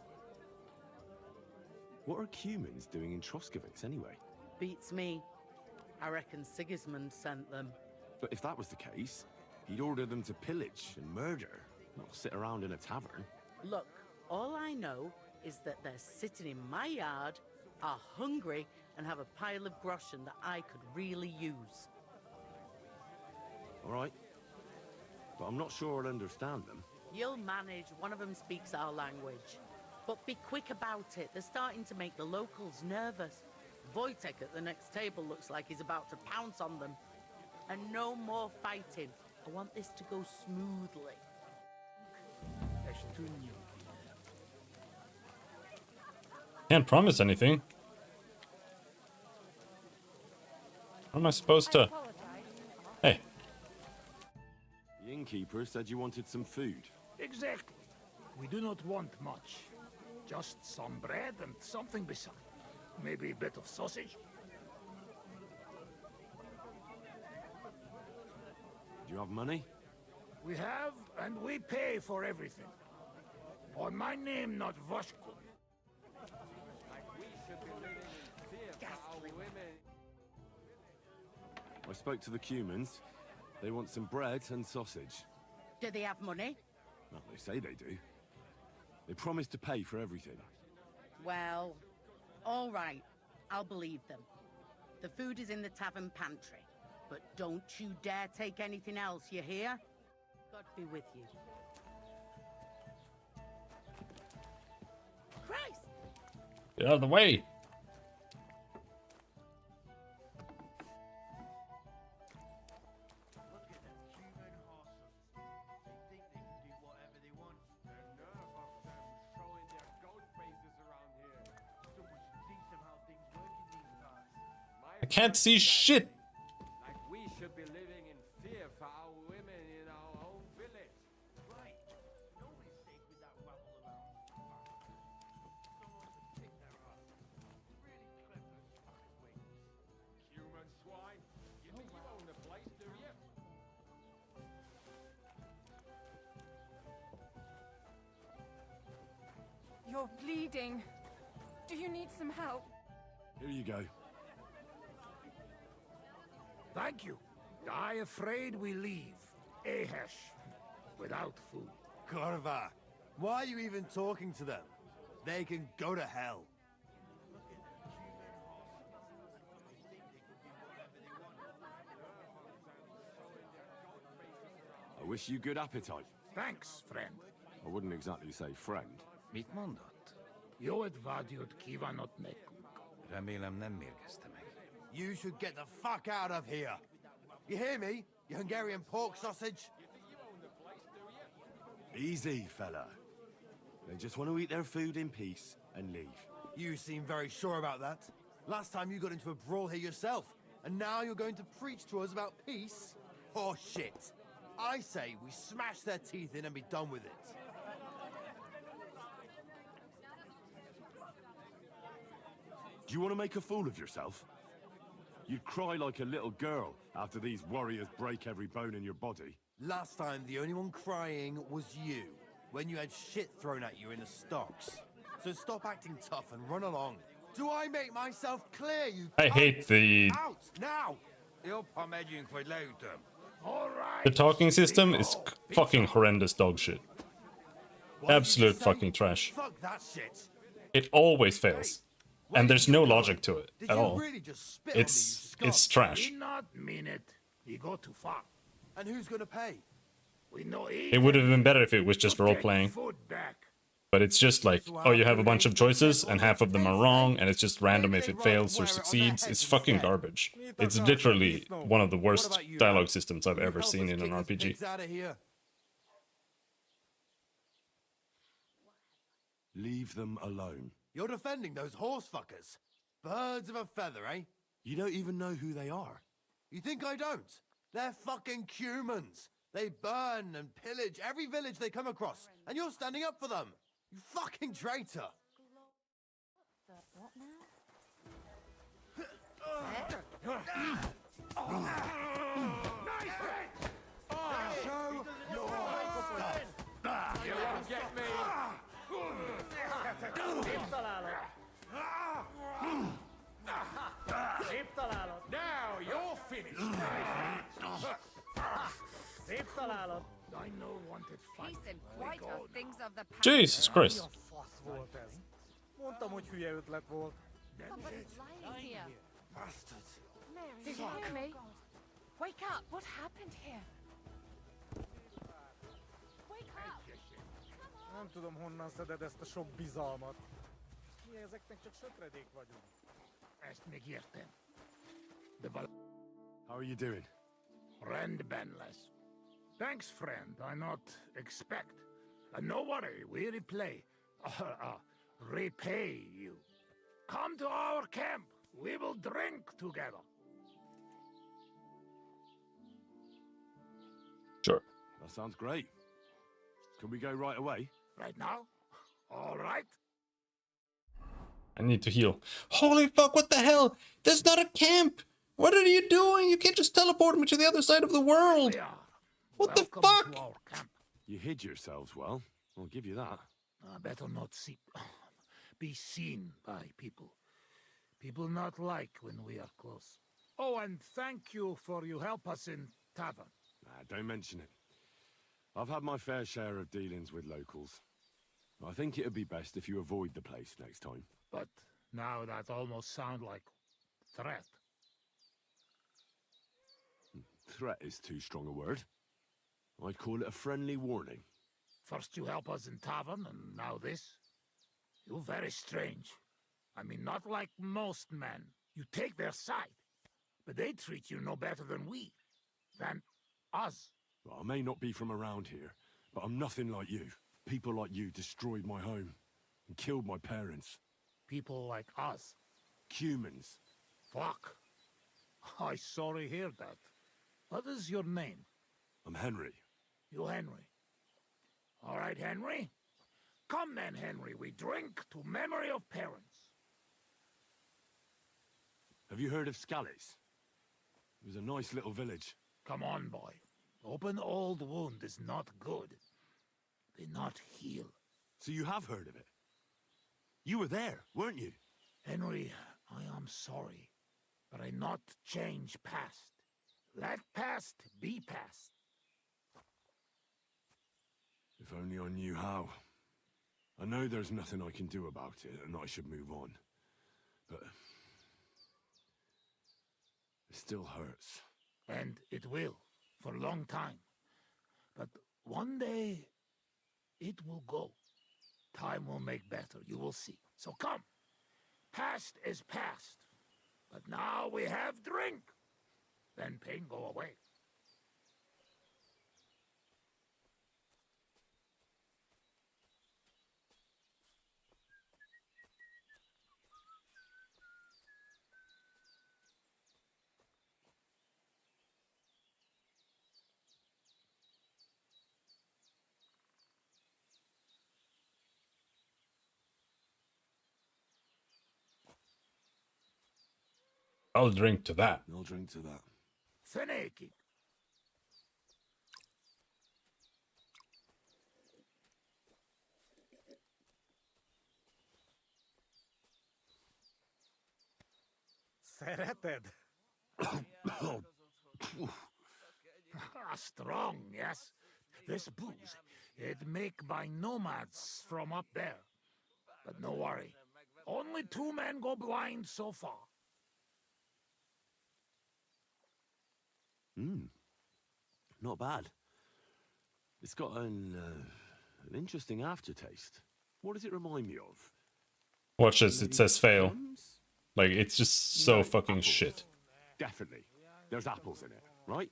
What are humans doing in Troskovic anyway? Beats me. I reckon Sigismund sent them. But if that was the case, he'd order them to pillage and murder, not sit around in a tavern. Look, all I know is that they're sitting in my yard, are hungry, and have a pile of groschen that I could really use. All right. But I'm not sure I'll understand them. You'll manage. One of them speaks our language. But be quick about it. They're starting to make the locals nervous. Wojtek at the next table looks like he's about to pounce on them. And no more fighting. I want this to go smoothly. Can't promise anything. How am I supposed to... Hey. The innkeeper said you wanted some food. Exactly. We do not want much. Just some bread and something beside. Maybe a bit of sausage. Do you have money? We have, and we pay for everything. On my name, not Voshko. I spoke to the Cumans. They want some bread and sausage. Do they have money? Well, they say they do. They promised to pay for everything. Well, all right. I'll believe them. The food is in the tavern pantry. But don't you dare take anything else, you hear? God be with you. Christ! Get out of the way! I can't see shit! Like we should be living in fear for our women in our own village. Right. No mistake with that rabble around. Someone to kick their ass. Really clever fucking wings. Human swine. You think you own the place, do you? You're bleeding. Do you need some help? Here you go. Thank you. I afraid we leave. Ahesh. Without food. Korva, why are you even talking to them? They can go to hell. I wish you good appetite. Thanks, friend. I wouldn't exactly say friend. Mitmondot. Joet vadiot kivanot nekuk. You should get the fuck out of here. You hear me, you Hungarian pork sausage? Easy, fella. They just want to eat their food in peace and leave. You seem very sure about that. Last time you got into a brawl here yourself, and now you're going to preach to us about peace? Oh shit. I say we smash their teeth in and be done with it. Do you want to make a fool of yourself? You'd cry like a little girl after these warriors break every bone in your body. Last time, the only one crying was you, when you had shit thrown at you in the stocks. So stop acting tough and run along. Do I make myself clear, you I hate the Out, now! Upp har medjing för låten. the talking system is fucking horrendous dog shit. Absolute fucking trash. Fuck that shit. It always fails. And there's no logic to it Did at you all. really just spit on me, you It's scum? trash. We not mean it. We go too far. And who's gonna pay? We know It would have been better if it was just role playing. food back. But it's just like, oh, you have a bunch of choices and half of them are wrong, and it's just random if it fails or succeeds. It's fucking garbage. It's literally one of the worst dialogue systems I've ever seen in an RPG. Out of here. Leave them alone. You're defending those horse fuckers. Birds of a feather, eh? You don't even know who they are. You think I don't? They're fucking humans. They burn and pillage every village they come across, and you're standing up for them. You fucking traitor. What now? Show your stuff. You won't get me. Now you're finished. I know wanted fight. Peace and quiet are things of the past. Jesus Christ. Mondtam, hogy hülye ötlet volt. Somebody's lying here. Bastards. Did you hear me? Wake up! What happened here? Wake up! Nem tudom, honnan szeded ezt a sok bizalmat. Mi ezeknek csak söpredék vagyunk. Ezt még értem. How are you doing? Rendbenless. Thanks, friend. I not expect. No worry, we repay you. Come to our camp. We will drink together. Sure. That sounds great. Can we go right away? Right now? All right. I need to heal. Holy fuck, what the hell? There's not a camp! What are you doing? You can't just teleport me to the other side of the world! What the fuck? To our camp. You hid yourselves well. I'll give you that. Better not be seen by people. People not like when we are close. Oh, and thank you for you help us in tavern. Nah, don't mention it. I've had my fair share of dealings with locals. I think it'd be best if you avoid the place next time. But now that almost sound like threat. Threat is too strong a word. I'd call it a friendly warning. First you help us in tavern, and now this? You're very strange. I mean, not like most men. You take their side. But they treat you no better than we. Than us. Well, I may not be from around here, but I'm nothing like you. People like you destroyed my home and killed my parents. People like us. Humans. Fuck. I sorry hear that. What is your name? I'm Henry. You Henry. All right, Henry. Come then, Henry. We drink to memory of parents. Have you heard of Scallis? It was a nice little village. Come on, boy. Open old wound is not good. They not heal. So you have heard of it? You were there, weren't you? Henry, I am sorry, but I not change past. Let past be past. If only I knew how. I know there's nothing I can do about it, and I should move on. But it still hurts. And it will, for a long time. But one day, it will go. Time will make better, you will see. So come. Past is past. But now we have drink. Then pain go away. I'll drink to that. I'll drink to that. Feneki. Sereted. Strong, yes. This booze, it make by nomads from up there. But no worry. Only 2 men go blind so far. Not bad. It's got an interesting aftertaste. What does it remind me of? Watch this, it says fail. Like, it's just so fucking shit. Definitely. There's apples in it, right?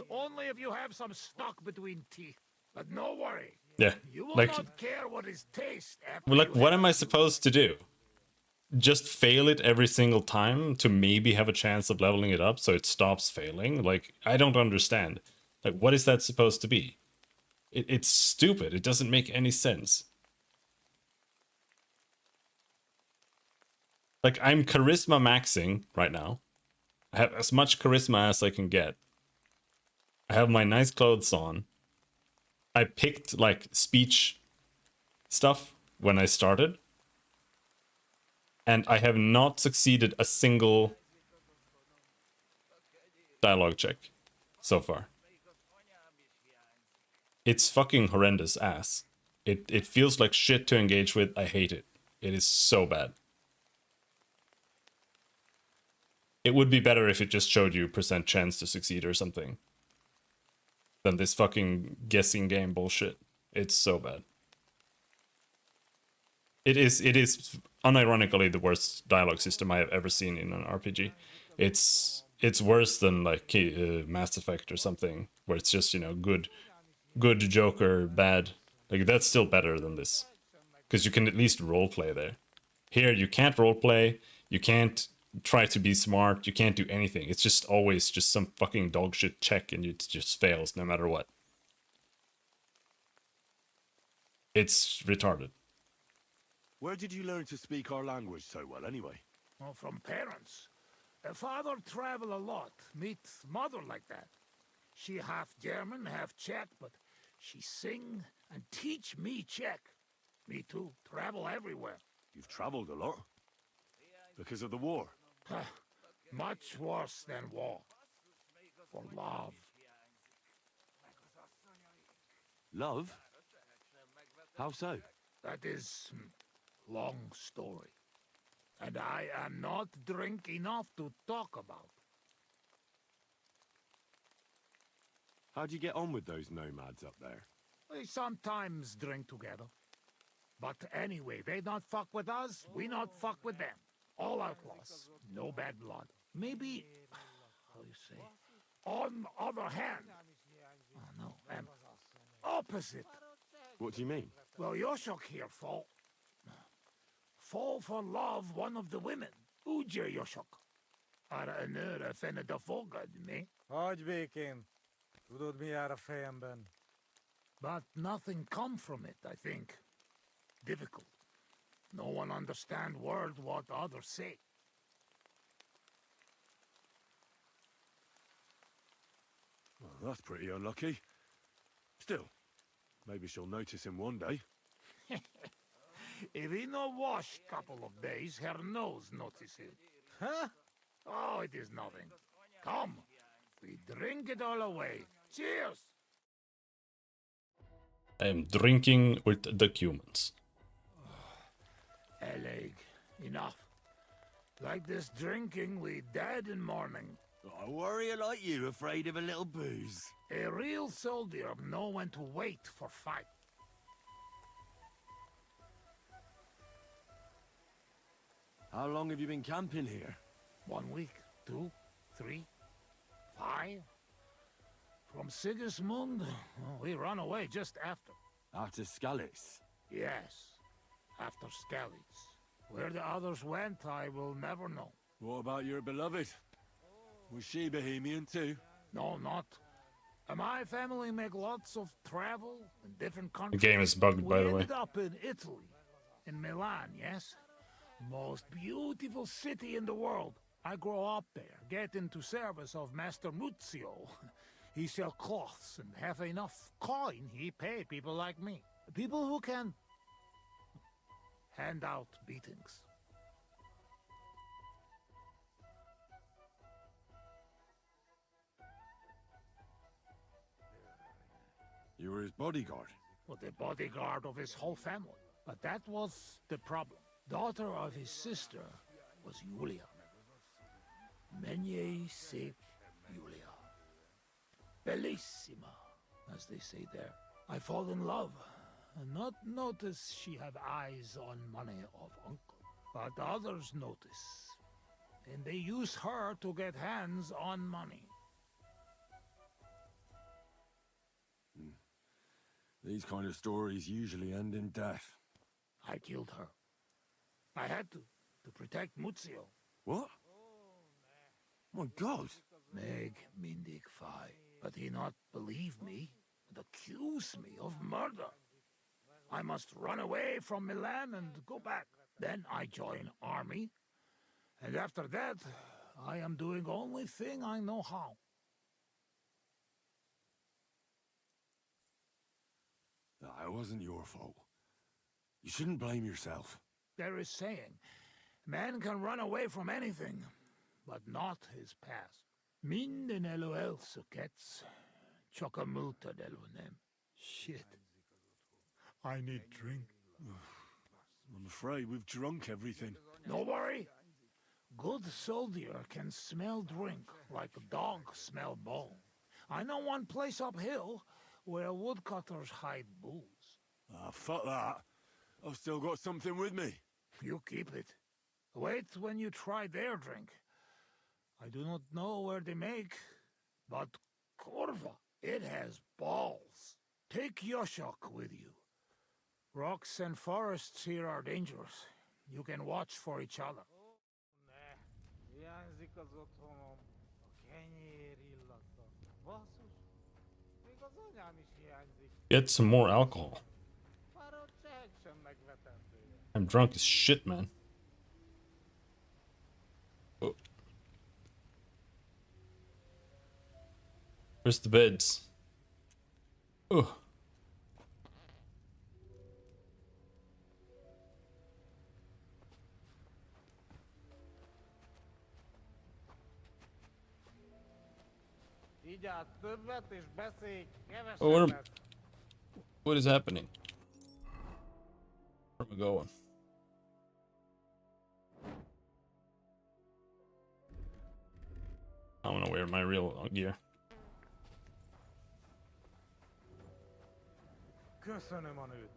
Only if you have some stuck between teeth. But no worry. Yeah, You will like, not care what is taste after well, like, you what have am I supposed to do? Just fail it every single time to maybe have a chance of leveling it up so it stops failing? Like, I don't understand. Like, what is that supposed to be? It's stupid. It doesn't make any sense. Like, I'm charisma maxing right now. I have as much charisma as I can get. I have my nice clothes on. I picked, like, speech stuff when I started. And I have not succeeded a single dialogue check so far. It's fucking horrendous ass. It feels like shit to engage with. I hate it. It is so bad. It would be better if it just showed you % chance to succeed or something than this fucking guessing game bullshit. It's so bad. It is unironically the worst dialogue system I have ever seen in an RPG. It's worse than like Mass Effect or something, where it's just, you know, good Joker, bad. Like, that's still better than this, because you can at least roleplay there. Here you can't roleplay, you can't try to be smart, you can't do anything. It's just always just some fucking dog shit check and it just fails no matter what. It's retarded. Where did you learn to speak our language so well, anyway? Well, from parents. Father travel a lot. Meet mother like that. She half German, half Czech, but she sing and teach me Czech. Me too. Travel everywhere. You've traveled a lot. Because of the war. Much worse than war. For love. Love? How so? That is long story. And I am not drink enough to talk about. How'd you get on with those nomads up there? We sometimes drink together. But anyway, they not fuck with us, we not fuck with them. All outlaws, no bad blood. Maybe, how do you say, on other hand, oh no, opposite. What do you mean? Well, Yoshok here fall for love one of the women. Ujer Yoshok. Ara enöre fenne de fogad me. Hardbeking. Du doet me out of fan ben. But nothing come from it, I think. Difficult. No one understand word what others say. Well, that's pretty unlucky. Still, maybe she'll notice him one day. If he no wash couple of days, her nose notice it. Huh? Oh, it is nothing. Come, we drink it all away. Cheers! I am drinking with the humans. Eleg, enough. Like this drinking, we dead in morning. A warrior like you afraid of a little booze. A real soldier know when to wait for fight. How long have you been camping here? 1 week, 2, 3, 5. From Sigismund, we run away just after. After Skalitz? Yes, after Skalitz. Where the others went, I will never know. What about your beloved? Was she Bohemian too? No, not. My family make lots of travel in different countries. The game is bugged, by the way. We ended up in Italy, in Milan, yes? Most beautiful city in the world. I grow up there, get into service of Master Muzio. He sell cloths and have enough coin he pay people like me. People who can hand out beatings. You were his bodyguard? Well, the bodyguard of his whole family. But that was the problem. Daughter of his sister was Julia. Menier se Julia. Bellissima, as they say there. I fall in love, and not notice she have eyes on money of uncle. But others notice, and they use her to get hands on money. These kind of stories usually end in death. I killed her. I had to protect Muzio. What? My God! Meg mindig fai, but he not believe me and accuse me of murder. I must run away from Milan and go back. Then I join army, and after that, I am doing only thing I know how. It wasn't your fault. You shouldn't blame yourself. There is saying, man can run away from anything, but not his past. Minden LOL sukkets, chokamulta delunem. Shit. I need drink. I'm afraid we've drunk everything. No worry. Good soldier can smell drink like a dog smell bone. I know one place uphill where woodcutters hide booze. Ah, fuck that. I've still got something with me. You keep it. Wait when you try their drink. I do not know where they make, but Corva, it has balls. Take Yoshok with you. Rocks and forests here are dangerous. You can watch for each other. Get some more alcohol. I'm drunk as shit, man. Oh. Where's the beds? Oh. Oh, what is happening? Where am I going? I want to wear my real gear. Köszönöm a nőt.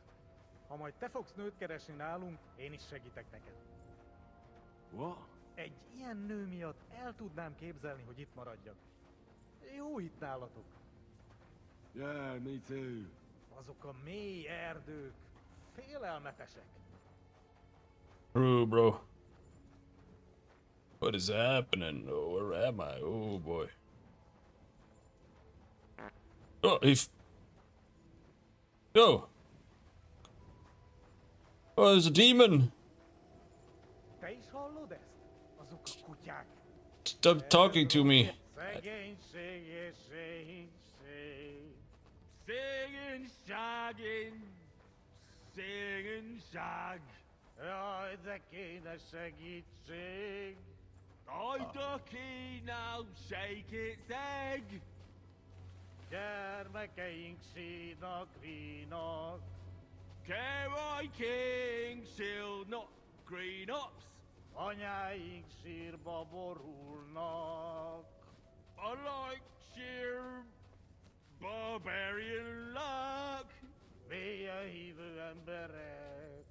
Ha majd te fogsz nőt keresni nálunk, én is segítek neked. What? Egy ilyen nő miatt el tudnám képzelni, hogy itt maradjak. Jó itt nálatok. Yeah, me too. Azok a mély erdők félelmetesek. True, bro. What is happening? Oh, where am I? Oh boy. Oh, oh, there's a demon. Te is hallod ezt? Azok a kutyák. Stop talking to me. Szegénység és szegénység. Szegényság. Jaj, de kéne segítség. Ajda kínál, shake its egg. Gyermekeink sínak, rínak. Carey King, she'll not green ups. Anyáink sírba borulnak. I like sheer barbarian luck. Mélyen hívő emberek.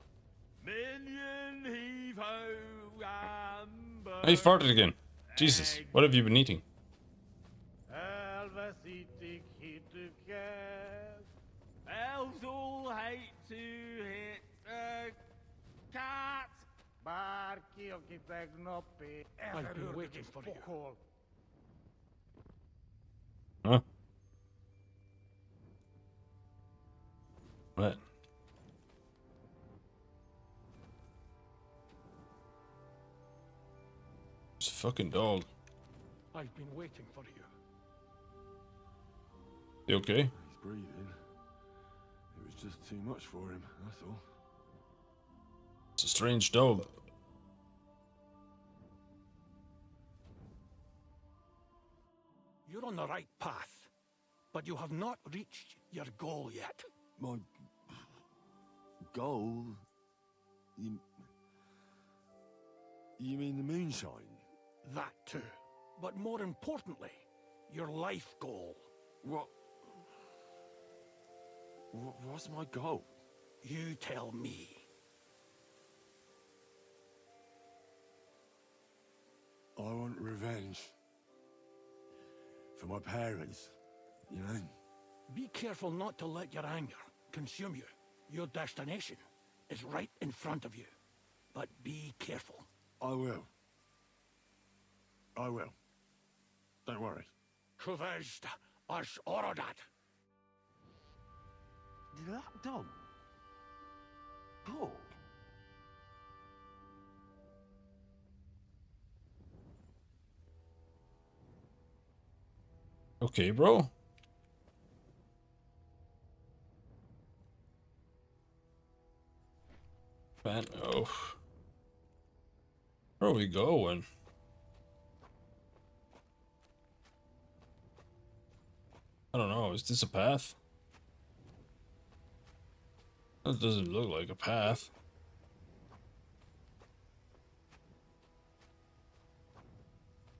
Minion heave-ho amber. I farted again. Jesus, what have you been eating? Elveszítik hitüket. Elves all hate to hit a cat. Bárki, aki tegnap elverődött és pokol. Huh? What? It's a fucking dog. I've been waiting for you. You okay? He's breathing. It was just too much for him, that's all. It's a strange dog. You're on the right path, but you have not reached your goal yet. My goal? You mean the moonshine? That too. But more importantly, your life goal. What's my goal? You tell me. I want revenge. For my parents, you know? Be careful not to let your anger consume you. Your destination is right in front of you. But be careful. I will. I will. Don't worry. Kuvest as Orodat. Did that dog talk? Okay, bro. Man, oh. Where are we going? I don't know. Is this a path? That doesn't look like a path.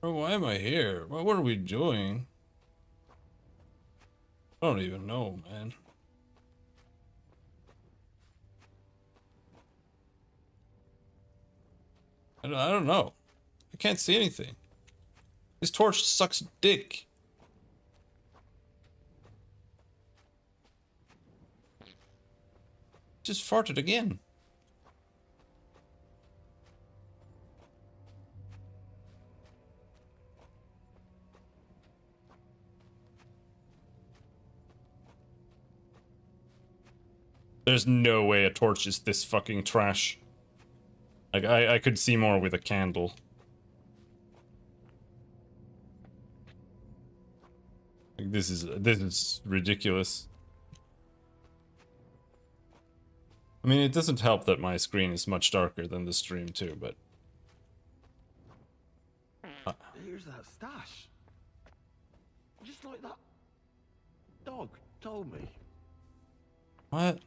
Bro, why am I here? What are we doing? I don't even know, man. I don't know. I can't see anything. This torch sucks dick. Just farted again. There's no way a torch is this fucking trash. Like, I could see more with a candle. Like, this is ridiculous. I mean, it doesn't help that my screen is much darker than the stream too, but... Here's that stash. Just like that dog told me. What?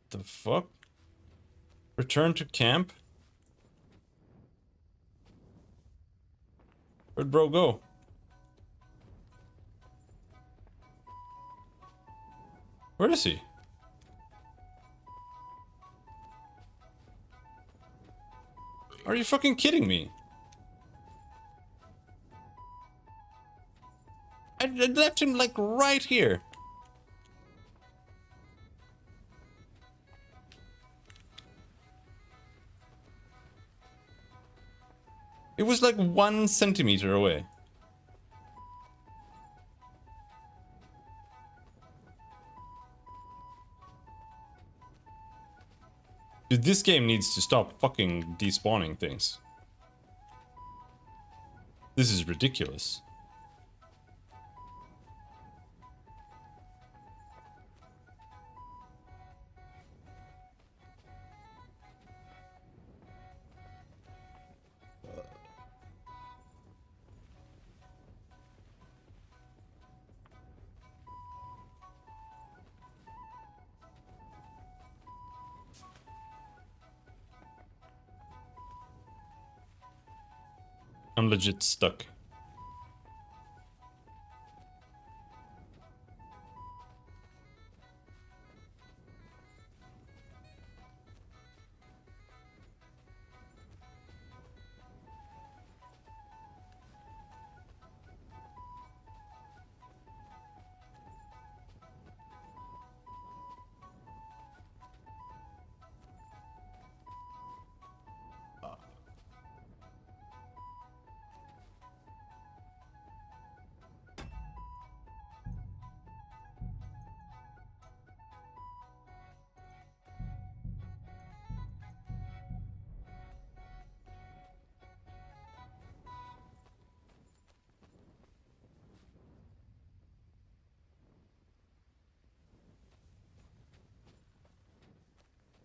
The fuck? Return to camp? Where'd bro go? Where is he? Are you fucking kidding me? I left him like right here. It was like 1 centimeter away. Dude, this game needs to stop fucking despawning things. This is ridiculous. I'm legit stuck.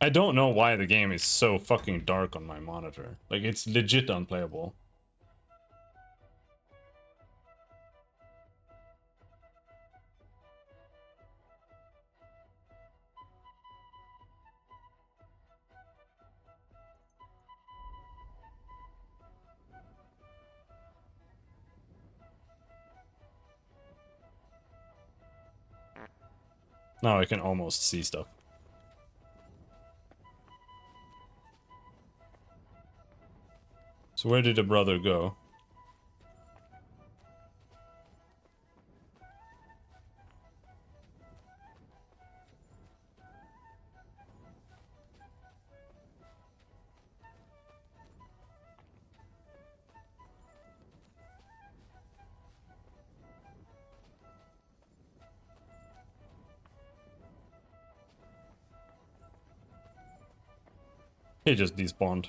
I don't know why the game is so fucking dark on my monitor. Like, it's legit unplayable. Now I can almost see stuff. So where did the brother go? He just despawned.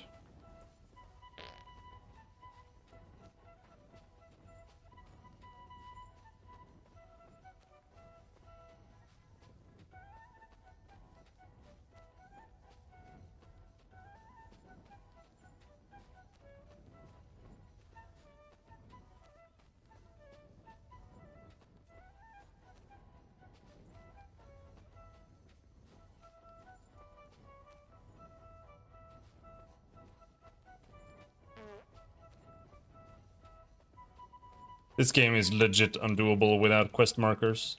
This game is legit undoable without quest markers.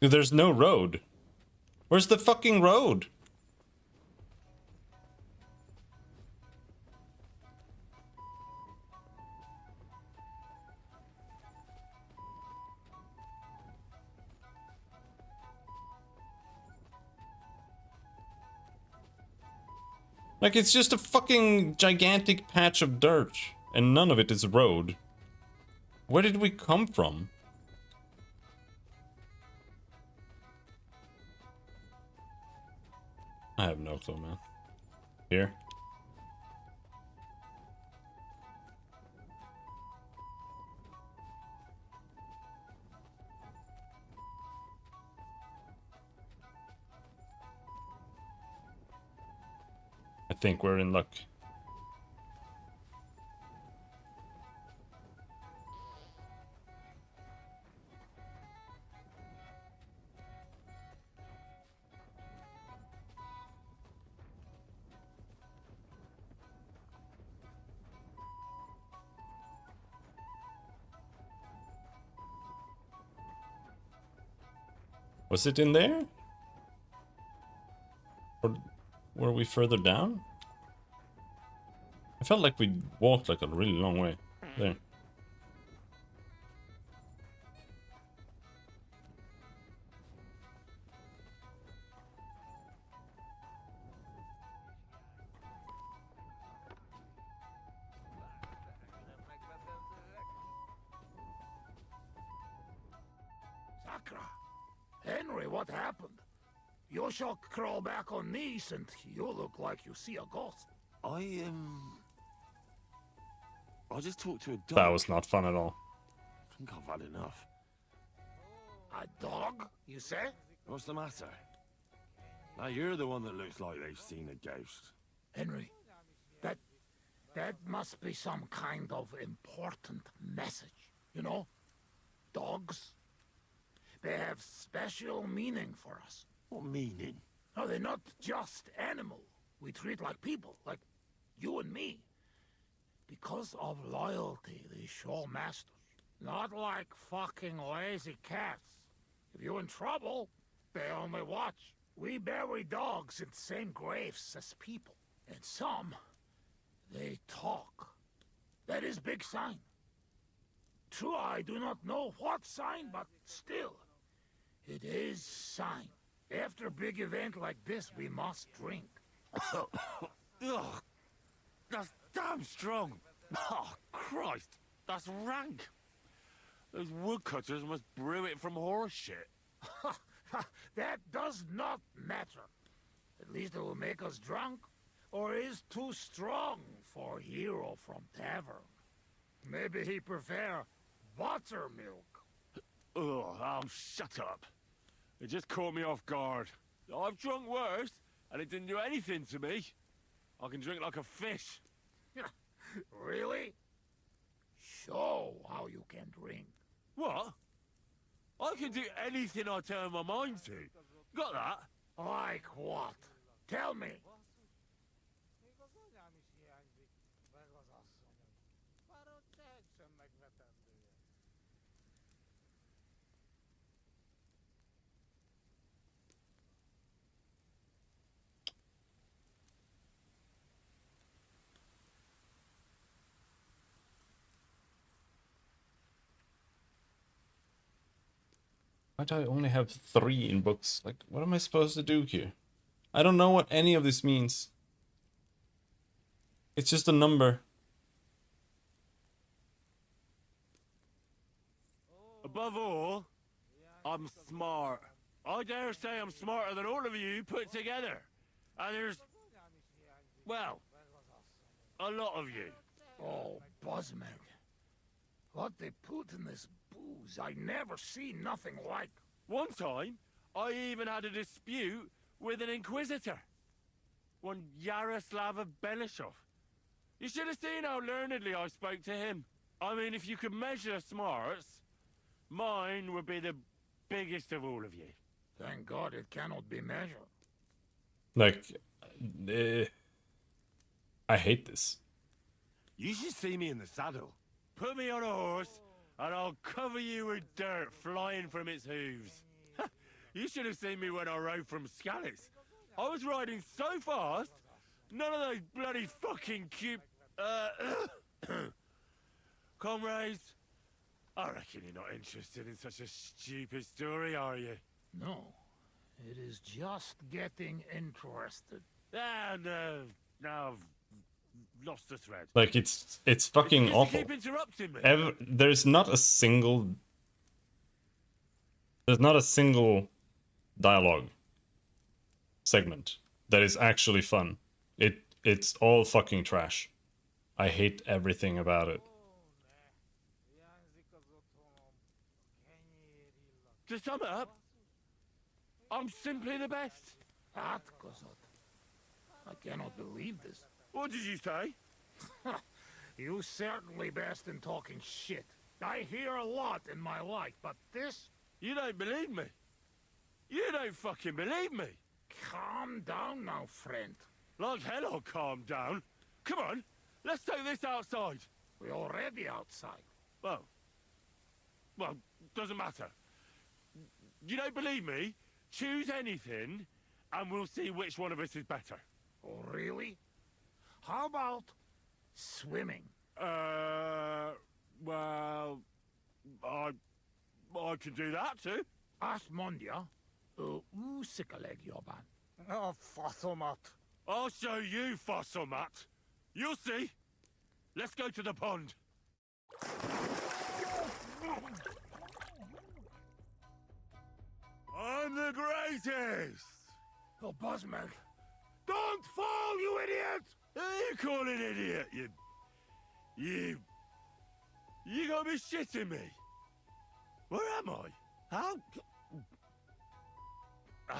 Dude, there's no road. Where's the fucking road? Like, it's just a fucking gigantic patch of dirt, and none of it is a road. Where did we come from? I have no clue, man. Here? I think we're in luck. Was it in there? Or were we further down? I felt like we walked like a really long way. There. Sakra! Henry, what happened? You shall crawl back on knees and you look like you see a ghost. I just talked to a dog. That was not fun at all. I think I've had enough. A dog, you say? What's the matter? Now you're the one that looks like they've seen a ghost. Henry, that must be some kind of important message. You know? Dogs. They have special meaning for us. What meaning? No, they're not just animal. We treat like people, like you and me. Because of loyalty, they show masters. Not like fucking lazy cats. If you're in trouble, they only watch. We bury dogs in the same graves as people. And some, they talk. That is big sign. True, I do not know what sign, but still, it is sign. After a big event like this, we must drink. Ugh, that's damn strong. Oh, Christ, that's rank. Those woodcutters must brew it from horse shit. That does not matter. At least it will make us drunk. or is too strong for hero from tavern. Maybe he prefer buttermilk. Ugh, oh, shut up. It just caught me off guard. I've drunk worse, and it didn't do anything to me. I can drink like a fish. Really? Show how you can drink. What? I can do anything I turn my mind to. Got that? Like what? Tell me. Why do I only have 3 in books? Like, what am I supposed to do here? I don't know what any of this means. It's just a number. Above all, I'm smart. I dare say I'm smarter than all of you put together. And there's, well, a lot of you. Oh, Buzzman. What they put in this booze, I never seen nothing like. One time, I even had a dispute with an inquisitor. One Yaroslav of Benishov. You should have seen how learnedly I spoke to him. I mean, if you could measure smarts, mine would be the biggest of all of you. Thank God it cannot be measured. Like, I hate this. You should see me in the saddle. Put me on a horse, and I'll cover you with dirt flying from its hooves. You should have seen me when I rode from Skalitz. I was riding so fast, none of those bloody fucking cute... Comrades, I reckon you're not interested in such a stupid story, are you? No, it is just getting interested. Ah, no, I've lost the thread. Like, it's fucking You awful. keep interrupting me. There's not a single dialogue segment that is actually fun. It's all fucking trash. I hate everything about it. To sum it up, I'm simply the best. That, Kozot. I cannot believe this. What did you say? You certainly best in talking shit. I hear a lot in my life, but this... You don't believe me. You don't fucking believe me. Calm down now, friend. Like hell I'll calm down. Come on, let's take this outside. We're already outside. Well, doesn't matter. You don't believe me? Choose anything, and we'll see which one of us is better. Oh, really? How about swimming? Well, I can do that too. Asmondia, usikaleg joban. Oh, Fossilmut. I'll show you, Fossilmut. You'll see. Let's go to the pond. I'm the greatest! Oh, Buzzmeg. Don't fall, you idiot! Who you call an idiot, You gotta be shitting me. Where am I? How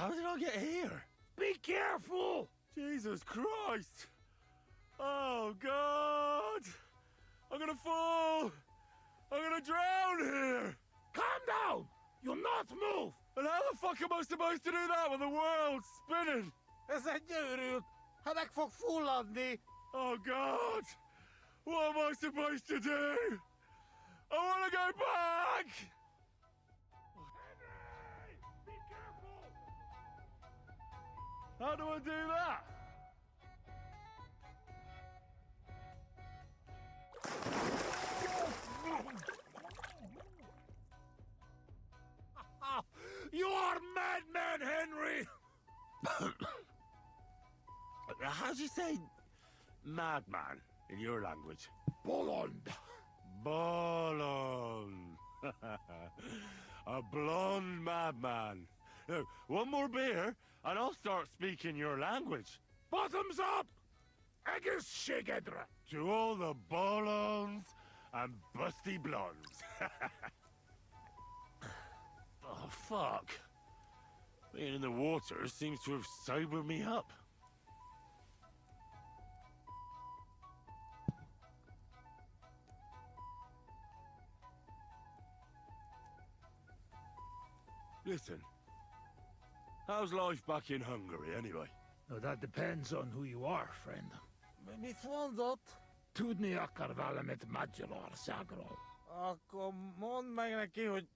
did I get here? Be careful! Jesus Christ! Oh, God! I'm gonna fall! I'm gonna drown here! Calm down! You'll not move! And how the fuck am I supposed to do that when the world's spinning? Ez egy őrült! Ha meg fog fulladni! Oh, God! What am I supposed to do? I wanna go back! Henry! Be careful! How do I do that? You are madman, Henry! How do you say madman in your language? Bolond. Bolond. A blonde madman. Now, one more beer, and I'll start speaking your language. Bottoms up! Agus Shigedra. To all the ballons and busty blondes. Oh, fuck. Being in the water seems to have sobered me up. Listen, how's life back in Hungary, anyway? Now that depends on who you are, friend. Mit mondod? Tudni akar valamit magyar országról. Akkor mondd meg neki, hogy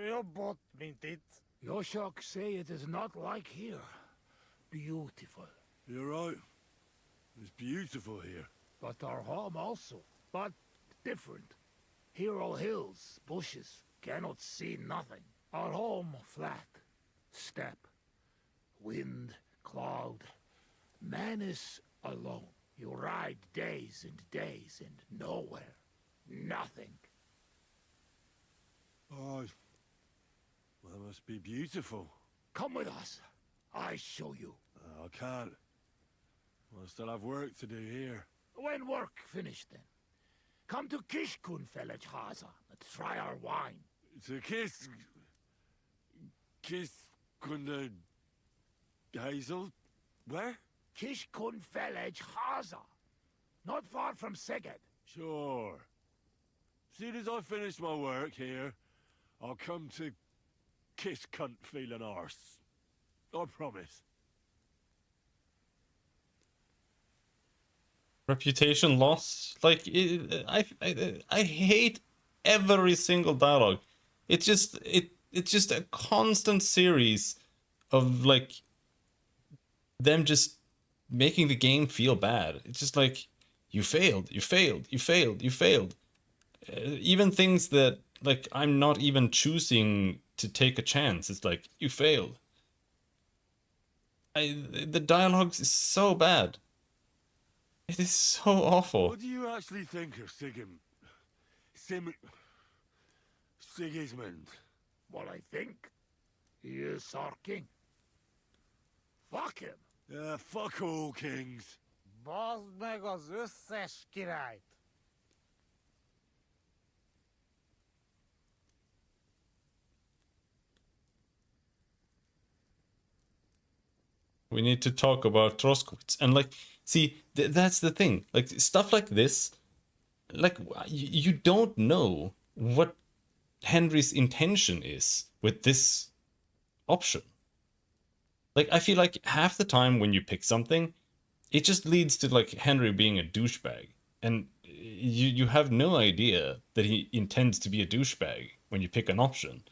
jobb ott, mint itt. Yoshak say it is not like here. Beautiful. You're right. It's beautiful here. But our home also. But different. Here all hills, bushes, cannot see nothing. Our home flat. Steppe. Wind, cloud. Man is alone. You ride days and days and nowhere. Nothing. Oh, well, that must be beautiful. Come with us. I show you. I can't. I still have work to do here. When work finished then. Come to Kishkun Village, Haza, and try our wine. To Kiss Kunda Hazel? Where? Kishkun Village, Haza. Not far from Szeged. Sure. Soon as I finish my work here, I'll come to Kiss Cunt feeling arse. I promise. Reputation lost. Like, I hate every single dialogue. It's just a constant series of like them just making the game feel bad. It's just like, you failed, you failed, you failed, you failed. Even things that like I'm not even choosing to take a chance. It's like, you failed. The dialogue is so bad. It is so awful. What do you actually think of Sigismund? What I think? He is our king. Fuck him. Yeah, fuck all kings. Bazd meg az összes királyt! We need to talk about Troskowitz. And like, see, that's the thing. Like, stuff like this, like, you don't know what Henry's intention is with this option. Like, I feel like half the time when you pick something, it just leads to like Henry being a douchebag. And you have no idea that he intends to be a douchebag when you pick an option.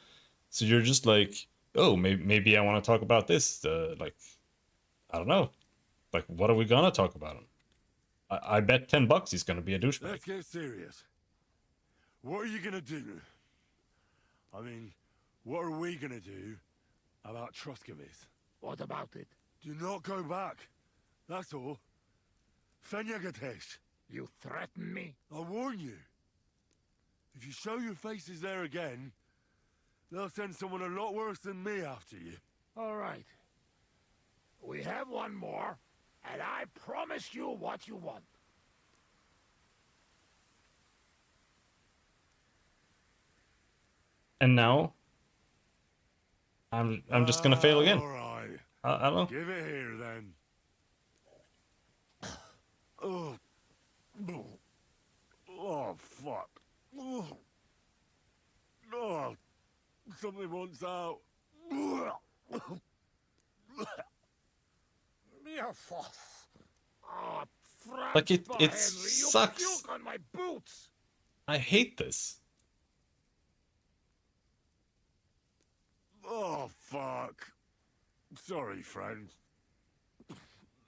So you're just like, oh, maybe I want to talk about this. Like, I don't know. Like, what are we gonna talk about him? I bet $10 he's gonna be a douchebag. Let's get serious. What are you gonna do? I mean, what are we gonna do about Troskowitz? What about it? Do not go back. That's all. Fenyagatesh. You threaten me? I warn you. If you show your faces there again, they'll send someone a lot worse than me after you. All right. We have one more, and I promise you what you want. And now, I'm just gonna fail again. All right. I don't know. Give it here then. Oh. Oh, fuck. Oh. Something wants out. Like it sucks. You puke on my boots. I hate this. Oh, fuck. Sorry, friend.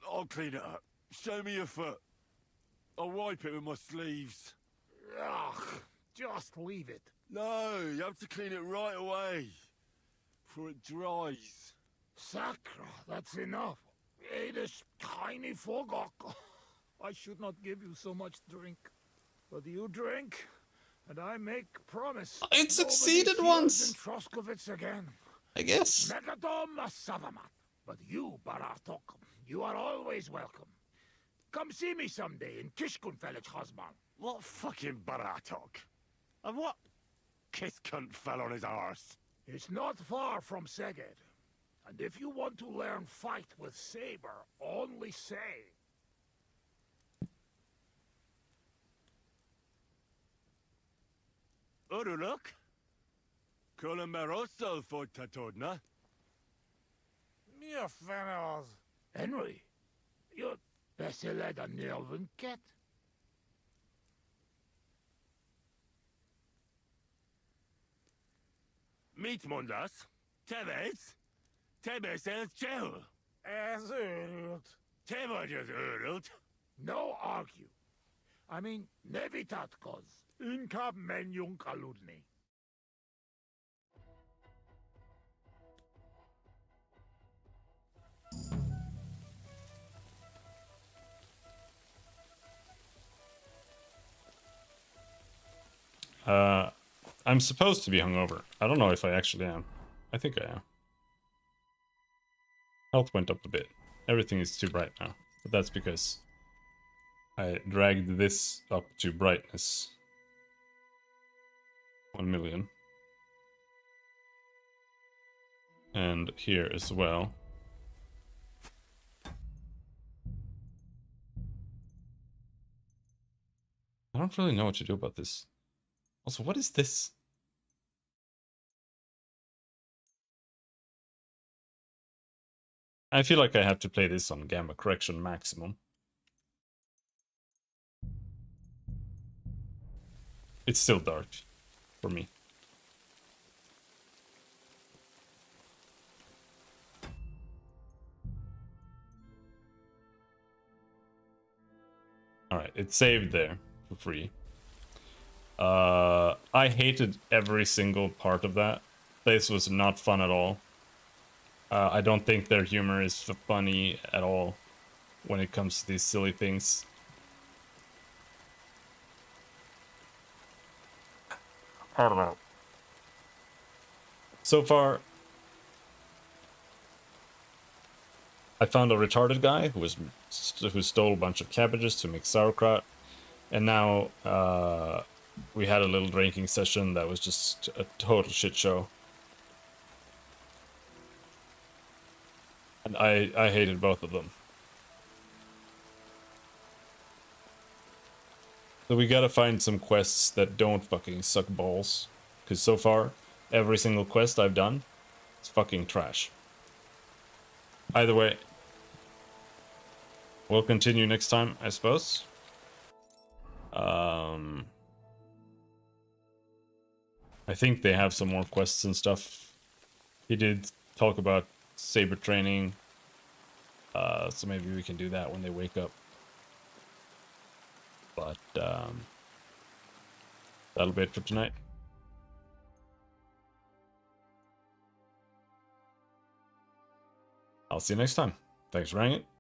I'll clean it up. Show me your foot. I'll wipe it with my sleeves. Ugh, just leave it. No, you have to clean it right away. Before it dries. Sakra, that's enough. Hey, this tiny fogok. I should not give you so much drink. But you drink, and I make promise. It succeeded once. In Troskowitz again. I guess. Megadom Savamat. But you, Baratok, you are always welcome. Come see me someday in Kishkunfelich Hosman. What fucking baratok? And what kiss cunt fell on his arse? It's not far from Szeged. And if you want to learn fight with saber, only say. Uruluk? Kolomeroso for Tatodna? Mia fenos. Henry, you're better led a Nelvin cat. Meet Mundas. Tebes? Tebes els Jehu. As urult. Tebodjas urult. No argue. I mean, nevitatkos. Inkab menjung kaludni. I'm supposed to be hungover. I don't know if I actually am. I think I am. Health went up a bit. Everything is too bright now. But that's because I dragged this up to brightness. 1 million. And here as well. I don't really know what to do about this. Also, what is this? I feel like I have to play this on gamma correction maximum. It's still dark for me. Alright, it's saved there for free. I hated every single part of that. This was not fun at all. I don't think their humor is funny at all when it comes to these silly things. I don't know. So far, I found a retarded guy who stole a bunch of cabbages to make sauerkraut, and now we had a little drinking session that was just a total shit show. And I hated both of them. So we gotta find some quests that don't fucking suck balls. Because so far, every single quest I've done is fucking trash. Either way, we'll continue next time, I suppose. I think they have some more quests and stuff. He did talk about saber training, so maybe we can do that when they wake up. But that'll be it for tonight. I'll see you next time. Thanks for hanging.